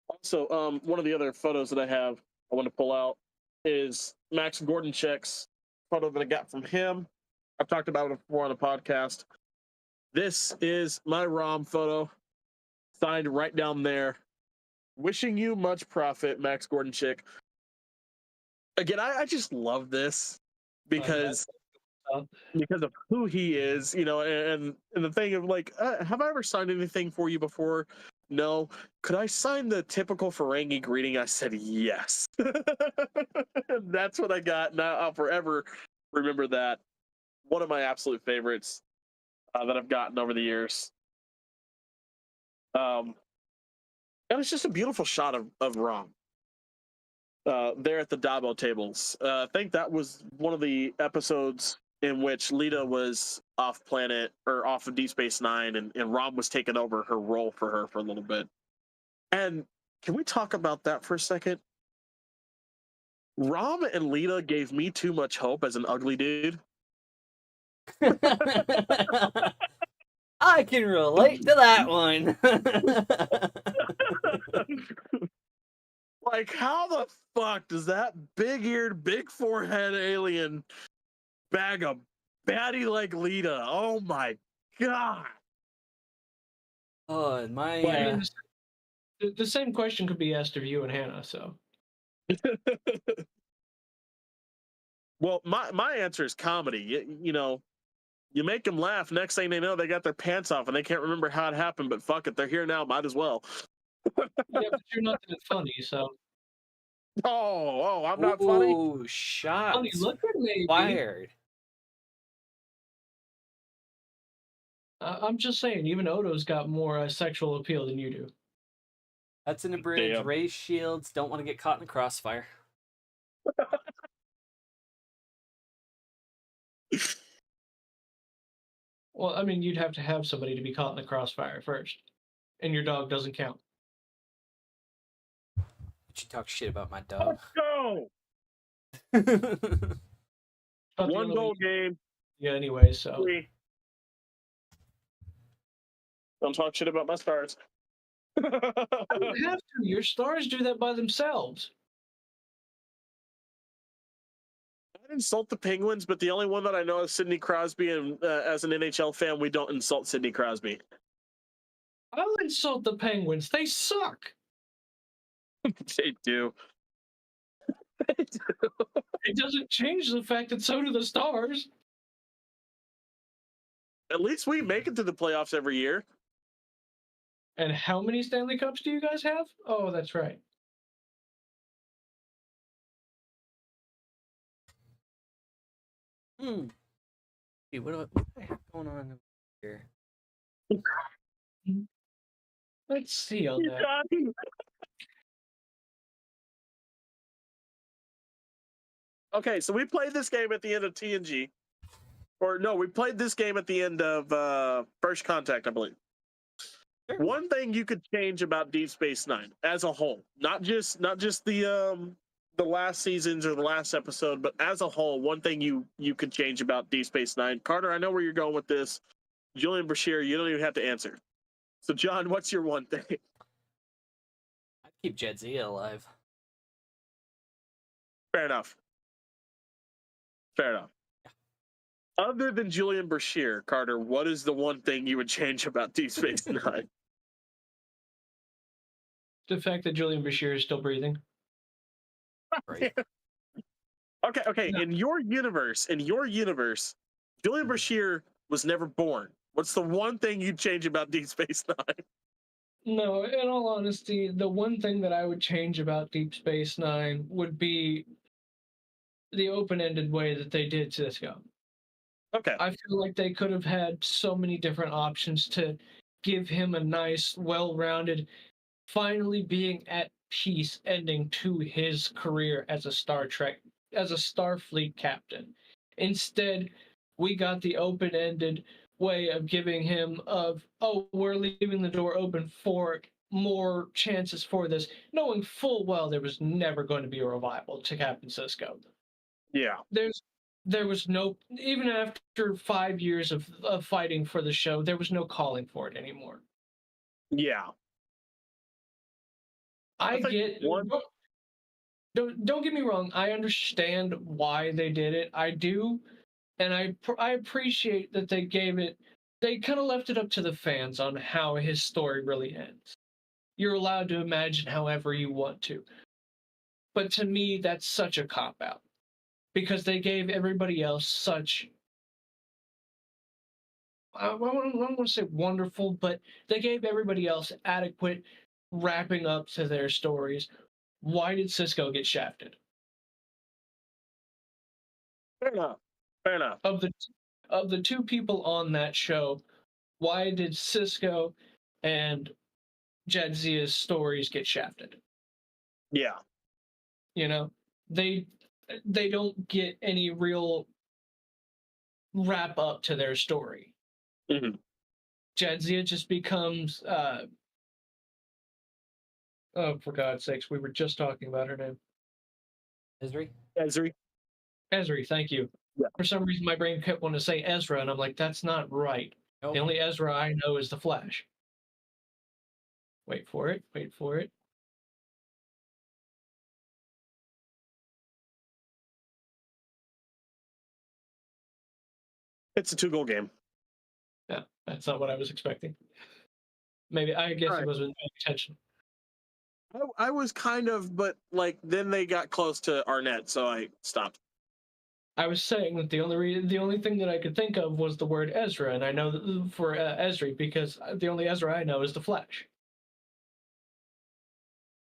Also, one of the other photos that I want to pull out is Max Gordonchek's photo that I got from him. I've talked about it before on the podcast. This is my ROM photo, signed right down there. Wishing you much profit, Max Gordonchek. Again, I just love this because of who he is, you know, and the thing of like, have I ever signed anything for you before? No. Could I sign the typical Ferengi greeting? I said yes. That's what I got. Now I'll forever remember that. One of my absolute favorites that I've gotten over the years. And it's just a beautiful shot of Rom. There at the Dabo tables. I think that was one of the episodes in which Lita was off planet or off of Deep Space Nine, and Rom was taking over her role for her for a little bit. And can we talk about that for a second? Rom and Lita gave me too much hope as an ugly dude. I can relate to that one. Like, how the fuck does that big-eared, big forehead alien bag a baddie like Lita? Oh my god! Oh, my. The same question could be asked of you and Hannah, so. Well, my answer is comedy. You know, you make them laugh. Next thing they know, they got their pants off and they can't remember how it happened. But fuck it, they're here now. Might as well. Yeah, but you're not that funny, so. Oh, I'm not funny. Oh, shots Funny looking, maybe. fired. I'm just saying, even Odo's got more sexual appeal than you do. That's an abridged. Damn. Raise shields. Don't want to get caught in the crossfire. Well, I mean, you'd have to have somebody to be caught in the crossfire first, and your dog doesn't count. But you talk shit about my dog. Let's go. One goal game. Yeah. Anyway, so. 3. Don't talk shit about my stars. You don't have to. Your stars do that by themselves. I'd insult the Penguins, but the only one that I know is Sidney Crosby, and as an NHL fan, we don't insult Sidney Crosby. I'll insult the Penguins. They suck. They do. They do. It doesn't change the fact that so do the Stars. At least we make it to the playoffs every year. And how many Stanley Cups do you guys have? Oh, that's right. Hey, what I have going on here? Let's see on that. Okay, so we played this game at the end of TNG. Or no, we played this game at the end of First Contact, I believe. Sure. One thing you could change about Deep Space Nine as a whole, not just the last seasons or the last episode, but as a whole, one thing you could change about Deep Space Nine. Carter, I know where you're going with this. Julian Bashir, you don't even have to answer. So, John, what's your one thing? I'd keep Jadzia alive. Fair enough. Fair enough. Other than Julian Bashir, Carter, what is the one thing you would change about Deep Space Nine? The fact that Julian Bashir is still breathing. Right. Okay. No. In your universe, Julian Bashir was never born. What's the one thing you'd change about Deep Space Nine? No, in all honesty, the one thing that I would change about Deep Space Nine would be the open-ended way that they did Cisco. Okay. I feel like they could have had so many different options to give him a nice, well-rounded, finally being at peace ending to his career as a Starfleet captain. Instead, we got the open-ended way of giving him we're leaving the door open for more chances for this, knowing full well there was never going to be a revival to Captain Sisko. Yeah. There was no, even after 5 years of fighting for the show, there was no calling for it anymore. Yeah. I think get one- don't get me wrong. I understand why they did it. I do, and I appreciate that they gave it. They kind of left it up to the fans on how his story really ends. You're allowed to imagine however you want to, but to me, that's such a cop out because they gave everybody else such. I don't want to say wonderful, but they gave everybody else adequate wrapping up to their stories. Why did Sisko get shafted? Fair enough. Of the two people on that show, why did Sisko and Jadzia's stories get shafted? Yeah. You know, they don't get any real wrap up to their story. Mhm. Jadzia just becomes oh, for God's sakes, we were just talking about her name. Ezri? Ezri. Ezri, thank you. Yeah. For some reason, my brain kept wanting to say Ezra, and I'm like, that's not right. Nope. The only Ezra I know is the Flash. Wait for it. Wait for it. It's a 2-goal game. Yeah, that's not what I was expecting. Maybe I guess I Right. wasn't paying attention. I was kind of, but like then they got close to Arnett, so I stopped. I was saying that the only thing that I could think of was the word Ezra, and I know that for Ezri because the only Ezra I know is the Flash.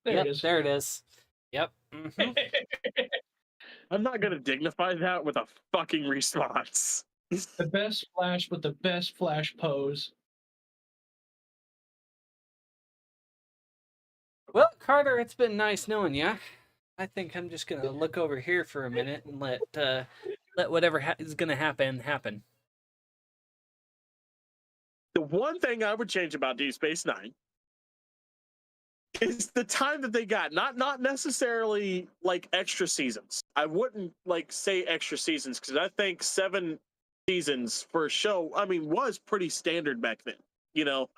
There Yep, it is. there it is. Yep. Mhm. I'm not gonna dignify that with a fucking response. The best Flash with the best Flash pose. Well, Carter, it's been nice knowing you. I think I'm just gonna look over here for a minute and let whatever is gonna happen. The one thing I would change about Deep Space Nine is the time that they got. Not necessarily like extra seasons. I wouldn't like say extra seasons because I think 7 seasons for a show, I mean, was pretty standard back then. You know,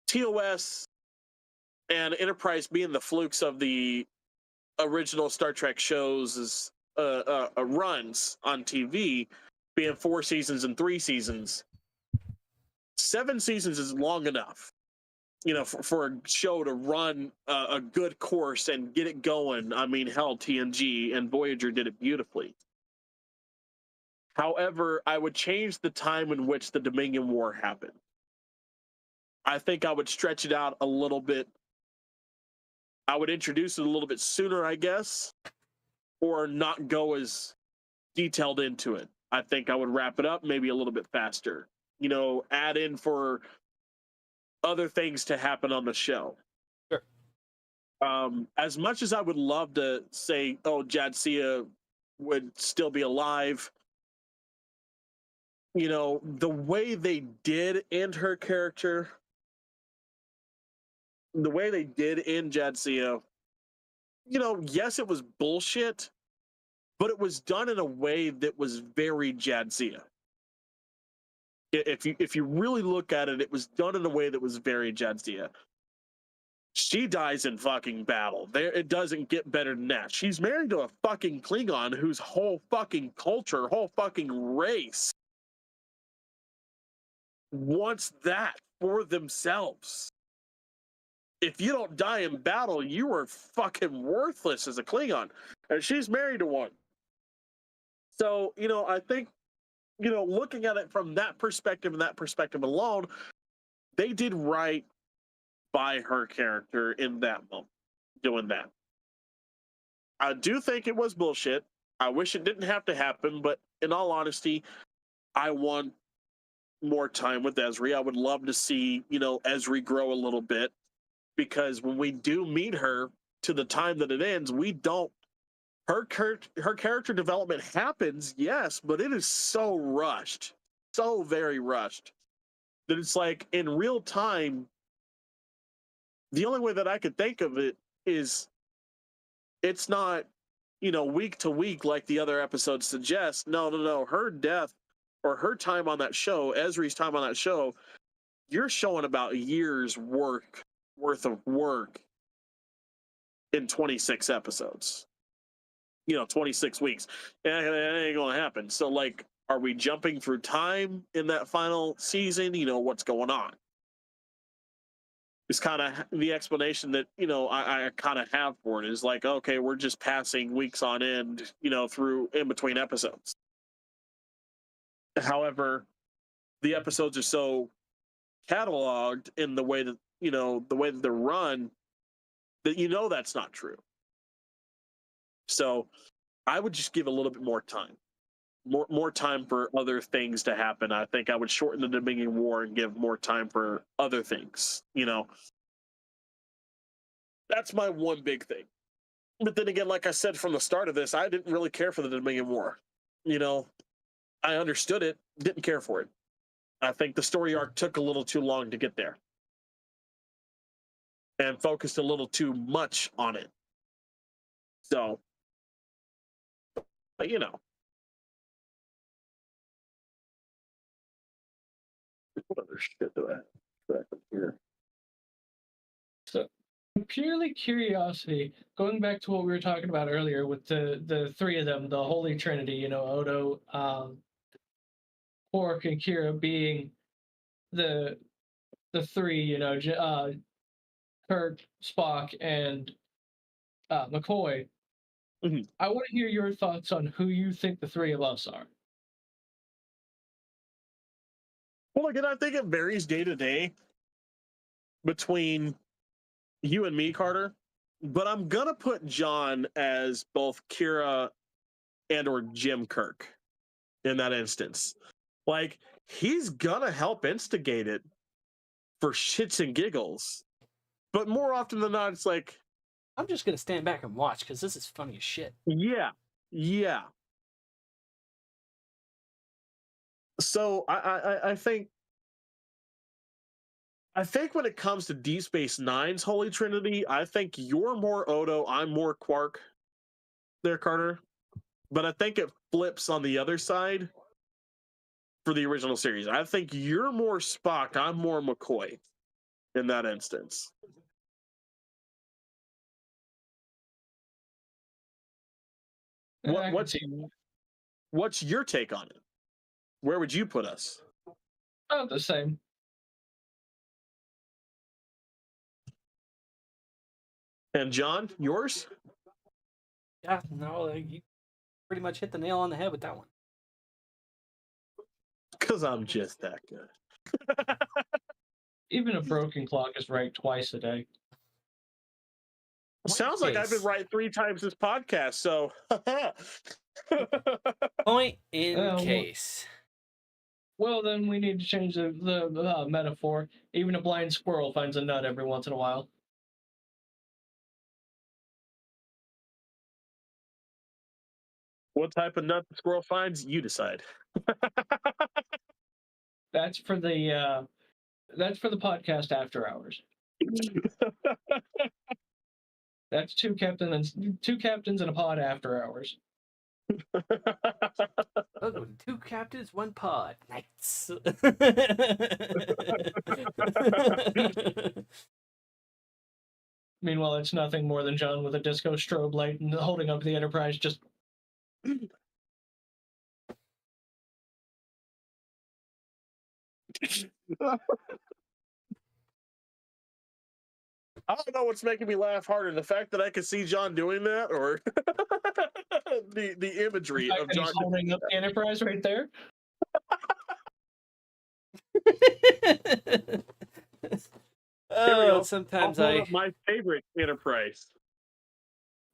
TOS and Enterprise being the flukes of the original Star Trek shows runs on TV, being 4 seasons and 3 seasons. 7 seasons is long enough, you know, for a show to run a good course and get it going. I mean, hell, TNG and Voyager did it beautifully. However, I would change the time in which the Dominion War happened. I think I would stretch it out a little bit. I would introduce it a little bit sooner, I guess, or not go as detailed into it. I think I would wrap it up maybe a little bit faster. You know, add in for other things to happen on the show. Sure. As much as I would love to say, oh, Jadzia would still be alive, you know, the way they did end her character, the way they did end Jadzia, you know, yes, it was bullshit, but it was done in a way that was very Jadzia. If you really look at it, it was done in a way that was very Jadzia. She dies in fucking battle. There, it doesn't get better than that. She's married to a fucking Klingon whose whole fucking culture, whole fucking race wants that for themselves. If you don't die in battle, you are fucking worthless as a Klingon. And she's married to one. So, you know, I think, you know, looking at it from that perspective and that perspective alone, they did right by her character in that moment, doing that. I do think it was bullshit. I wish it didn't have to happen, but in all honesty, I want more time with Ezri. I would love to see, you know, Ezri grow a little bit, because when we do meet her to the time that it ends, we don't. Her character development happens, yes, but it is so rushed, so very rushed, that it's like in real time. The only way that I could think of it is it's not, you know, week to week like the other episodes suggest. No. Her death or her time on that show, Ezri's time on that show, you're showing about years worth of work in 26 episodes. You know, 26 weeks. And it ain't gonna happen. So, like, are we jumping through time in that final season? You know, what's going on? Is kind of the explanation that, you know, I kind of have for it is like, okay, we're just passing weeks on end, you know, through in between episodes. However, the episodes are so cataloged in the way that, you know, the way that they're run, that you know that's not true. So I would just give a little bit more time. More time for other things to happen. I think I would shorten the Dominion War and give more time for other things, you know. That's my one big thing. But then again, like I said from the start of this, I didn't really care for the Dominion War. You know, I understood it, didn't care for it. I think the story arc took a little too long to get there and focused a little too much on it. So, but you know. What other shit do I have here? So, purely curiosity, going back to what we were talking about earlier with the three of them, the Holy Trinity, you know, Odo, Quark, and Kira being the three, you know, Kirk, Spock, and McCoy. Mhm. I want to hear your thoughts on who you think the three of us are. Well, again, I think it varies day to day between you and me, Carter. But I'm gonna put John as both Kira and or Jim Kirk in that instance. Like, he's gonna help instigate it for shits and giggles. But more often than not, it's like, I'm just gonna stand back and watch because this is funny as shit. yeah. So I think when it comes to Deep Space Nine's Holy Trinity, I think you're more Odo, I'm more Quark there, Carter. But I think it flips on the other side for the original series. I think you're more Spock, I'm more McCoy in that instance. What's your take on it? Where would you put us? Oh, the same. And John, yours? Yeah, no, you pretty much hit the nail on the head with that one. Because I'm just that good. Even a broken clock is right twice a day. Sounds like I've been right 3 times this podcast, so. Point in case. Well, then we need to change the metaphor. Even a blind squirrel finds a nut every once in a while. What type of nut the squirrel finds, you decide. That's for the podcast after hours. That's two captains and a pod after hours. Welcome to Two Captains, One Pod. Nice. Meanwhile, it's nothing more than John with a disco strobe light and holding up the Enterprise just... I don't know what's making me laugh harder, the fact that I could see John doing that, or the imagery The fact of that John. he's holding up the Enterprise right there. go. Sometimes I'll hold up my favorite Enterprise.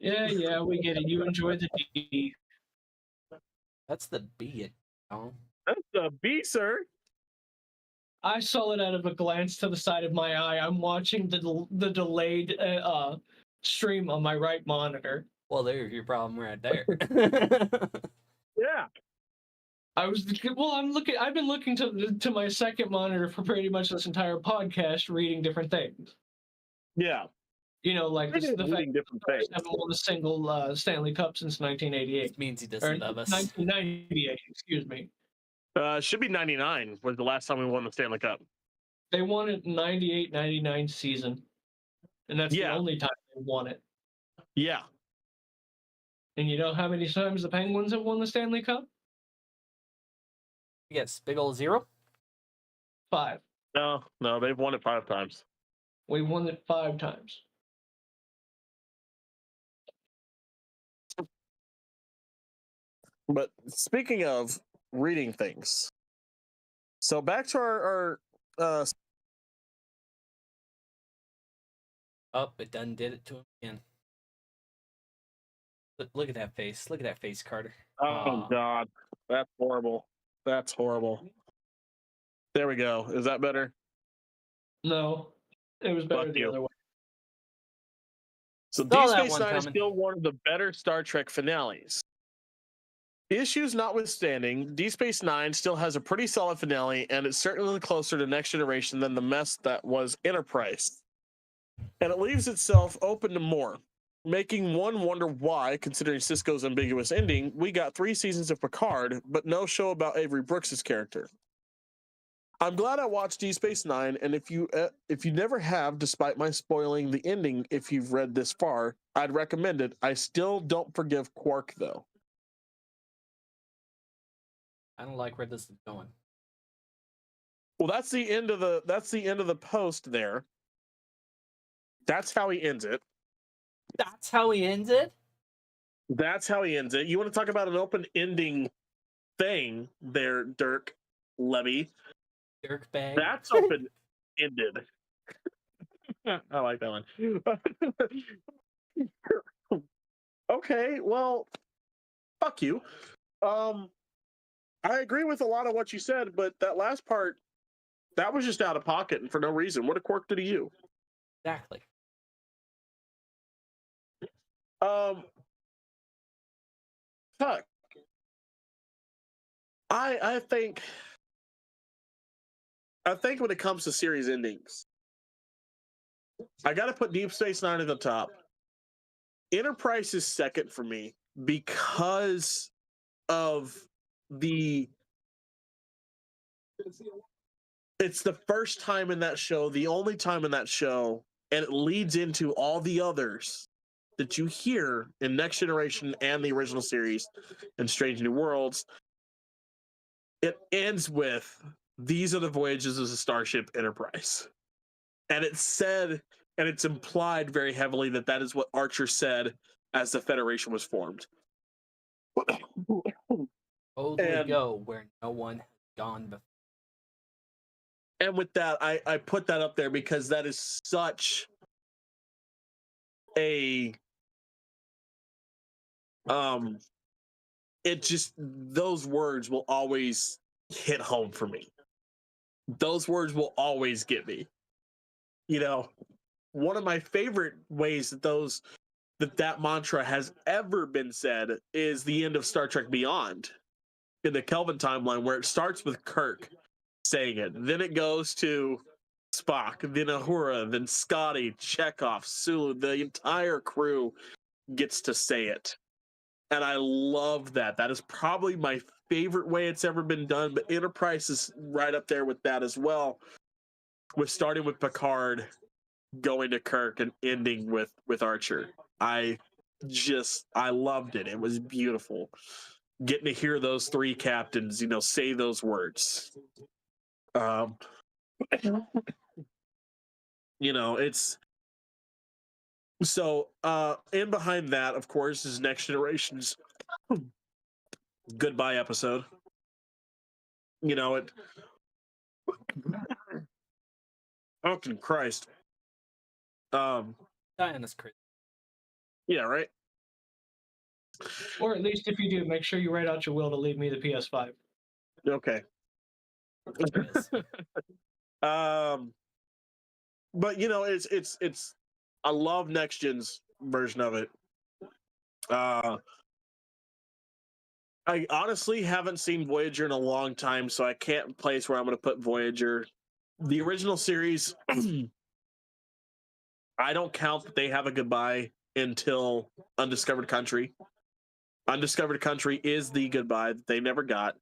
Yeah, we get it. You enjoy the D. That's the B. That's a B, sir. I saw it out of a glance to the side of my eye. I'm watching the delayed stream on my right monitor. Well, there's your problem right there. Yeah. I've been looking to my second monitor for pretty much this entire podcast, reading different things. Yeah. You know, like the fact Reading different things. I haven't won a single Stanley Cup since 1988. This means he Or doesn't love us. 1998, excuse me. Should be 99 was the last time we won the Stanley Cup. They won it 98-99 season. And that's the Yeah. only time they won it. Yeah. And you know how many times the Penguins have won the Stanley Cup? Yes, big ol' 0. 5. No, they've won it 5 times. We won it 5 times. But speaking of reading things, so back to our Oh, it done did it to him again. Look at that face. Look at that face, Carter. oh god, that's horrible. That's horrible. There we go. Is that better? No, it was better Fuck the you. other way. So Saw Deep that Space one Nine is coming. still one of the better Star Trek finales. Issues notwithstanding, Deep Space Nine still has a pretty solid finale, and it's certainly closer to Next Generation than the mess that was Enterprise. And it leaves itself open to more, making one wonder why, considering Sisko's ambiguous ending, we got 3 seasons of Picard, but no show about Avery Brooks' character. I'm glad I watched Deep Space Nine, and if you never have, despite my spoiling the ending, if you've read this far, I'd recommend it. I still don't forgive Quark, though. I don't like where this is going. Well, that's the end of the post there. That's how he ends it. That's how he ends it? That's how he ends it. You want to talk about an open ending thing there, Dirk Levy? Dirk bag. That's open ended. I like that one. Okay, well, fuck you. I agree with a lot of what you said, but that last part, that was just out of pocket and for no reason. What a Quark did to you? Exactly. Fuck. I think when it comes to series endings, I got to put Deep Space Nine at the top. Enterprise is second for me because of it's the first time in that show, the only time in that show, and it leads into all the others that you hear in Next Generation and the original series and Strange New Worlds. It ends with, these are the voyages of the Starship Enterprise. And it's said, and it's implied very heavily that that is what Archer said as the Federation was formed. Boldly go where no one has gone before. And with that, I put that up there because that is such a it just, those words will always hit home for me. Those words will always get me. You know, one of my favorite ways that those that mantra has ever been said is the end of Star Trek Beyond in the Kelvin timeline, where it starts with Kirk saying it, then it goes to Spock, then Uhura, then Scotty, Chekhov, Sulu. The entire crew gets to say it, and I love that. That is probably my favorite way it's ever been done. But Enterprise is right up there with that as well, with starting with Picard, going to Kirk, and ending with Archer. I loved it. It was beautiful getting to hear those three captains, say those words. It's so and behind that, of course, is Next Generation's goodbye episode. It fucking Christ. Diana's crazy. Yeah, right. Or at least if you do, make sure you write out your will to leave me the PS5. Okay. Yes. But it's I love Next Gen's version of it. I honestly haven't seen Voyager in a long time, so I can't place where I'm going to put Voyager. The original series, I don't count that they have a goodbye until Undiscovered Country. Undiscovered Country is the goodbye that they never got.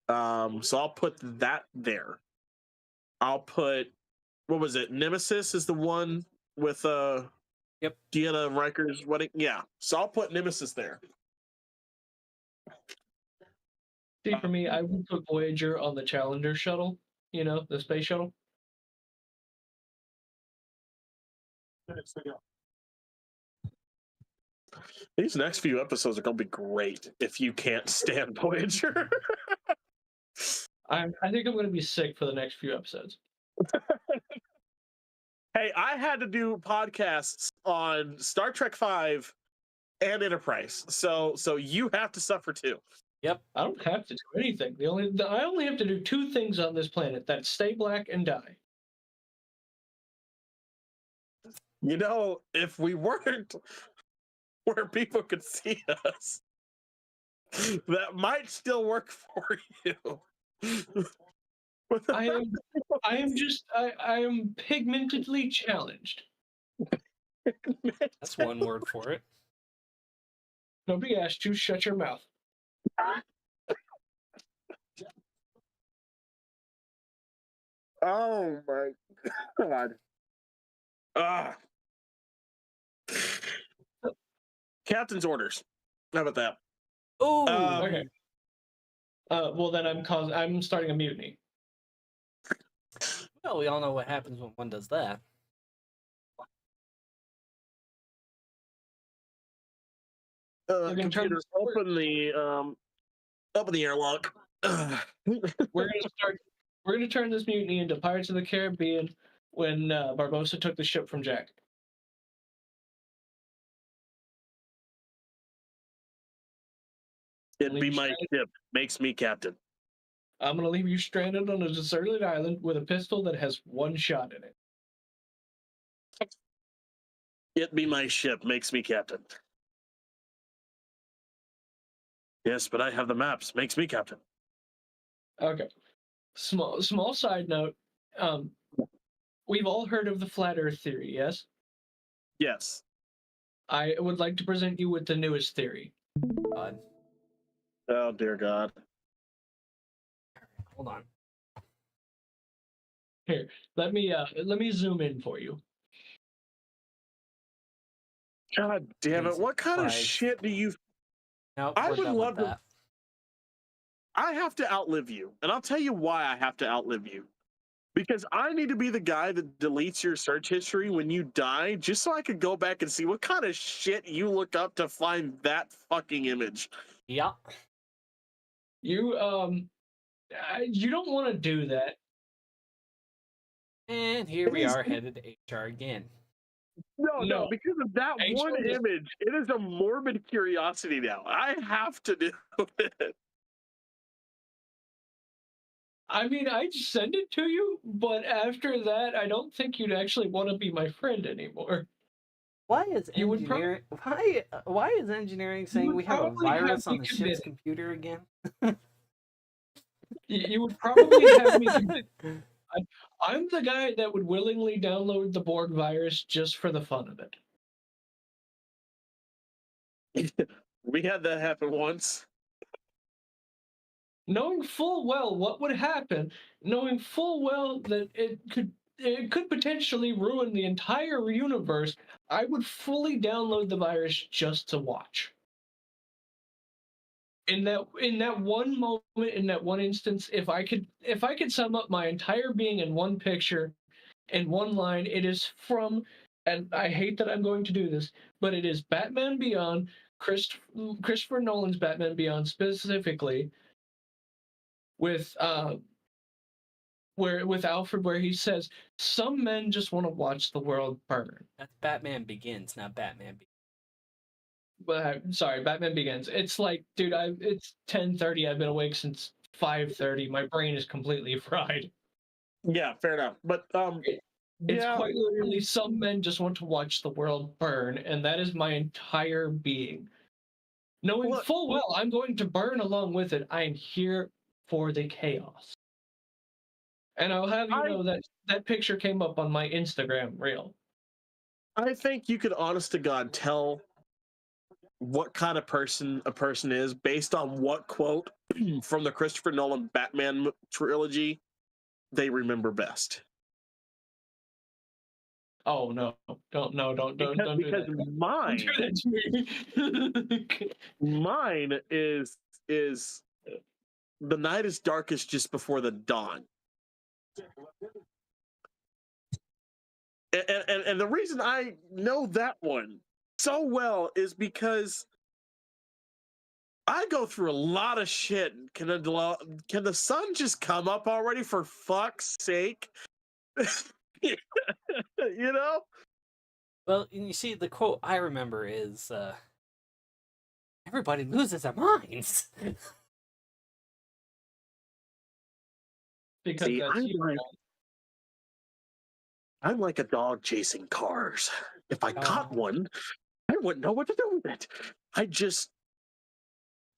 So I'll put that there. I'll put, what was it? Nemesis is the one with Yep. Deanna and Riker's wedding. Yeah. So I'll put Nemesis there. See, for me, I would put Voyager on the Challenger shuttle, the space shuttle. These next few episodes are going to be great if you can't stand Voyager. I think I'm going to be sick for the next few episodes. Hey, I had to do podcasts on Star Trek V and Enterprise, so you have to suffer too. Yep. I don't have to do anything. I only have to do two things on this planet: that's stay black and die. If we weren't where people could see us, that might still work for you. I am pigmentedly challenged. That's one word for it. Nobody asked you. Shut your mouth. Oh my God. Captain's orders. How about that? Oh, Okay. Well, then I'm starting a mutiny. well, we all know what happens when one does that. Computer, open the airlock. We're gonna turn this mutiny into Pirates of the Caribbean when Barbossa took the ship from Jack. It'd be my ship. Makes me captain. I'm gonna leave you stranded on a deserted island with a pistol that has one shot in it. It be my ship. Makes me captain. Yes, but I have the maps. Makes me captain. Okay. Small side note. We've all heard of the flat Earth theory, yes? Yes. I would like to present you with the newest theory. God. Oh dear God. Hold on. Here, let me zoom in for you. God damn it! Jesus What kind of Christ. shit do you? No, I we're would done love with to- that. I have to outlive you, and I'll tell you why I have to outlive you. Because I need to be the guy that deletes your search history when you die, just so I could go back and see what kind of shit you look up to find that fucking image. Yeah. You don't want to do that. And here we are headed to HR again. No, because of that HR one just- image, it is a morbid curiosity now. I have to do it. I mean, I'd send it to you, but after that, I don't think you'd actually want to be my friend anymore. Why is You would prob- engineering? Why is engineering saying would we have a probably have virus me on the ship's convinced. computer again? You would probably have me convinced. I'm the guy that would willingly download the Borg virus just for the fun of it. We had that happen once. Knowing full well what would happen, knowing full well that it could potentially ruin the entire universe, I would fully download the virus just to watch. In that one moment, in that one instance, if I could sum up my entire being in one picture, in one line, it is from, and I hate that I'm going to do this, but it is Batman Beyond, Christopher Nolan's Batman Beyond specifically, with with Alfred, where he says, "Some men just want to watch the world burn." That's Batman Begins, not Batman. But sorry, Batman Begins. It's like, dude, it's 10:30. I've been awake since 5:30. My brain is completely fried. Yeah, fair enough. But It's yeah, quite literally, some men just want to watch the world burn, and that is my entire being. Knowing Look, full well I'm going to burn along with it, I am here for the chaos. And I'll have you know that that picture came up on my Instagram reel. I think you could, honest to God, tell what kind of person a person is based on what quote from the Christopher Nolan Batman trilogy they remember best. Oh no! Don't do Because that. mine, Don't do that to me. mine is the night is darkest just before the dawn. And the reason I know that one so well is because I go through a lot of shit. Can the sun just come up already, for fuck's sake? You know? Well, you see, the quote I remember is, "Everybody loses their minds." Because See, that's you. I'm like a dog chasing cars. If I caught one, I wouldn't know what to do with it. I just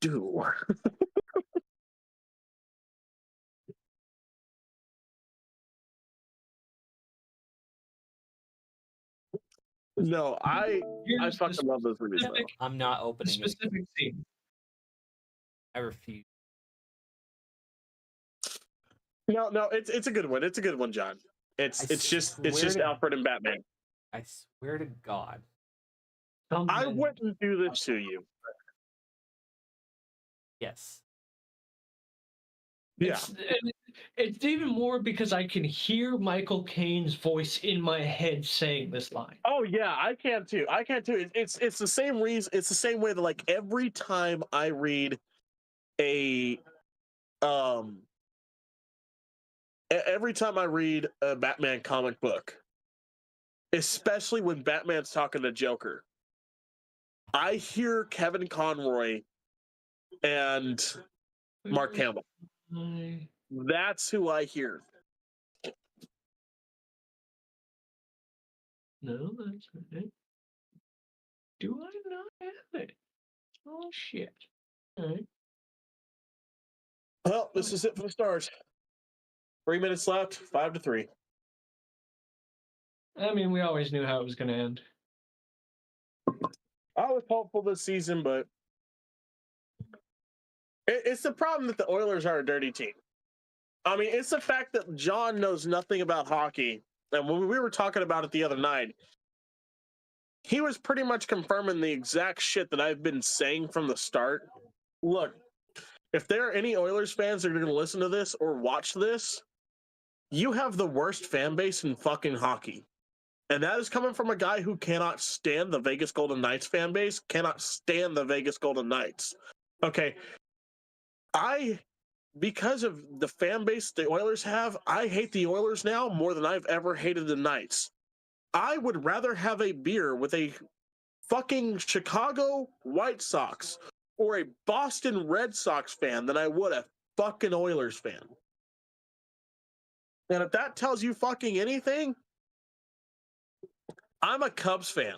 do. No, I Here's the fucking love those movies though. I'm not the opening it. specific scene. I refuse. No, it's a good one. It's a good one, John. It's just swear to- Alfred and Batman. I swear to God. I wouldn't do this to you. Yes. Yeah. It's even more because I can hear Michael Caine's voice in my head saying this line. Oh yeah, I can too. I can too. It's the same reason. It's the same way that, like, every time I read a every time I read a Batman comic book, especially when Batman's talking to Joker, I hear Kevin Conroy and Mark Hamill. That's who I hear. No, that's right. Do I not have it? Oh shit! All right. Well, this is it for the stars. 3 minutes left. 5-3. I mean, we always knew how it was going to end. I was hopeful this season, but it's the problem that the Oilers are a dirty team. I mean, it's the fact that John knows nothing about hockey. And when we were talking about it the other night, he was pretty much confirming the exact shit that I've been saying from the start. Look, if there are any Oilers fans that are going to listen to this or watch this, you have the worst fan base in fucking hockey. And that is coming from a guy who cannot stand the Vegas Golden Knights fan base, cannot stand the Vegas Golden Knights. Okay. Because of the fan base the Oilers have, I hate the Oilers now more than I've ever hated the Knights. I would rather have a beer with a fucking Chicago White Sox or a Boston Red Sox fan than I would a fucking Oilers fan. And if that tells you fucking anything, I'm a Cubs fan.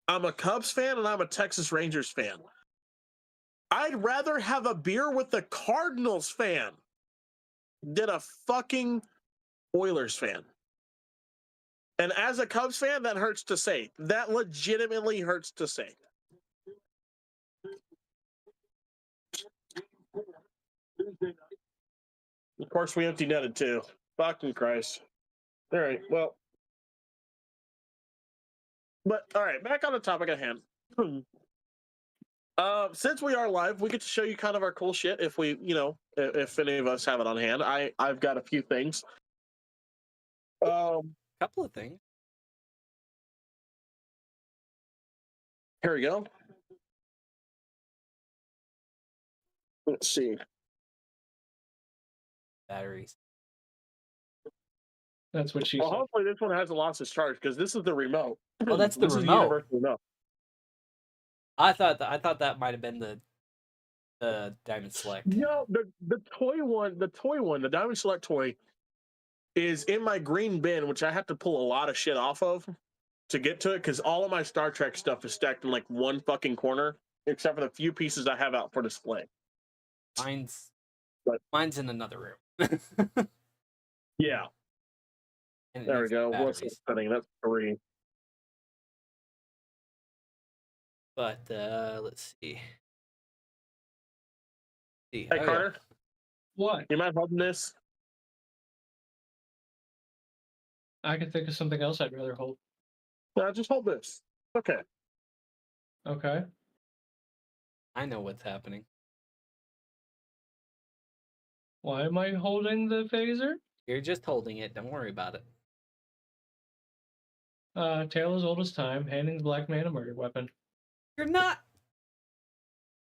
I'm a Cubs fan and I'm a Texas Rangers fan. I'd rather have a beer with a Cardinals fan than a fucking Oilers fan. And as a Cubs fan, that hurts to say. That legitimately hurts to say. Of course, we empty netted too. Fucking Christ. All right, well. But, all right, back on the topic at hand. Since we are live, we get to show you kind of our cool shit if we, if any of us have it on hand. I've got a few things. Couple of things. Here we go. Let's see. Batteries. That's what she Well, said. hopefully this one hasn't lost its charge because this is the remote. Oh, that's the This is remote. universal remote. I thought that might have been the Diamond Select. No, the toy one, the Diamond Select toy, is in my green bin, which I have to pull a lot of shit off of to get to it because all of my Star Trek stuff is stacked in like one fucking corner, except for the few pieces I have out for display. Mine's in another room. Yeah. And it There we needs go. What's the batteries. setting? That's 3. But let's see. Hey, Oh, yeah. Carter, What? you mind holding this? I can think of something else I'd rather hold. No, just hold this. Okay. Okay. I know what's happening. Why am I holding the phaser? You're just holding it. Don't worry about it. Tale as old as time, handing the black man a murder weapon. You're not.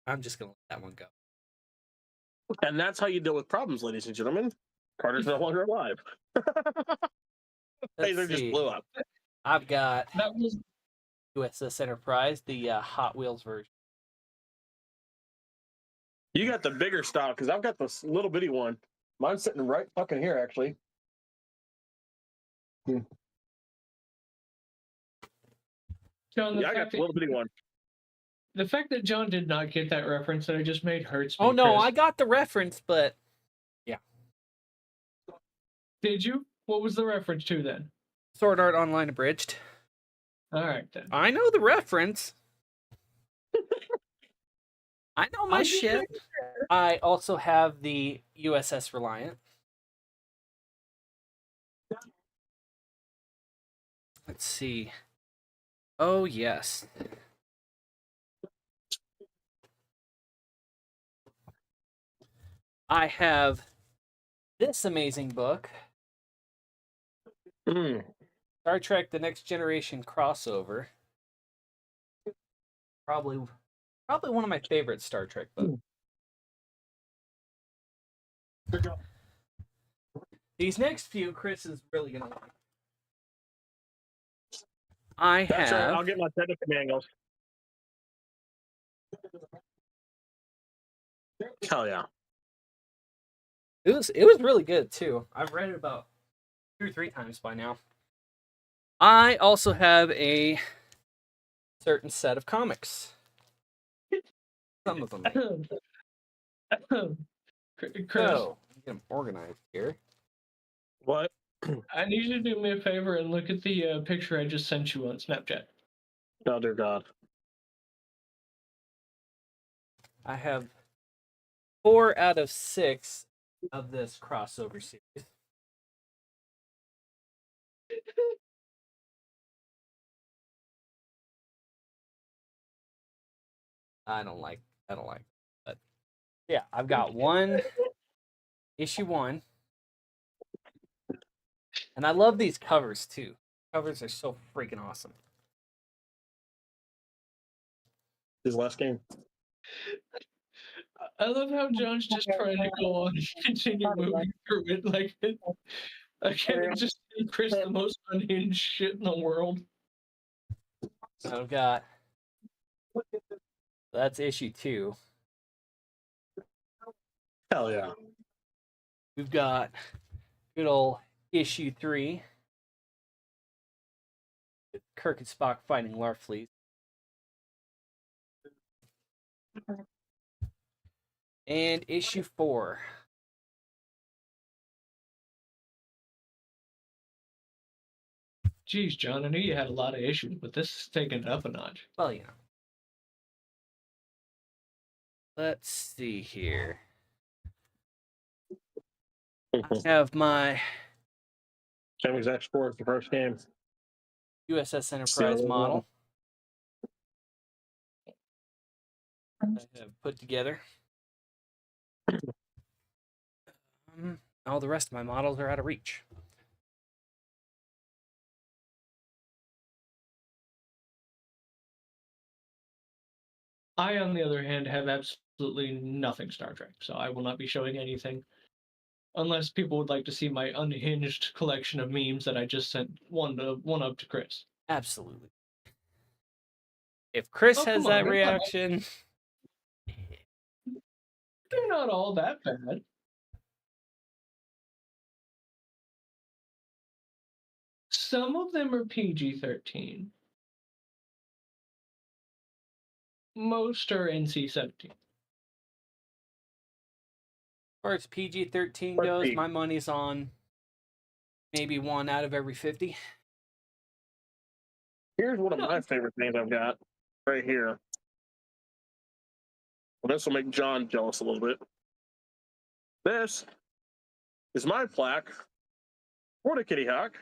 I'm just gonna let that one go. And that's how you deal with problems, ladies and gentlemen. Carter's no longer alive. Let's Phaser just see. blew up. I've got That was USS Enterprise, the Hot Wheels version. You got the bigger style because I've got this little bitty one. Mine's sitting right fucking here, actually. John. Yeah, I got the little bitty one. The fact that John did not get that reference that I just made hurts me. Oh no, Chris. I got the reference, but Did you? What was the reference to then? Sword Art Online Abridged. All right then. I know the reference. I know my I'm just shit. making sure. I also have the USS Reliant. Let's see. Oh, yes. I have this amazing book, Star Trek The Next Generation crossover. Probably one of my favorite Star Trek books. These next few, Chris is really going to like. I That's right. have... I'll get my technical angles. Hell yeah. It was really good too. I've read it about 2 or 3 times by now. I also have a certain set of comics. Some of them. Chris, So, get them organized here. What? I need you to do me a favor and look at the picture I just sent you on Snapchat. Oh, dear God. I have 4 out of 6 of this crossover series. I don't like it, but yeah, I've got issue 1. And I love these covers too. Covers are so freaking awesome. His last game. I love how John's just trying to go on and continue moving through it like it. I can't just see Chris the most unhinged shit in the world. I've got... That's issue 2. Hell yeah. We've got good old issue 3. Kirk and Spock fighting Larfleet. And issue 4. Geez, John, I knew you had a lot of issues, but this is taking it up a notch. Well, you know. Let's see here. I have my Sammy's X4 is the first game. USS Enterprise model I have put together. All the rest of my models are out of reach. I, on the other hand, have absolutely nothing Star Trek, so I will not be showing anything. Unless people would like to see my unhinged collection of memes that I just sent one up to Chris. Absolutely. If Chris Oh, has come on, that they're not- reaction, They're not all that bad. Some of them are PG-13. Most are NC-17. as far as PG-13 Let's goes, see. my money's on maybe 1 out of every 50. Here's one of my favorite things I've got right here. Well, this will make John jealous a little bit. This is my plaque for the Kitty Hawk,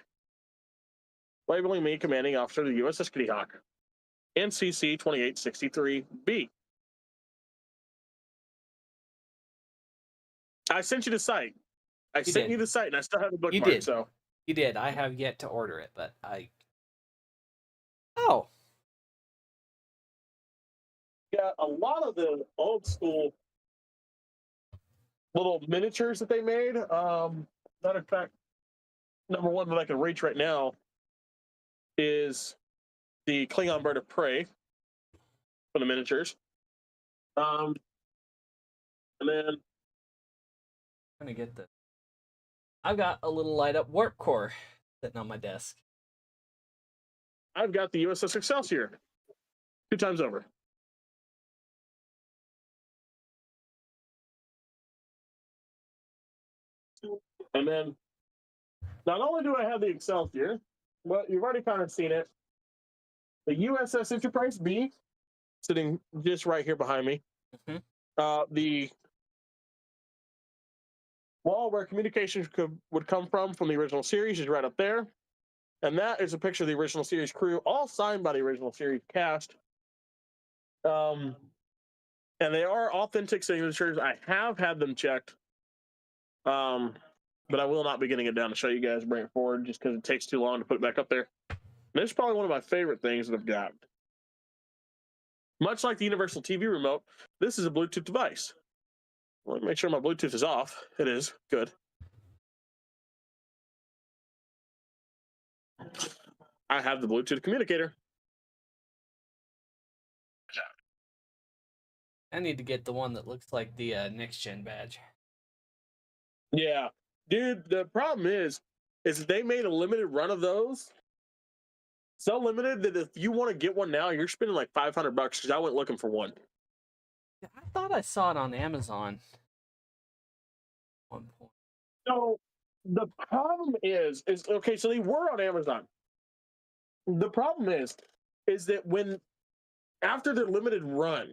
labeling me commanding officer of the USS Kitty Hawk, NCC 2863B. I sent you the site. I sent did. you the site, and I still have the bookmark. did. So You did. I have yet to order it, but I. Oh, yeah, a lot of the old school little miniatures that they made. Matter of fact, number one that I can reach right now is the Klingon bird of prey for the miniatures. And then I'm gonna get the. I've got a little light up warp core sitting on my desk. I've got the USS Excelsior 2 times over. And then not only do I have the Excelsior, but you've already kind of seen it. The USS Enterprise B, sitting just right here behind me. Mm-hmm. The wall where communications would come from the original series is right up there. And that is a picture of the original series crew, all signed by the original series cast. And they are authentic signatures. I have had them checked. But I will not be getting it down to show you guys, bring it forward, just because it takes too long to put it back up there. And this is probably one of my favorite things that I've got. Much like the Universal TV remote, this is a Bluetooth device. Let me make sure my Bluetooth is off. It is. Good. I have the Bluetooth communicator. I need to get the one that looks like the next gen badge. Yeah. Dude, the problem is that they made a limited run of those. So limited that if you want to get one now, you're spending like $500 because I went looking for one. I thought I saw it on Amazon. At one point. So the problem is okay, so they were on Amazon. The problem is that when after their limited run,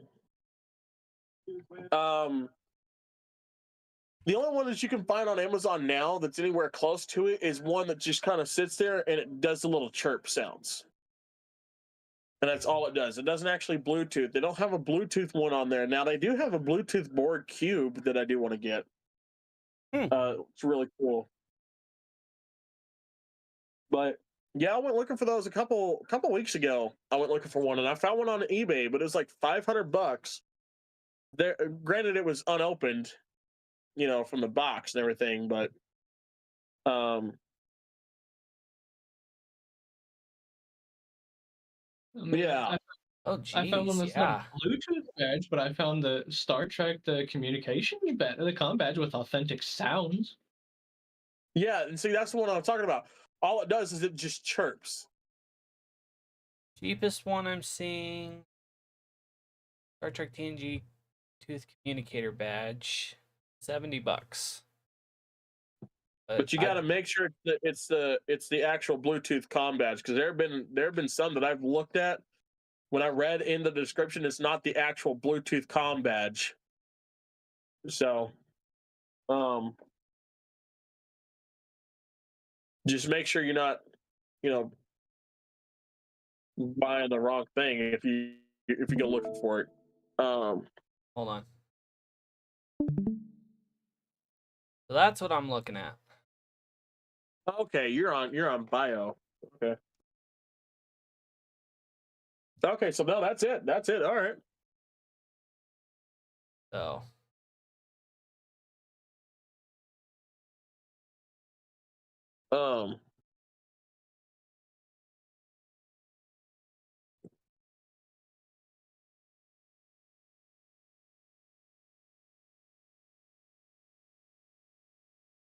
the only one that you can find on Amazon now that's anywhere close to it is one that just kind of sits there and it does the little chirp sounds. And that's all it does. It doesn't actually Bluetooth. They don't have a Bluetooth one on there. Now, they do have a Bluetooth board cube that I do want to get. It's really cool. But yeah, I went looking for those a couple weeks ago. I went looking for one and I found one on eBay, but it was like $500. There, granted, it was unopened, from the box and everything, but yeah. Oh, geez, I found one that's not a Bluetooth badge, but I found the Star Trek, the communications badge, the comm badge with authentic sounds. Yeah, and see, that's the one I'm talking about. All it does is it just chirps. Cheapest one I'm seeing Star Trek TNG Tooth Communicator badge, $70. But you got to make sure that it's the actual Bluetooth comm badge, because there have been some that I've looked at. When I read in the description, it's not the actual Bluetooth comm badge. So, just make sure you're not, you know, buying the wrong thing if you go looking for it. Hold on. So that's what I'm looking at. Okay, you're on bio. Okay. Okay, so no, that's it. That's it. All right. So Um.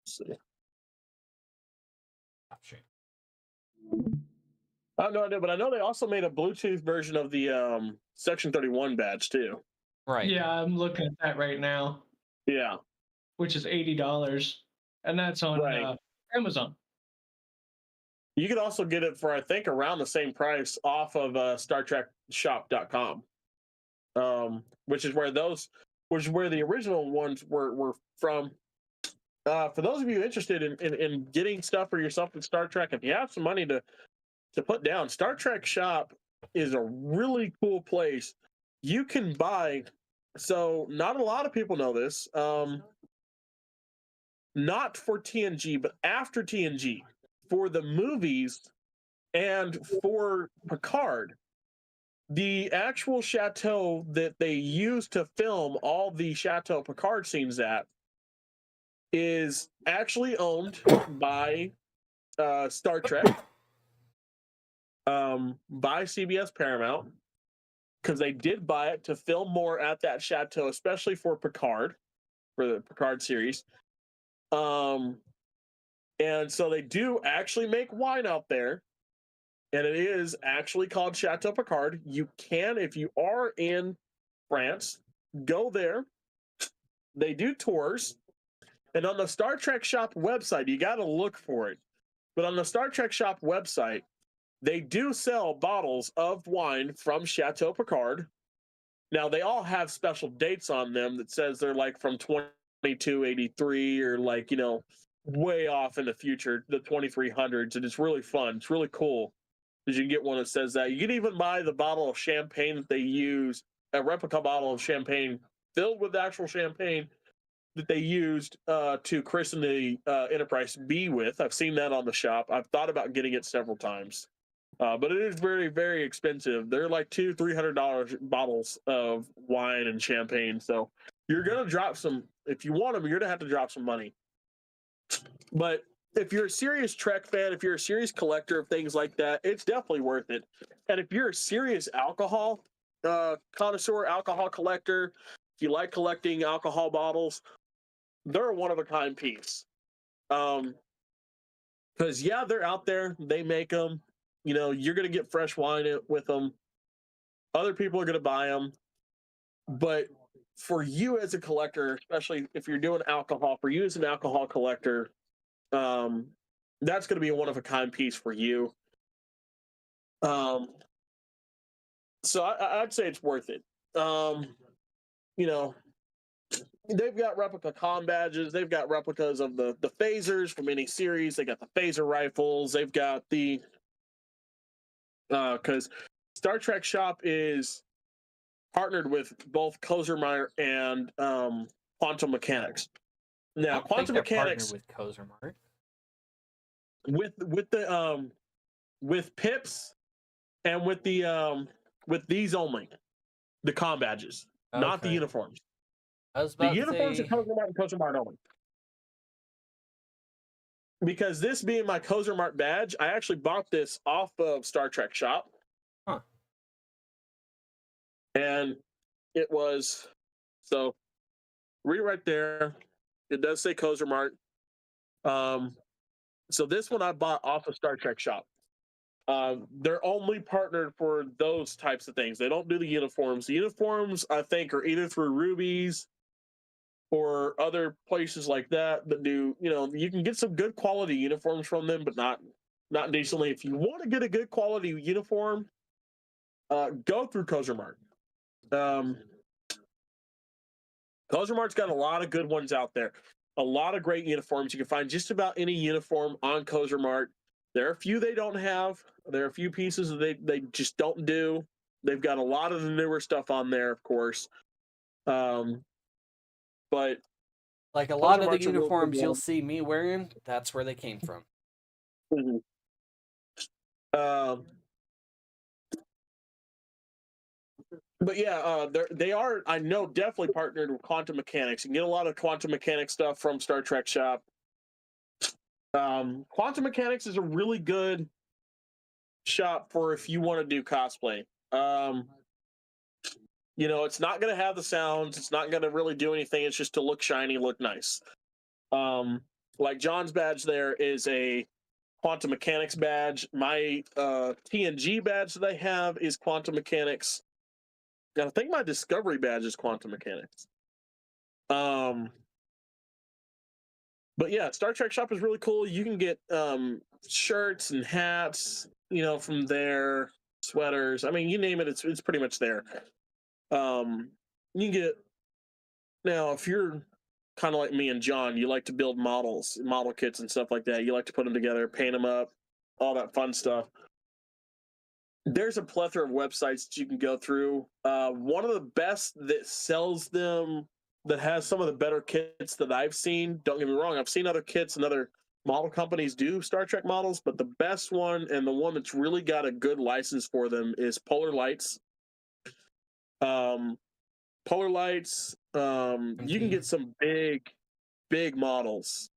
Let's see. I have no idea, but I know they also made a Bluetooth version of the Section 31 badge too. right. Yeah, I'm looking at that right now, Yeah. which is $80, and that's on Right. Amazon. You could also get it for, I think, around the same price off of StarTrekShop.com, which is where the original ones were from. For those of you interested in getting stuff for yourself in Star Trek, if you have some money to put down, Star Trek Shop is a really cool place. You can buy. So not a lot of people know this. Not for TNG, but after TNG, for the movies and for Picard, the actual chateau that they used to film all the Chateau Picard scenes at is actually owned by Star Trek, by CBS Paramount, because they did buy it to film more at that chateau, especially for Picard, for the Picard series. And so they do actually make wine out there, and it is actually called Chateau Picard. You can, if you are in France, go there. They do tours, and on the Star Trek Shop website, you got to look for it. But on the Star Trek Shop website, they do sell bottles of wine from Chateau Picard. Now, they all have special dates on them that says they're like from 2283 or like, way off in the future, the 2300s. And it's really fun. It's really cool because you can get one that says that. You can even buy the bottle of champagne that they use, a replica bottle of champagne filled with actual champagne that they used to christen the Enterprise B with. I've seen that on the shop. I've thought about getting it several times. But it is very, very expensive. They're like $200-300 bottles of wine and champagne. So you're gonna drop some. If you want them, you're gonna have to drop some money. But if you're a serious Trek fan, if you're a serious collector of things like that, it's definitely worth it. And if you're a serious alcohol connoisseur, alcohol collector, if you like collecting alcohol bottles, they're a one-of-a-kind piece. Because yeah, they're out there. They make them. You're going to get fresh wine with them. Other people are going to buy them. But for you as a collector, especially if you're doing alcohol, for you as an alcohol collector, that's going to be a one-of-a-kind piece for you. So I'd say it's worth it. They've got replica comm badges. They've got replicas of the phasers from any series. They got the phaser rifles. They've got the because Star Trek Shop is partnered with both Kozermeyer and Quantum Mechanics. Now, Quantum Mechanics with Kozermeyer, with pips and with these only, the comm badges, not the uniforms. The uniforms are Kozermeyer and Kozermeyer only. Because this being my Kozermeyer badge, I actually bought this off of Star Trek Shop. Huh. And it was, so read right there. It does say Kozermeyer. So this one I bought off of Star Trek Shop. They're only partnered for those types of things. They don't do the uniforms. The uniforms, I think, are either through Rubies or other places like that do. You can get some good quality uniforms from them, but not decently. If you want to get a good quality uniform, go through Kozer Mart. Kozer Mart's got a lot of good ones out there. A lot of great uniforms. You can find just about any uniform on Kozer Mart. There are a few they don't have. There are a few pieces that they just don't do. They've got a lot of the newer stuff on there, of course. But like a lot of the Mart's a real good uniforms you'll one. see me wearing, that's where they came from. Mhm. But yeah, they are, I know, definitely partnered with Quantum Mechanics. You can get a lot of Quantum Mechanics stuff from Star Trek Shop. Quantum Mechanics is a really good shop for if you want to do cosplay. It's not going to have the sounds. It's not going to really do anything. It's just to look shiny, look nice. Like John's badge there is a Quantum Mechanics badge. My TNG badge that I have is Quantum Mechanics. And I think my Discovery badge is Quantum Mechanics. But yeah, Star Trek Shop is really cool. You can get shirts and hats, from there, sweaters. I mean, you name it, it's pretty much there. You can get, now if you're kind of like me and John, you like to build models, model kits and stuff like that. You like to put them together, paint them up, all that fun stuff. There's a plethora of websites that you can go through. One of the best that sells them, that has some of the better kits that I've seen, don't get me wrong, I've seen other kits and other model companies do Star Trek models, but the best one and the one that's really got a good license for them is Polar Lights. Polar Lights, you can get some big models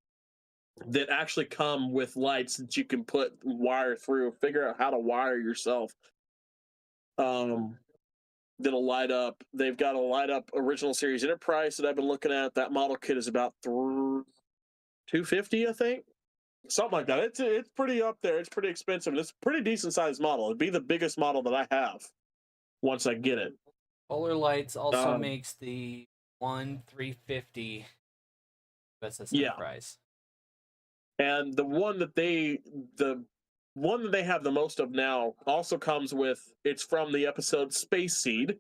that actually come with lights that you can wire through, figure out how to wire yourself. That'll light up. They've got a light up original series Enterprise that I've been looking at. That model kit is about $250, I think, something like that. It's pretty up there. It's pretty expensive. It's a pretty decent sized model. It'd be the biggest model that I have once I get it. Polar Lights also makes the 350 USS Enterprise. And the one that they have the most of now also comes with, it's from the episode Space Seed,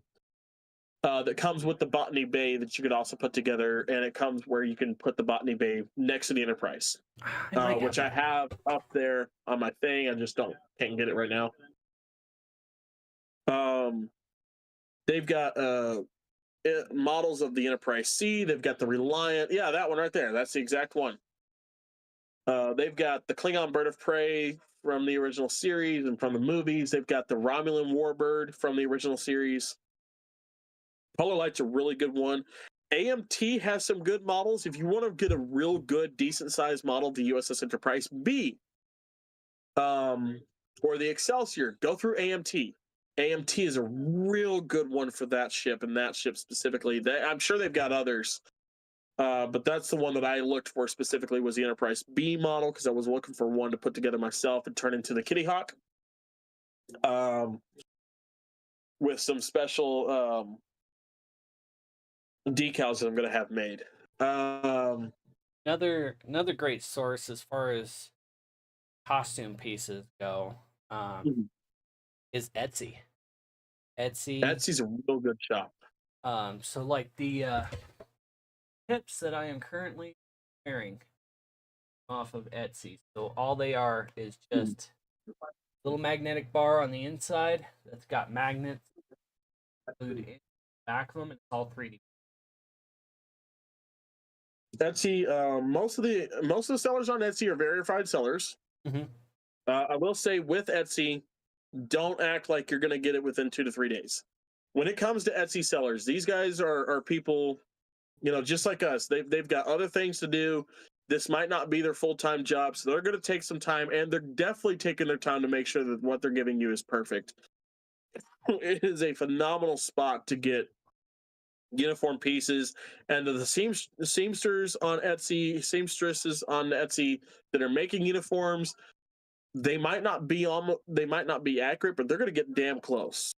that comes with the Botany Bay that you could also put together, and it comes where you can put the Botany Bay next to the Enterprise, which I have up there on my thing. I just can't get it right now. They've got models of the Enterprise C. They've got the Reliant. Yeah, that one right there. That's the exact one. They've got the Klingon Bird of Prey from the original series and from the movies. They've got the Romulan Warbird from the original series. Polar Light's a really good one. AMT has some good models. If you want to get a real good, decent-sized model of the USS Enterprise B, or the Excelsior, go through AMT. AMT is a real good one for that ship, and that ship specifically. I'm sure they've got others. But that's the one that I looked for specifically, was the Enterprise B model, because I was looking for one to put together myself and turn into the Kitty Hawk, with some special decals that I'm going to have made. Another great source as far as costume pieces go is Etsy. Etsy's a real good shop. So like the tips that I am currently wearing off of Etsy. So all they are is just a little magnetic bar on the inside that's got magnets glued in the back of them, and it's all 3D. Etsy, most of the sellers on Etsy are verified sellers. I will say with Etsy, don't act like you're going to get it within 2 to 3 days. When it comes to Etsy sellers, these guys are people, just like us. They've got other things to do. This might not be their full-time job, so they're going to take some time, and they're definitely taking their time to make sure that what they're giving you is perfect. It is a phenomenal spot to get uniform pieces, and the seamsters on Etsy, seamstresses on Etsy that are making uniforms, they might not be accurate, but they're going to get damn close.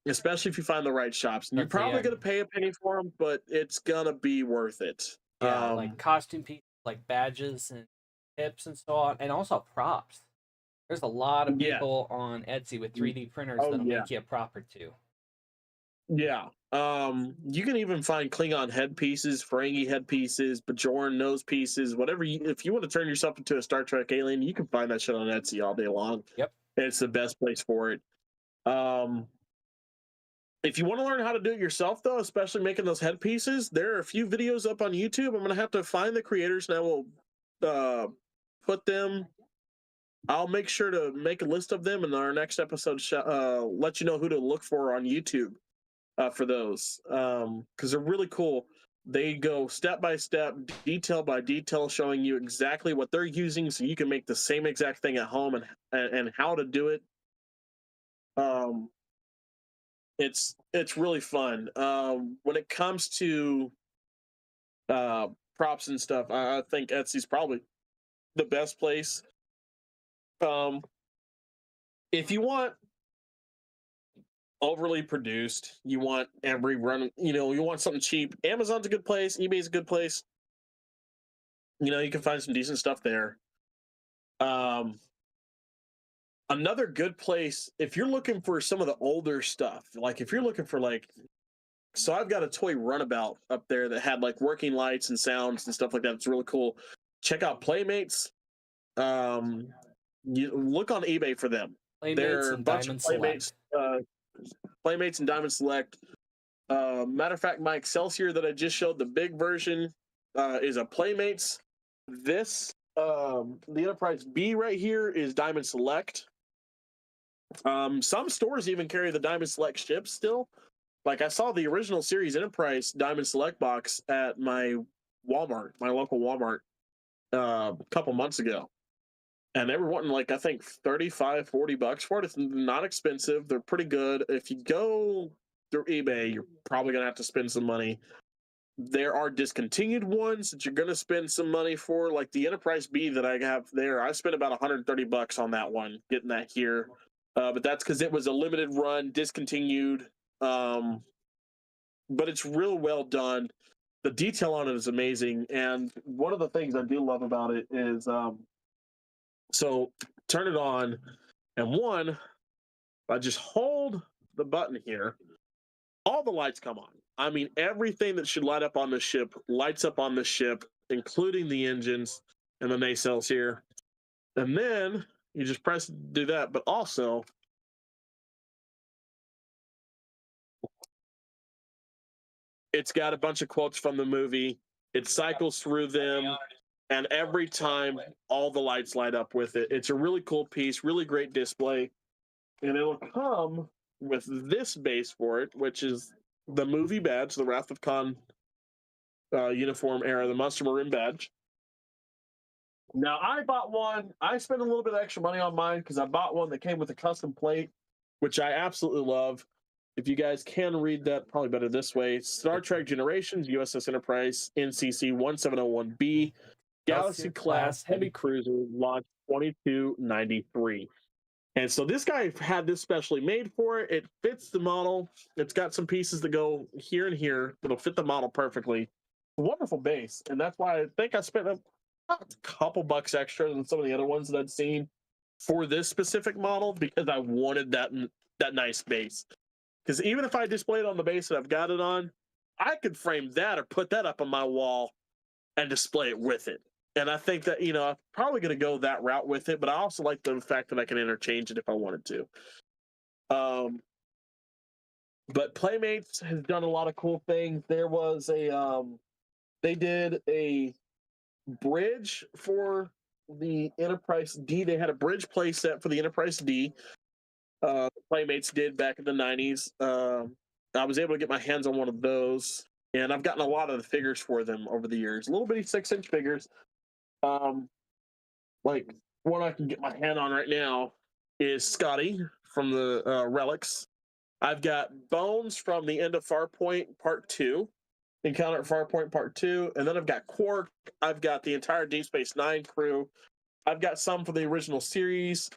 Especially if you find the right shops. And you're That's the probably end. going to pay a penny for them, but it's going to be worth it. Yeah, like costume pieces, like badges and tips and so on, and also props. There's a lot of people on Etsy with 3D printers that'll make you a prop or two. Yeah. You can even find Klingon headpieces, Ferengi headpieces, Bajoran nose pieces, whatever. If you want to turn yourself into a Star Trek alien, you can find that shit on Etsy all day long. Yep. It's the best place for it. If you want to learn how to do it yourself, though, especially making those headpieces, there are a few videos up on YouTube. I'm going to have to find the creators, and I will put them. I'll make sure to make a list of them in our next episode. Let you know who to look for on YouTube for those, because they're really cool. They go step by step, detail by detail, showing you exactly what they're using, so you can make the same exact thing at home and how to do it. It's really fun. When it comes to props and stuff, I think Etsy's probably the best place. If you want overly produced, you want every run, you want something cheap, Amazon's a good place, eBay's a good place. You can find some decent stuff there. Another good place, if you're looking for some of the older stuff, like if you're looking for so I've got a toy runabout up there that had like working lights and sounds and stuff like that. It's really cool. Check out Playmates. You look on eBay for them. Playmates and Diamond Select. Playmates and Diamond Select. Matter of fact, my Excelsior that I just showed, the big version, is a Playmates. This, the Enterprise B right here, is Diamond Select. Some stores even carry the Diamond Select ships still. Like I saw the original series Enterprise Diamond Select box at my Walmart, my local Walmart, a couple months ago. And they were wanting like, I think $35-$40 for it. It's not expensive. They're pretty good. If you go through eBay, you're probably going to have to spend some money. There are discontinued ones that you're going to spend some money for, like the Enterprise B that I have there. I spent about $130 on that one, getting that here. But that's because it was a limited run, discontinued. But it's real well done. The detail on it is amazing. And one of the things I do love about it is, so turn it on, and I just hold the button here, all the lights come on. I mean, everything that should light up on the ship lights up on the ship, including the engines and the nacelles here. And then you just do that, but also it's got a bunch of quotes from the movie. It cycles through them, and every time all the lights light up with it. It's a really cool piece, really great display. And it'll come with this base for it, which is the movie badge, the Wrath of Khan uniform era, the Munster Maroon badge. Now, I bought one. I spent a little bit of extra money on mine because I bought one that came with a custom plate, which I absolutely love. If you guys can read that, probably better this way. Star Trek Generations, USS Enterprise, NCC 1701B, Galaxy Class Heavy Cruiser, launched 2293. And so this guy had this specially made for it. It fits the model. It's got some pieces that go here and here that'll fit the model perfectly. It's a wonderful base, and that's why I think I spent a couple bucks extra than some of the other ones that I'd seen for this specific model, because I wanted that nice base. Because even if I display it on the base that I've got it on, I could frame that or put that up on my wall and display it with it. And I think that, I'm probably going to go that route with it, but I also like the fact that I can interchange it if I wanted to. But Playmates has done a lot of cool things. There was they did a bridge for the Enterprise D. They had a bridge play set for the Enterprise D. Playmates did back in the 90s. I was able to get my hands on one of those, and I've gotten a lot of the figures for them over the years. Little bitty 6-inch figures. Like one I can get my hand on right now is Scotty from the Relics. I've got Bones from the end of Farpoint Part 2, Encounter at Farpoint Part 2, and then I've got Quark. I've got the entire Deep Space Nine crew. I've got some for the original series.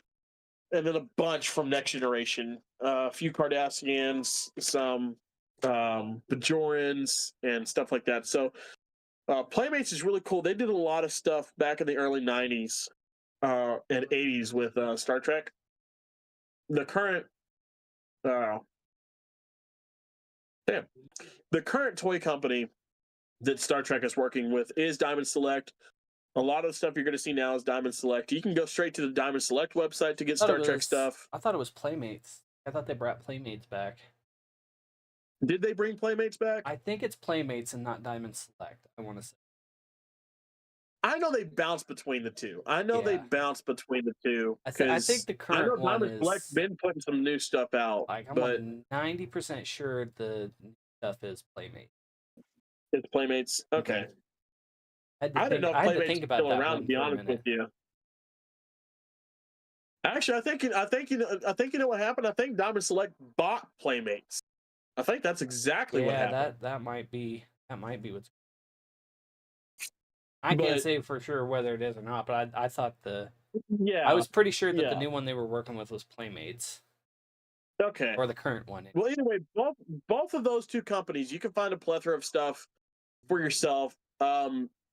and then a bunch from Next Generation. A few Cardassians, some Bajorans, and stuff like that. So Playmates is really cool. They did a lot of stuff back in the early 90s and 80s with Star Trek. The current the current toy company that Star Trek is working with is Diamond Select. A lot of the stuff you're going to see now is Diamond Select. You can go straight to the Diamond Select website to get Star Trek stuff. I thought it was Playmates. I thought they brought Playmates back. Did they bring Playmates back? I think it's Playmates and not Diamond Select, I want to say. I know they bounce between the two. I think the current one Diamond Select's been putting some new stuff out. Like, I'm but 90% sure the stuff is Playmates. It's Playmates? Okay. I didn't know if Playmates was still around, to be honest with you. Actually, I think you know what happened. I think Diamond Select bought Playmates. I think that's exactly what happened. that might be what's. I can't say for sure whether it is or not, but I thought I was pretty sure that the new one they were working with was Playmates. Okay. Or the current one. Well, anyway, both of those two companies, you can find a plethora of stuff for yourself.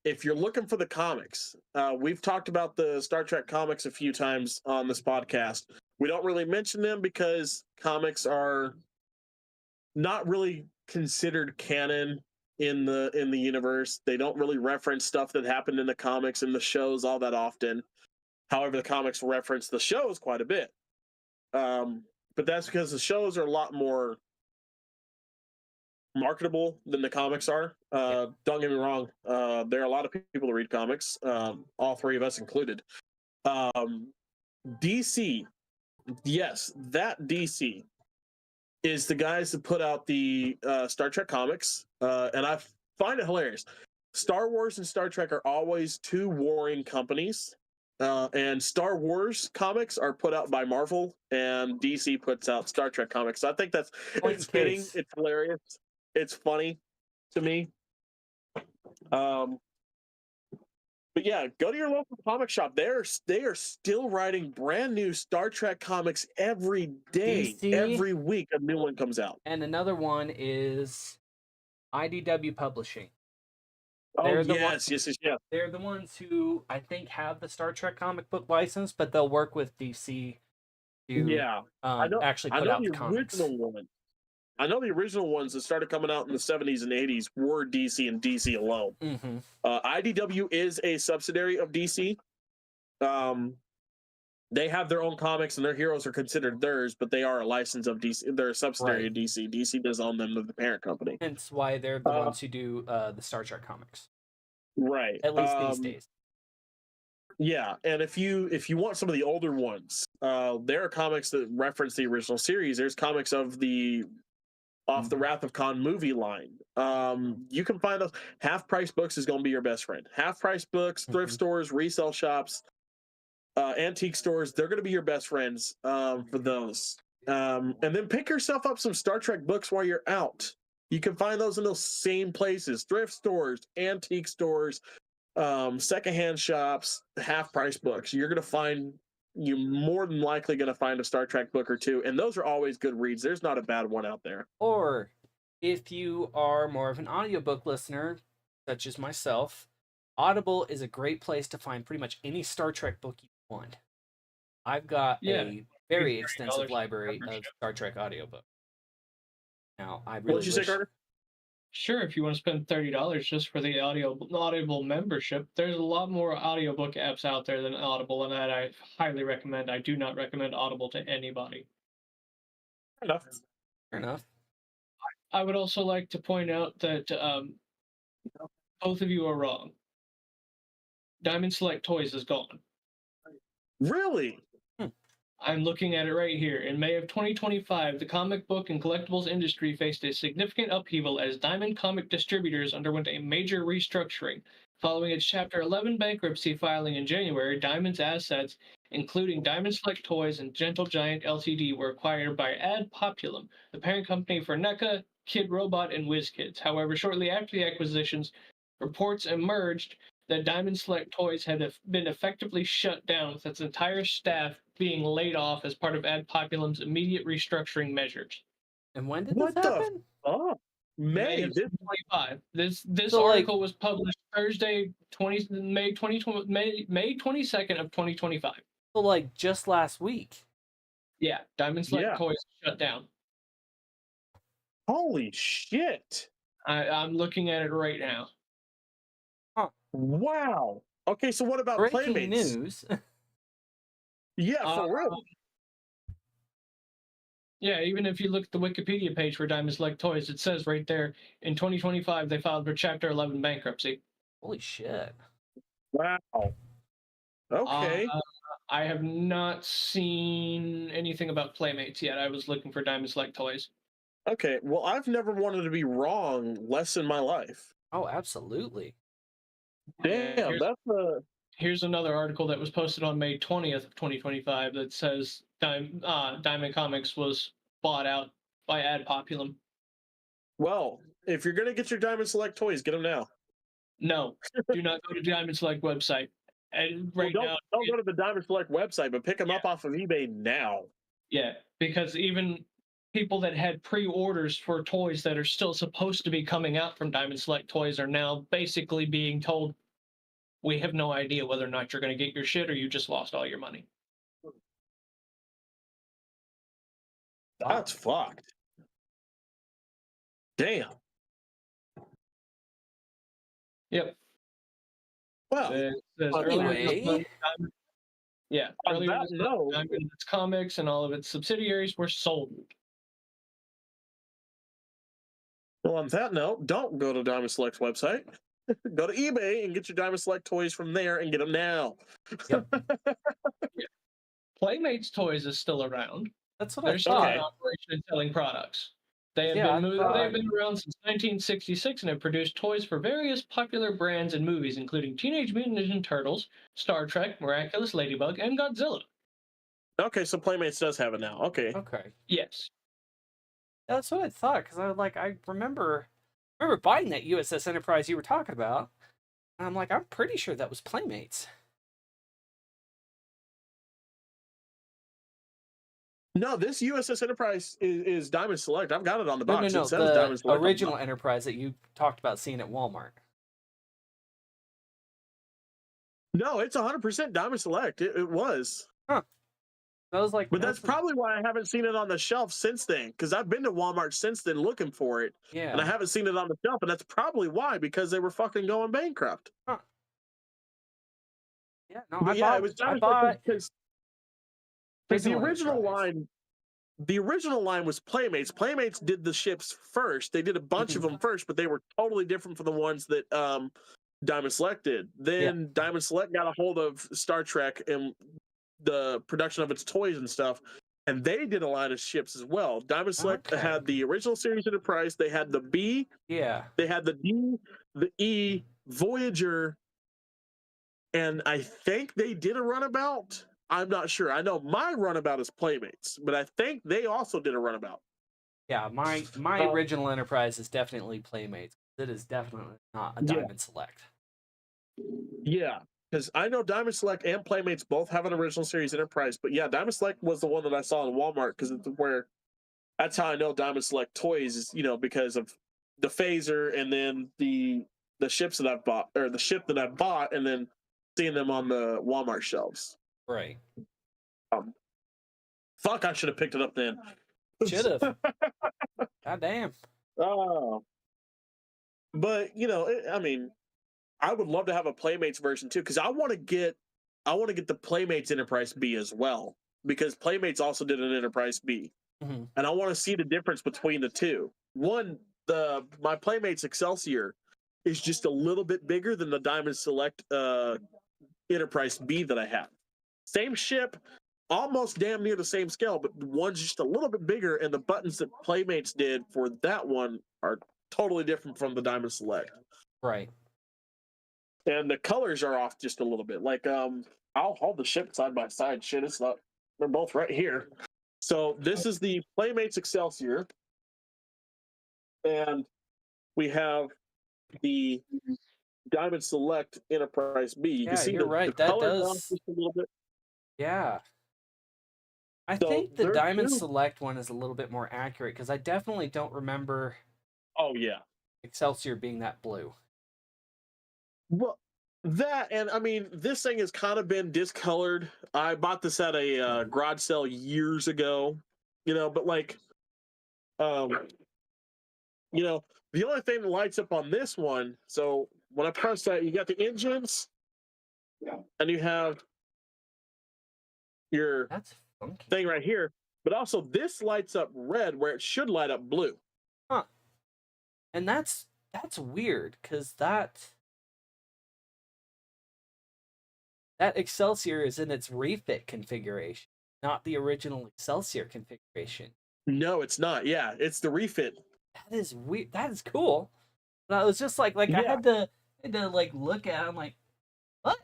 If you're looking for the comics, we've talked about the Star Trek comics a few times on this podcast. We don't really mention them because comics are not really considered canon in the universe. They don't really reference stuff that happened in the comics and the shows all that often. However, the comics reference the shows quite a bit. But that's because the shows are a lot more marketable than the comics are. Don't get me wrong. There are a lot of people that read comics, all three of us included. DC, yes, that DC is the guys that put out the Star Trek comics, and I find it hilarious. Star Wars and Star Trek are always two warring companies, and Star Wars comics are put out by Marvel, and DC puts out Star Trek comics. So I think it's fitting. It's hilarious. It's funny to me. But yeah, go to your local comic shop. They are still writing brand new Star Trek comics every day. DC, every week a new one comes out. And another one is IDW Publishing. Yes. They're the ones who I think have the Star Trek comic book license, but they'll work with DC to actually put out the comics. I know the original ones that started coming out in the 70s and 80s were DC and DC alone. Mm-hmm. IDW is a subsidiary of DC. They have their own comics and their heroes are considered theirs, but they are a license of DC. They're a subsidiary of DC. DC does own them, the parent company. Hence why they're the ones who do the Star Trek comics. Right. At least these days. Yeah, and if you want some of the older ones, there are comics that reference the original series. There's comics of the Off the Wrath of Khan movie line. You can find those. Half Price Books is going to be your best friend. Half Price Books, thrift stores, resale shops, antique stores, they're going to be your best friends for those. And then pick yourself up some Star Trek books while you're out. You can find those in those same places: thrift stores, antique stores, secondhand shops, Half Price Books. You're more than likely going to find a Star Trek book or two, and those are always good reads. There's not a bad one out there. Or if you are more of an audiobook listener, such as myself, Audible is a great place to find pretty much any Star Trek book you want. I've got a very extensive library of Star Trek audiobooks. Now, I really What'd you say, Carter? Sure, if you want to spend $30 just for the Audible membership, there's a lot more audiobook apps out there than Audible, and that I highly recommend. I do not recommend Audible to anybody. Fair enough. I would also like to point out that both of you are wrong. Diamond Select Toys is gone. Really? I'm looking at it right here. In May of 2025, the comic book and collectibles industry faced a significant upheaval as Diamond Comic Distributors underwent a major restructuring. Following its Chapter 11 bankruptcy filing in January, Diamond's assets, including Diamond Select Toys and Gentle Giant Ltd., were acquired by Ad Populum, the parent company for NECA, Kid Robot, and WizKids. However, shortly after the acquisitions, reports emerged that Diamond Select Toys had been effectively shut down with its entire staff being laid off as part of Ad Populum's immediate restructuring measures. And when did What this the happen? fuck? May May of this 2025. This So, like- article was published Thursday, May 22nd of 2025. So, like, just last week. Yeah, Diamond Select Yeah. Toys shut down. holy shit. I'm looking at it right now. Wow. Okay, so what about Breaking Playmates? news. Yeah, for real. Yeah, even if you look at the Wikipedia page for Diamond Select Toys, it says right there, in 2025, they filed for Chapter 11 bankruptcy. Holy shit. Wow. Okay. I have not seen anything about Playmates yet. I was looking for Diamond Select Toys. Okay. Well, I've never wanted to be wrong less in my life. Oh, absolutely. Damn, here's- that's a Here's another article that was posted on May 20th of 2025 that says Diamond Comics was bought out by Ad Populum. well. If you're gonna get your Diamond Select toys, get them now. No, do not go to Diamond Select website. And right Well, now, don't go to the Diamond Select website, but pick them up Yeah. off of eBay now. yeah, because even people that had pre-orders for toys that are still supposed to be coming out from Diamond Select Toys are now basically being told, we have no idea whether or not you're going to get your shit or you just lost all your money. That's fucked. Damn. Yep. Well, It says Anyway. earlier this month, yeah, on earlier that this month, note, Diamond Comics and all of its subsidiaries were sold. on that note, don't go to Diamond Select's website. Go to eBay and get your Diamond Select toys from there and get them now. Playmates Toys is still around. That's what They're I still thought. in operation and selling products. They have Yeah, I been thought- they've been around since 1966 and have produced toys for various popular brands and movies, including Teenage Mutant Ninja Turtles, Star Trek, Miraculous Ladybug, and Godzilla. Okay, so Playmates does have it now. Okay. Okay. Yes. That's what I thought, because I remember buying that USS Enterprise you were talking about. And I'm like, I'm pretty sure that was Playmates. No, this USS Enterprise is Diamond Select. I've got it on the box. No, It says Diamond the Select on the original box. Enterprise that you talked about seeing at Walmart. No, it's 100% Diamond Select. It was. I was like, But that's probably why I haven't seen it on the shelf since then. Because I've been to Walmart since then looking for it. yeah. And I haven't seen it on the shelf. And that's probably why, because they were fucking going bankrupt. Yeah, no, But I yeah, bought, it was I Diamond bought Select because the original Enterprise. line. The original line was Playmates. Playmates did the ships first. They did a bunch of Mhm. them first, but they were totally different from the ones that Diamond Select did. Then Diamond Select got a hold of Star Trek and the production of its toys and stuff, and they did a line of ships as well. Diamond Select Okay. had the original series Enterprise. They had the B, Yeah. they had the D, the E, Voyager, and I think they did a runabout. I'm not sure. I know my runabout is Playmates, but I think they also did a runabout. Yeah, my original Enterprise is definitely Playmates. It is definitely not a Yeah. Diamond Select. Yeah, because I know Diamond Select and Playmates both have an original series Enterprise, but yeah, Diamond Select was the one that I saw in Walmart because it's where that's how I know Diamond Select toys is, because of the phaser and then the ships that I've bought or the ship that I bought and then seeing them on the Walmart shelves. Right. Fuck, I should have picked it up then. Should have. God damn. Oh. But I mean, I would love to have a Playmates version too, because I want to get the Playmates Enterprise B as well, because Playmates also did an Enterprise B, Mhm. and I want to see the difference between the two. One, my Playmates Excelsior is just a little bit bigger than the Diamond Select Enterprise B that I have. Same ship, almost damn near the same scale, but one's just a little bit bigger, and the buttons that Playmates did for that one are totally different from the Diamond Select. Right. And the colors are off just a little bit. Like, I'll hold the ship side by side. Shit, it's not. They're both right here. So this is the Playmates Excelsior, and we have the Diamond Select Enterprise B. You Yeah, can see you're the right. That color off does. just a little bit. Yeah. I So think the they're Diamond two. Select one is a little bit more accurate because I definitely don't remember Oh yeah. Excelsior being that blue. Well, that and I mean, this thing has kind of been discolored. I bought this at a garage sale years ago, but like, um, the only thing that lights up on this one. So when I press that, you got the engines, and you have your That's funky. thing right here. But also, this lights up red where it should light up blue. Huh. And that's weird because that Excelsior is in its refit configuration, not the original Excelsior configuration. No, it's not. Yeah, it's the refit. That is weird. That is cool. But I was just like I Yeah. had to like look at it. I'm like, what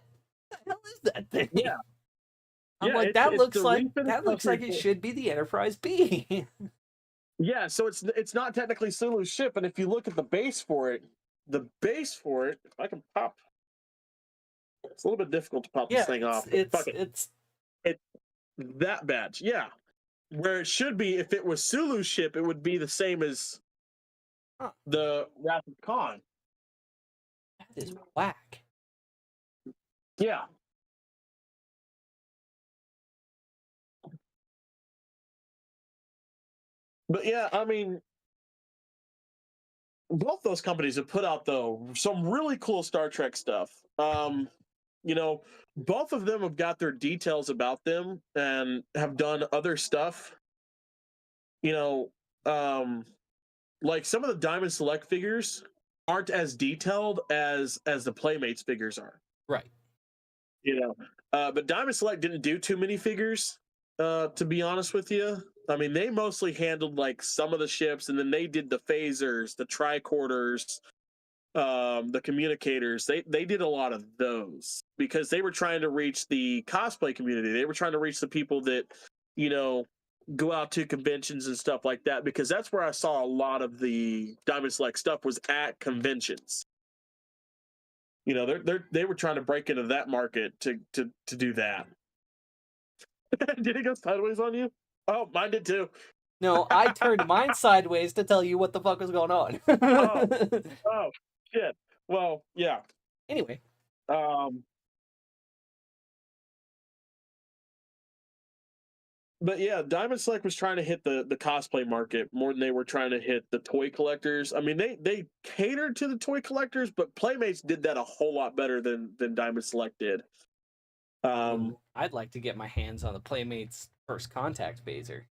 the hell is that thing? Yeah. I'm Yeah, like, it's that looks the like refit that looks like it Excelsior. should be the Enterprise B. Yeah, so it's not technically Sulu's ship, and if you look at the base for it, if I can pop, it's a little bit difficult to pop this Yeah, thing off. it's That badge, yeah, where it should be. If it was Sulu's ship, it would be the same as Huh. the Wrath of Khan. that is whack. Yeah. But yeah, I mean, both those companies have put out though some really cool Star Trek stuff. Both of them have got their details about them and have done other stuff. You know, like some of the Diamond Select figures aren't as detailed as the Playmates figures are. Right. But Diamond Select didn't do too many figures, to be honest with you. I mean, they mostly handled like some of the ships, and then they did the phasers, the tricorders, the communicators. They did a lot of those because they were trying to reach the cosplay community. They were trying to reach the people that, go out to conventions and stuff like that, because that's where I saw a lot of the Diamond Select stuff was at conventions. They were trying to break into that market to do that. Did it go sideways on you? Oh, mine did too. No, I turned mine sideways to tell you what the fuck was going on. Oh, shit. Well, yeah. Anyway. But yeah, Diamond Select was trying to hit the cosplay market more than they were trying to hit the toy collectors. I mean, they catered to the toy collectors, but Playmates did that a whole lot better than Diamond Select did. I'd like to get my hands on the Playmates First Contact phaser.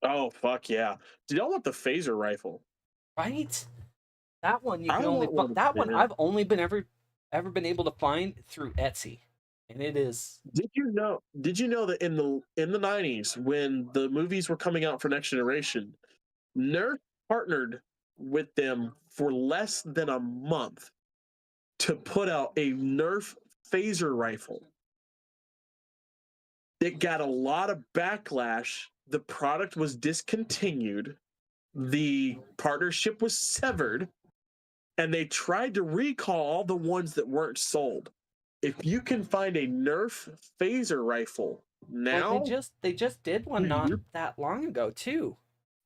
Oh fuck yeah! Did y'all want the phaser rifle? Right? That one you can I only want one, that one man. I've only been ever been able to find through Etsy. And it is. Did you know that in the 90s, when the movies were coming out for Next Generation, Nerf partnered with them for less than a month to put out a Nerf phaser rifle. It got a lot of backlash. The product was discontinued. The partnership was severed, and they tried to recall all the ones that weren't sold. If you can find a Nerf phaser rifle now, well, they just did one not that long ago too.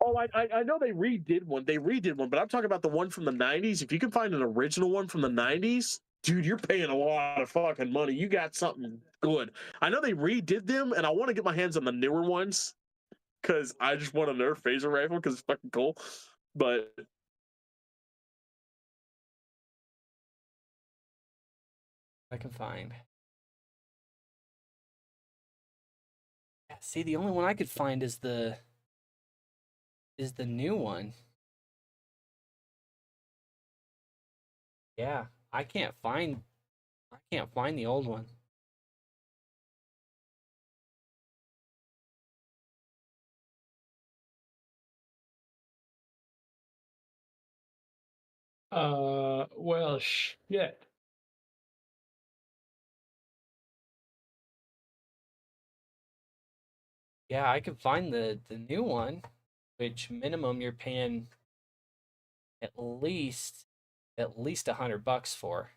Oh, I know they redid one. But I'm talking about the one from the 90s. If you can find an original one from the 90s, dude, you're paying a lot of fucking money. You got something good. I know they redid them, and I want to get my hands on the newer ones because I just want a Nerf phaser rifle because it's fucking cool. But I can find. Yeah, see, the only one I could find is the new one. Yeah, I can't find the old one. Well, shit. Yeah, I could find the new one, which minimum you're paying at least $100 for.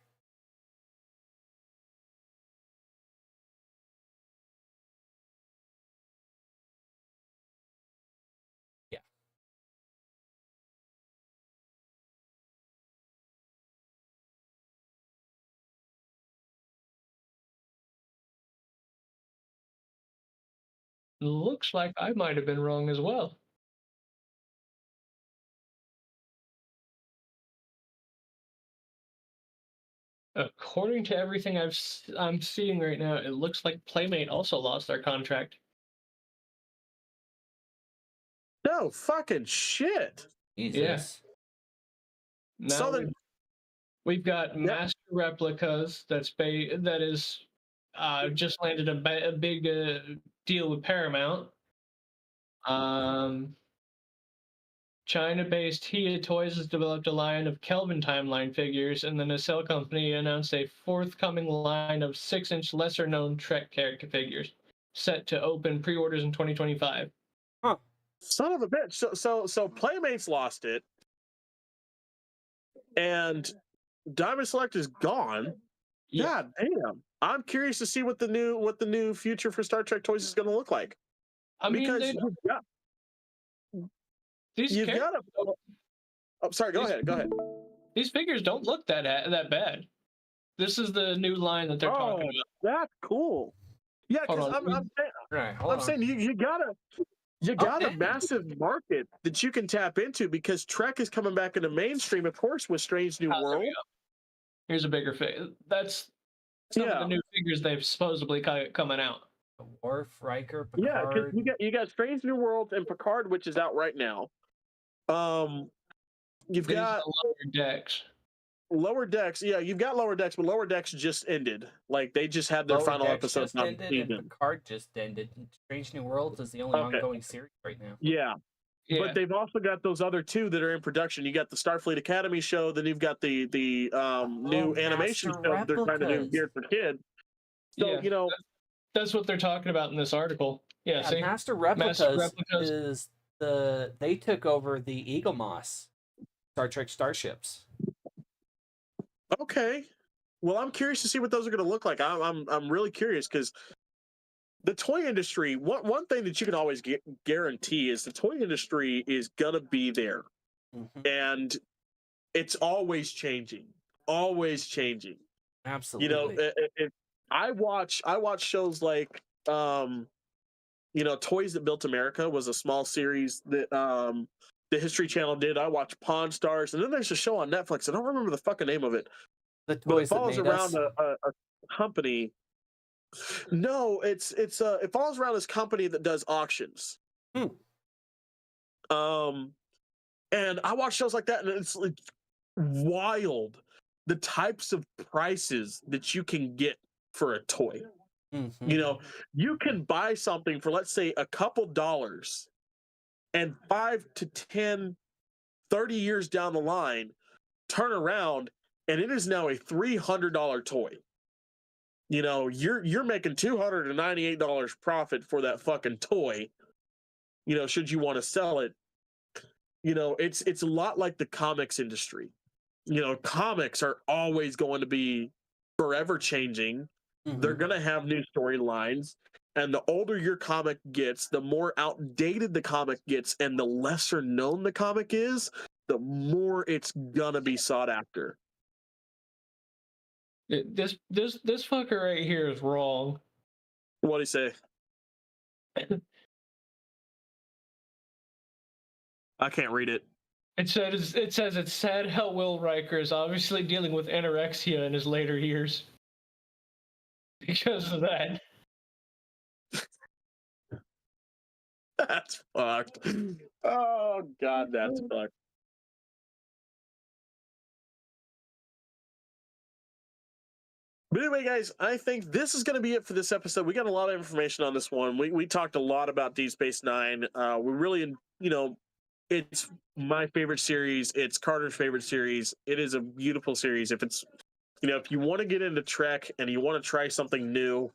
looks like I might have been wrong as well. According to everything I'm seeing right now, it looks like Playmate also lost their contract. No fucking shit. Jesus. Now So then, we've got Master Replicas that is just landed a big deal with Paramount. China-based Hia Toys has developed a line of Kelvin timeline figures, and the Nacelle company announced a forthcoming line of 6-inch lesser-known Trek character figures, set to open pre-orders in 2025. Huh. Son of a bitch. So Playmates lost it, and Diamond Select is gone. Yeah. God damn. I'm curious to see what the new future for Star Trek toys is going to look like. I mean, Because you've got to. Oh, sorry. Go ahead. These figures don't look that bad. This is the new line that they're talking about. That's cool. Yeah, because I'm saying you got a massive market that you can tap into, because Trek is coming back into mainstream, of course, with Strange New World. Here's a bigger figure. That's some of the new figures they've supposedly coming out. Worf, Riker, Picard. Yeah, because you got Strange New World and Picard, which is out right now. You've got Lower Decks. Yeah, you've got Lower Decks, but Lower Decks just ended. Like, they just had their final episode. Just ended, and Picard just ended. Strange New Worlds is the only ongoing series right now. Yeah. But they've also got those other two that are in production. You got the Starfleet Academy show, then you've got the new animation show they're trying to do here for kids. So that's what they're talking about in this article. Yeah, see? Master Replicas is they took over the Eaglemoss Star Trek starships. Okay. Well, I'm curious to see what those are going to look like. I'm really curious, because the toy industry, one thing that you can always guarantee is the toy industry is going to be there. Mm-hmm. And it's always changing. Absolutely. I watch shows like Toys That Built America was a small series that the History Channel did. I watch Pawn Stars, and then there's a show on Netflix. I don't remember the fucking name of it. The Toys but it follows around a company. No, it follows around this company that does auctions. And I watch shows like that, and it's like wild the types of prices that you can get for a toy. Mm-hmm. You can buy something for, let's say, a couple dollars, and 5 to 10, 30 years down the line, turn around and it is now a $300 toy. You're making $298 profit for that fucking toy. Should you want to sell it? It's a lot like the comics industry. Comics are always going to be forever changing. Mm-hmm. They're going to have new storylines. And the older your comic gets, the more outdated the comic gets, and the lesser known the comic is, the more it's gonna be sought after. This fucker right here is wrong. What'd he say? I can't read it. It says it's sad how Will Riker is obviously dealing with anorexia in his later years because of that. That's fucked. Oh god, that's fucked. But anyway, guys, I think this is going to be it for this episode. We got a lot of information on this one. We talked a lot about Deep Space Nine. We really, it's my favorite series. It's Carter's favorite series. It is a beautiful series. If it's, if you want to get into Trek and you want to try something new,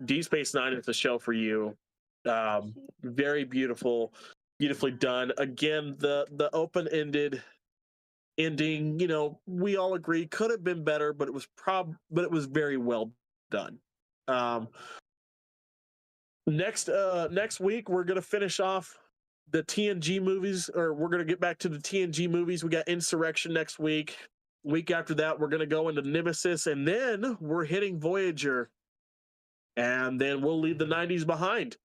Deep Space Nine is the show for you. Very beautiful, beautifully done. Again, the open-ended ending, we all agree could have been better, but it was very well done. Next week we're gonna finish off the TNG movies, or we're gonna get back to the TNG movies. We got Insurrection next week. Week after that, we're gonna go into Nemesis, and then we're hitting Voyager, and then we'll leave the 90s behind.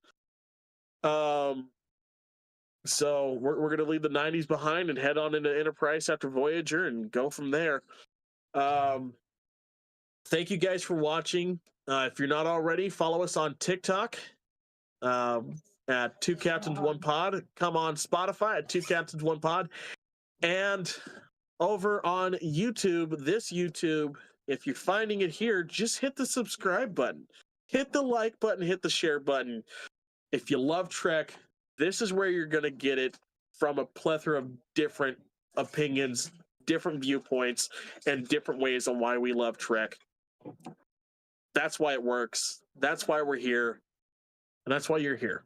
So we're going to leave the 90s behind and head on into Enterprise after Voyager and go from there. Thank you guys for watching. If you're not already, follow us on TikTok at Two Captains One Pod. Come on Spotify at Two Captains One Pod. And over on YouTube, this YouTube, if you're finding it here, just hit the subscribe button. Hit the like button, hit the share button. If you love Trek, this is where you're going to get it from a plethora of different opinions, different viewpoints, and different ways on why we love Trek. That's why it works. That's why we're here. And that's why you're here.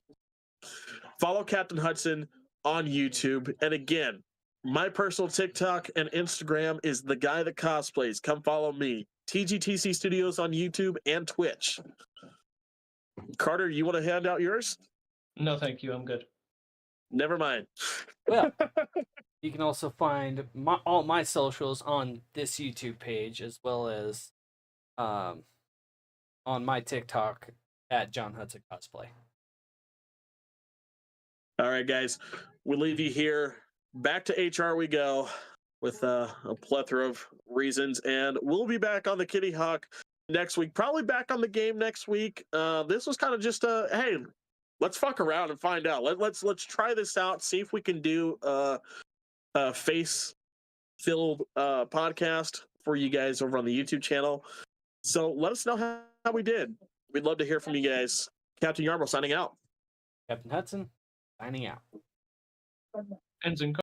Follow Captain Hudson on YouTube. And again, my personal TikTok and Instagram is The Guy That Cosplays. Come follow me. TGTC Studios on YouTube and Twitch. Carter, you want to hand out yours? No, thank you. I'm good. Never mind. Well, you can also find all my socials on this YouTube page, as well as on my TikTok at John Hudson Cosplay. All right, guys. We leave you here. Back to HR we go with a plethora of reasons, and we'll be back on the Kitty Hawk next week. Probably back on the game next week. This was kind of just hey, let's fuck around and find out. Let's try this out. See if we can do a face-filled podcast for you guys over on the YouTube channel. So let us know how we did. We'd love to hear from you guys. Captain Yarbo signing out. Captain Hudson signing out. Ensign